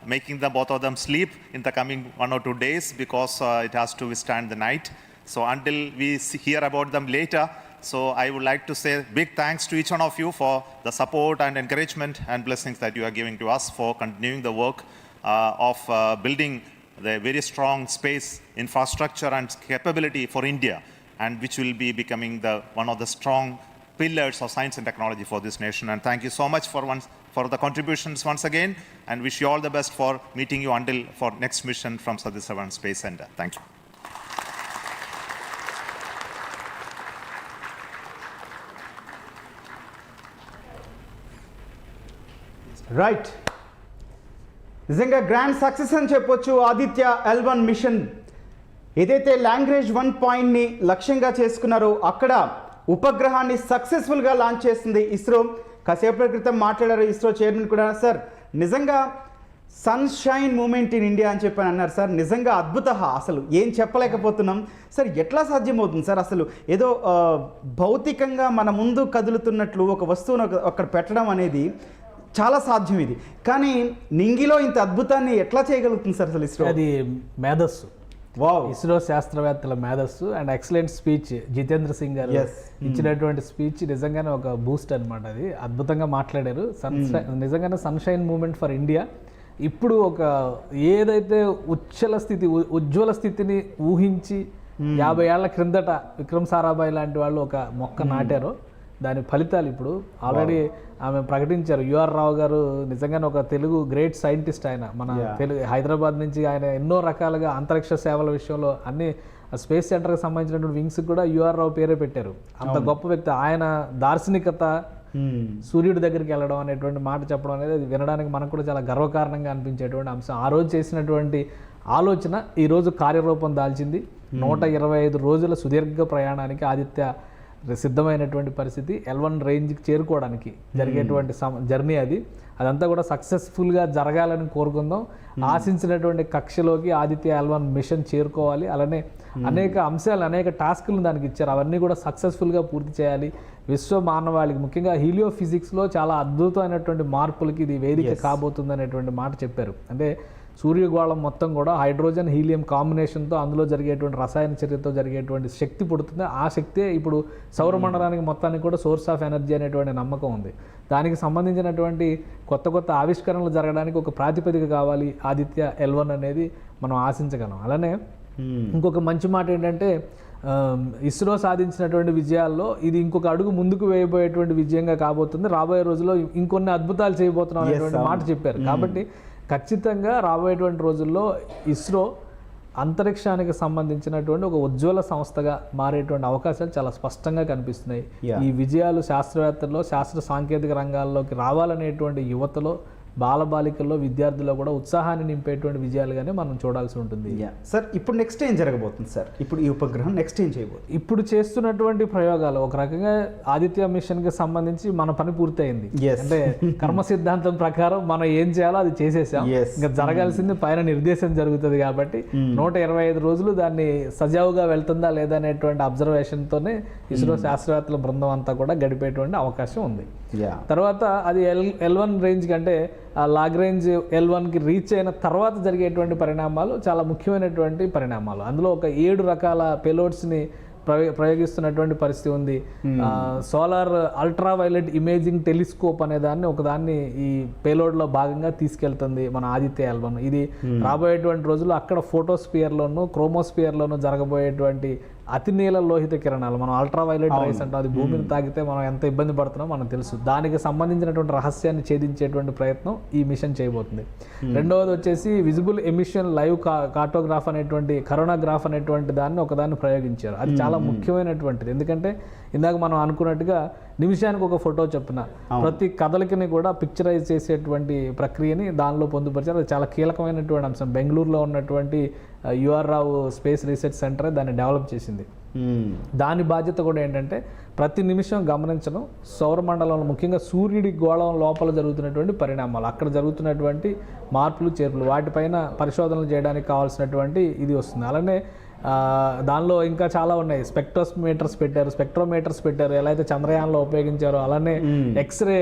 making both of them sleep in the coming 1 or 2 days, because it has to withstand the night. So until we hear about them later, so I would like to say big thanks to each one of you for the support and encouragement and blessings that you are giving to us for continuing the work of building the very strong space infrastructure and capability for India, and which will be becoming one of the strong pillars of science and technology for this nation. And thank you so much for the contributions once again, and wish you all the best for meeting you for next mission from Satish Dhawan Space Center. Thank you. Right, నిజంగా grand success అని చెప్పొచ్చు ఆదిత్య-L1 machine. ఏదైతే language 1 పాయింట్ని లక్ష్యంగా చేసుకున్నారో అక్కడ ఉపగ్రహాన్ని సక్సెస్ఫుల్గా launch చేసింది ఇస్రో. కాసేపటి క్రితం మాట్లాడారు ఇస్రో చైర్మన్ కూడా. సార్, నిజంగా సన్షైన్ మూమెంట్ ఇన్ ఇండియా అని చెప్పని అన్నారు సార్. నిజంగా అద్భుత, అసలు ఏం చెప్పలేకపోతున్నాం సార్. ఎట్లా సాధ్యమవుతుంది సార్? అసలు ఏదో భౌతికంగా మన ముందు కదులుతున్నట్లు ఒక వస్తువును అక్కడ పెట్టడం అనేది చాలా సాధ్యం ఇది, కానీ నింగిలో ఇంత అద్భుతాన్ని ఎట్లా చేయగలుగుతుంది సార్ అసలు ఇస్రో? అది మేధస్సు, ఇస్రో శాస్త్రవేత్తల మేధస్సు and excellent speech. Jitendra Singh గారు ఇచ్చినటువంటి స్పీచ్ నిజంగానే ఒక బూస్ట్ అనమాట. అది అద్భుతంగా మాట్లాడారు. నిజంగానే సన్షైన్ మూమెంట్ ఫర్ ఇండియా. ఇప్పుడు ఒక ఏదైతే ఉజ్వల స్థితిని ఊహించి 50 ఏళ్ల క్రిందట విక్రమ్ సారాభాయ్ లాంటి వాళ్ళు ఒక మొక్క నాటారో దాని ఫలితాలు ఇప్పుడు ఆల్రెడీ ఆమె ప్రకటించారు. యుఆర్ రావు గారు నిజంగానే ఒక తెలుగు గ్రేట్ సైంటిస్ట్. ఆయన మన హైదరాబాద్ నుంచి ఆయన ఎన్నో రకాలుగా అంతరిక్ష సేవల విషయంలో అన్ని స్పేస్ సెంటర్కి సంబంధించినటువంటి వింగ్స్ కూడా యుఆర్ రావు పేరే పెట్టారు. అంత గొప్ప వ్యక్తి ఆయన. దార్శనికత, సూర్యుడి దగ్గరికి వెళ్ళడం అనేటువంటి మాట చెప్పడం అనేది అది వినడానికి మనకు కూడా చాలా గర్వకారణంగా అనిపించేటువంటి అంశం. ఆ రోజు చేసినటువంటి ఆలోచన ఈరోజు కార్యరూపం దాల్చింది. 125 రోజుల సుదీర్ఘ ప్రయాణానికి ఆదిత్య సిద్ధమైనటువంటి పరిస్థితి. L1 రేంజ్కి చేరుకోవడానికి జరిగేటువంటి జర్నీ అదంతా కూడా సక్సెస్ఫుల్గా జరగాలని కోరుకుందాం. ఆశించినటువంటి కక్షలోకి Aditya-L1 మిషన్ చేరుకోవాలి. అలానే అనేక అంశాలు, అనేక టాస్కులను దానికి ఇచ్చారు. అవన్నీ కూడా సక్సెస్ఫుల్గా పూర్తి చేయాలి. విశ్వ మానవాళికి ముఖ్యంగా హీలియో ఫిజిక్స్లో చాలా అద్భుతమైనటువంటి మార్పులకి ఇది వేదిక కాబోతుంది అనేటువంటి మాట చెప్పారు. అంటే సూర్యగోళం మొత్తం కూడా హైడ్రోజన్ హీలియం కాంబినేషన్తో అందులో జరిగేటువంటి రసాయన చర్యతో జరిగేటువంటి శక్తి పుడుతుంది. ఆ శక్తే ఇప్పుడు సౌరమండలానికి మొత్తానికి కూడా సోర్స్ ఆఫ్ ఎనర్జీ అనేటువంటి నమ్మకం ఉంది. దానికి సంబంధించినటువంటి కొత్త ఆవిష్కరణలు జరగడానికి ఒక ప్రాతిపదిక కావాలి Aditya-L1 అనేది మనం ఆశించగలం. అలానే ఇంకొక మంచి మాట ఏంటంటే ఇస్రో సాధించినటువంటి విజయాల్లో ఇది ఇంకొక అడుగు ముందుకు వేయబోయేటువంటి విజయంగా కాబోతుంది. రాబోయే రోజుల్లో ఇంకొన్ని అద్భుతాలు చేయబోతున్నాం అనేటువంటి మాట చెప్పారు. కాబట్టి ఖచ్చితంగా రాబోయేటువంటి రోజుల్లో ఇస్రో అంతరిక్షానికి సంబంధించినటువంటి ఒక ఉజ్వల సంస్థగా మారేటువంటి అవకాశాలు చాలా స్పష్టంగా కనిపిస్తున్నాయి. ఈ విజయాలు శాస్త్రవేత్తల్లో, శాస్త్ర సాంకేతిక రంగాల్లోకి రావాలనేటువంటి యువతలో, బాలబాలికల్లో, విద్యార్థుల్లో కూడా ఉత్సాహాన్ని నింపేటువంటి విజయాలుగానే మనం చూడాల్సి ఉంటుంది. సార్ ఇప్పుడు నెక్స్ట్ ఏం జరగబోతుంది సార్? ఇప్పుడు ఈ ఉపగ్రహం నెక్స్ట్ ఏం చేయబోతుంది? ఇప్పుడు చేస్తున్నటువంటి ప్రయోగాలు ఒక రకంగా ఆదిత్య మిషన్కి సంబంధించి మన పని పూర్తయింది. అంటే కర్మ సిద్ధాంతం ప్రకారం మనం ఏం చేయాలో అది చేసేసాం. ఇంకా జరగాల్సింది పైన నిర్దేశం జరుగుతుంది. కాబట్టి 125 రోజులు దాన్ని సజావుగా వెళ్తుందా లేదా అనేటువంటి అబ్జర్వేషన్తోనే ఇస్రో శాస్త్రవేత్తల బృందం అంతా కూడా గడిపేటువంటి అవకాశం ఉంది. తర్వాత అది L1 రేంజ్ కంటే లాగ్రేంజ్ L1కి రీచ్ అయిన తర్వాత జరిగేటువంటి పరిణామాలు చాలా ముఖ్యమైనటువంటి పరిణామాలు. అందులో ఒక 7 రకాల పేలోడ్స్ని ప్రయోగిస్తున్నటువంటి పరిస్థితి ఉంది. Solar ultra violet imaging telescope అనే ఒకదాన్ని ఈ పేలోడ్లో భాగంగా తీసుకెళ్తుంది మన Aditya-L1. ఇది రాబోయేటువంటి రోజుల్లో అక్కడ ఫోటోస్పియర్లోను, క్రోమోస్పియర్లోను జరగబోయేటువంటి అతి నీల లోహిత కిరణాలు, మనం అల్ట్రా వైలెట్ రైస్ అంటాం, అది భూమిని తాకితే మనం ఎంత ఇబ్బంది పడుతున్నామో మనకు తెలుసు. దానికి సంబంధించినటువంటి రహస్యాన్ని ఛేదించేటువంటి ప్రయత్నం ఈ మిషన్ చేయబోతుంది. రెండవది వచ్చేసి విజిబుల్ ఎమిషన్ లైవ్ కార్టోగ్రాఫ్ అనేటువంటి, కరోనాగ్రాఫ్ అనేటువంటి ఒకదాన్ని ప్రయోగించారు. అది చాలా ముఖ్యమైనటువంటిది. ఎందుకంటే ఇందాక మనం అనుకున్నట్టుగా నిమిషానికి ఒక ఫోటో చొప్పున ప్రతి కదలికని కూడా పిక్చరైజ్ చేసేటువంటి ప్రక్రియని దానిలో పొందుపరిచారు. అది చాలా కీలకమైనటువంటి అంశం. బెంగళూరులో ఉన్నటువంటి యుఆర్ రావు స్పేస్ రీసెర్చ్ సెంటర్ దాన్ని డెవలప్ చేసింది. దాని బాధ్యత కూడా ఏంటంటే ప్రతి నిమిషం గమనించడం, సౌరమండలంలో ముఖ్యంగా సూర్యుడి గోళం లోపల జరుగుతున్నటువంటి పరిణామాలు, అక్కడ జరుగుతున్నటువంటి మార్పులు చేర్పులు, వాటిపైన పరిశోధనలు చేయడానికి కావాల్సినటువంటి ఇది వస్తుంది. అలానే దానిలో ఇంకా చాలా ఉన్నాయి. స్పెక్ట్రోమీటర్స్ పెట్టారు, ఎలా అయితే చంద్రయాన్లో ఉపయోగించారో అలానే ఎక్స్రే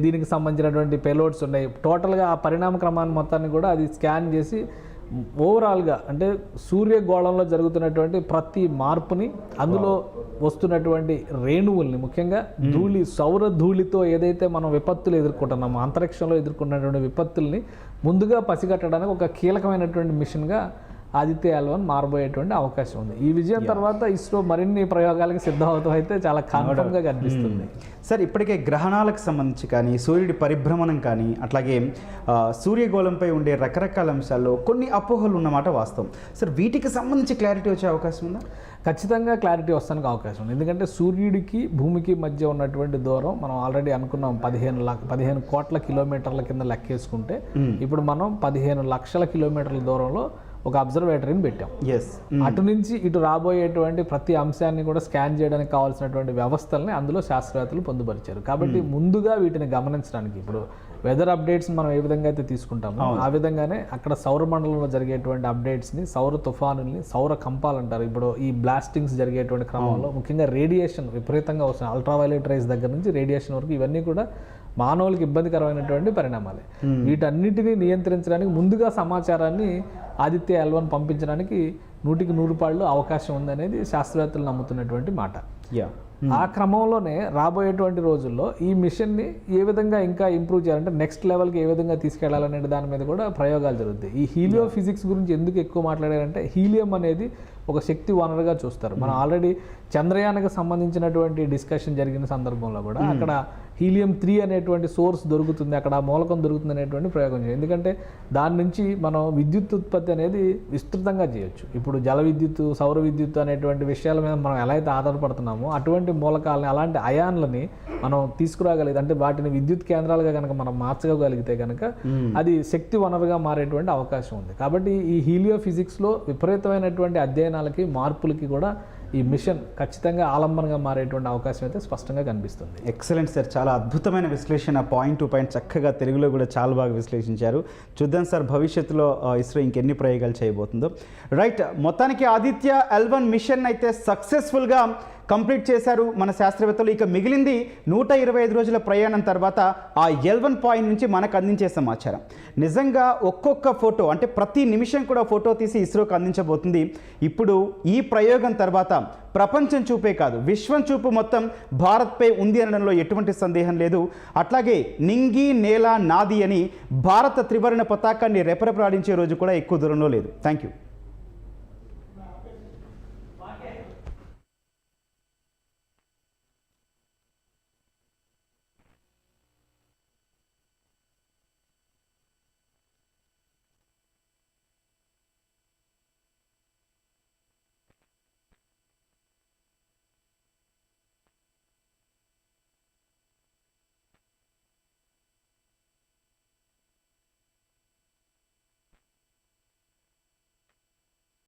దీనికి సంబంధించినటువంటి పేలోడ్స్ ఉన్నాయి. టోటల్గా ఆ పరిణామ క్రమాన్ని మొత్తాన్ని కూడా అది స్కాన్ చేసి ఓవరాల్గా అంటే సూర్యగోళంలో జరుగుతున్నటువంటి ప్రతి మార్పుని, అందులో వస్తున్నటువంటి రేణువుల్ని, ముఖ్యంగా ధూళి, సౌర ధూళితో ఏదైతే మనం విపత్తులు ఎదుర్కొంటున్నామో, అంతరిక్షంలో ఎదుర్కొన్నటువంటి విపత్తుల్ని ముందుగా పసిగట్టడానికి ఒక కీలకమైనటువంటి మిషన్గా Aditya-L1 మారబోయేటువంటి అవకాశం ఉంది. ఈ విజయం తర్వాత ఇస్రో మరిన్ని ప్రయోగాలకు సిద్ధమవుతాం అయితే చాలా కాన్ఫిడెంట్గా కనిపిస్తుంది. సార్ ఇప్పటికే గ్రహణాలకు సంబంధించి కానీ, సూర్యుడి పరిభ్రమణం కానీ, అట్లాగే సూర్యగోళంపై ఉండే రకరకాల అంశాల్లో కొన్ని అపోహలు ఉన్నమాట వాస్తవం. సార్ వీటికి సంబంధించి క్లారిటీ వచ్చే అవకాశం ఉందా? ఖచ్చితంగా క్లారిటీ వస్తానికి అవకాశం ఉంది. ఎందుకంటే సూర్యుడికి భూమికి మధ్య ఉన్నటువంటి దూరం మనం ఆల్రెడీ అనుకున్నాం 15 కోట్ల కిలోమీటర్ల కింద లెక్కేసుకుంటే ఇప్పుడు మనం 15 లక్షల కిలోమీటర్ల దూరంలో ఒక అబ్జర్వేటరీని పెట్టాం. అటు నుంచి ఇటు రాబోయేటువంటి ప్రతి అంశాన్ని కూడా స్కాన్ చేయడానికి కావాల్సినటువంటి వ్యవస్థల్ని అందులో శాస్త్రవేత్తలు పొందుపరిచారు. కాబట్టి ముందుగా వీటిని గమనించడానికి ఇప్పుడు వెదర్ అప్డేట్స్ మనం ఏ విధంగా అయితే తీసుకుంటామో ఆ విధంగానే అక్కడ సౌరమండలంలో జరిగేటువంటి అప్డేట్స్ని, సౌర తుఫానుల్ని, సౌర కంపాలు అంటారు. ఇప్పుడు ఈ బ్లాస్టింగ్స్ జరిగేటువంటి క్రమంలో ముఖ్యంగా రేడియేషన్ విపరీతంగా వస్తుంది. అల్ట్రావైలెట్ రేస్ దగ్గర నుంచి రేడియేషన్ వరకు ఇవన్నీ కూడా మానవులకి ఇబ్బందికరమైనటువంటి పరిణామాలే. వీటన్నిటిని నియంత్రించడానికి ముందుగా సమాచారాన్ని ఆదిత్య-L1 పంపించడానికి 100% అవకాశం ఉందనేది శాస్త్రవేత్తలు నమ్ముతున్నటువంటి మాట. ఆ క్రమంలోనే రాబోయేటువంటి రోజుల్లో ఈ మిషన్ని ఏ విధంగా ఇంకా ఇంప్రూవ్ చేయాలంటే నెక్స్ట్ లెవెల్కి ఏ విధంగా తీసుకెళ్లాలనే దాని మీద కూడా ప్రయోగాలు జరుగుతాయి. ఈ హీలియో ఫిజిక్స్ గురించి ఎందుకు ఎక్కువ మాట్లాడారంటే హీలియం అనేది ఒక శక్తి వనరుగా చూస్తారు. మనం ఆల్రెడీ చంద్రయాన్కి సంబంధించినటువంటి డిస్కషన్ జరిగిన సందర్భంలో కూడా అక్కడ హీలియం-3 అనేటువంటి సోర్స్ దొరుకుతుంది, అక్కడ మూలకం దొరుకుతుంది అనేటువంటి ప్రయోగం చేయాలి. ఎందుకంటే దాని నుంచి మనం విద్యుత్ ఉత్పత్తి అనేది విస్తృతంగా చేయొచ్చు. ఇప్పుడు జల విద్యుత్, సౌర విద్యుత్ అనేటువంటి విషయాల మీద మనం ఎలా అయితే ఆధారపడుతున్నామో అటువంటి మూలకాలని, అలాంటి అయాన్లని మనం తీసుకురాగలిగితే, అంటే వాటిని విద్యుత్ కేంద్రాలుగా కనుక మనం మార్చగలిగితే కనుక అది శక్తి వనరుగా మారేటువంటి అవకాశం ఉంది. కాబట్టి ఈ హీలియో ఫిజిక్స్లో విపరీతమైనటువంటి అధ్యయనాలకి, మార్పులకి కూడా ఈ మిషన్ ఖచ్చితంగా ఆలంబనగా మారేటువంటి అవకాశం అయితే స్పష్టంగా కనిపిస్తుంది. ఎక్సలెంట్ సార్, చాలా అద్భుతమైన విశ్లేషణ, పాయింట్ టు పాయింట్ చక్కగా తెలుగులో కూడా చాలా బాగా విశ్లేషించారు. చూద్దాం సార్ భవిష్యత్తులో ఇస్రో ఇంకెన్ని ప్రయోగాలు చేయబోతుందో. రైట్, మొత్తానికి ఆదిత్య-L1 మిషన్ అయితే సక్సెస్ఫుల్గా కంప్లీట్ చేశారు మన శాస్త్రవేత్తలు. ఇక మిగిలింది 125 రోజుల ప్రయాణం తర్వాత ఆ L1 పాయింట్ నుంచి మనకు అందించే సమాచారం. నిజంగా ఒక్కొక్క ఫోటో, అంటే ప్రతి నిమిషం కూడా ఫోటో తీసి ఇస్రోకి అందించబోతుంది. ఇప్పుడు ఈ ప్రయోగం తర్వాత ప్రపంచం చూపే కాదు, విశ్వం చూపు మొత్తం భారత్పై ఉంది అనడంలో ఎటువంటి సందేహం లేదు. అట్లాగే నింగి నేల నాది అని భారత త్రివర్ణ పతాకాన్ని రెపరెపలాడించే రోజు కూడా ఎక్కువ దూరంలో లేదు. Thank you.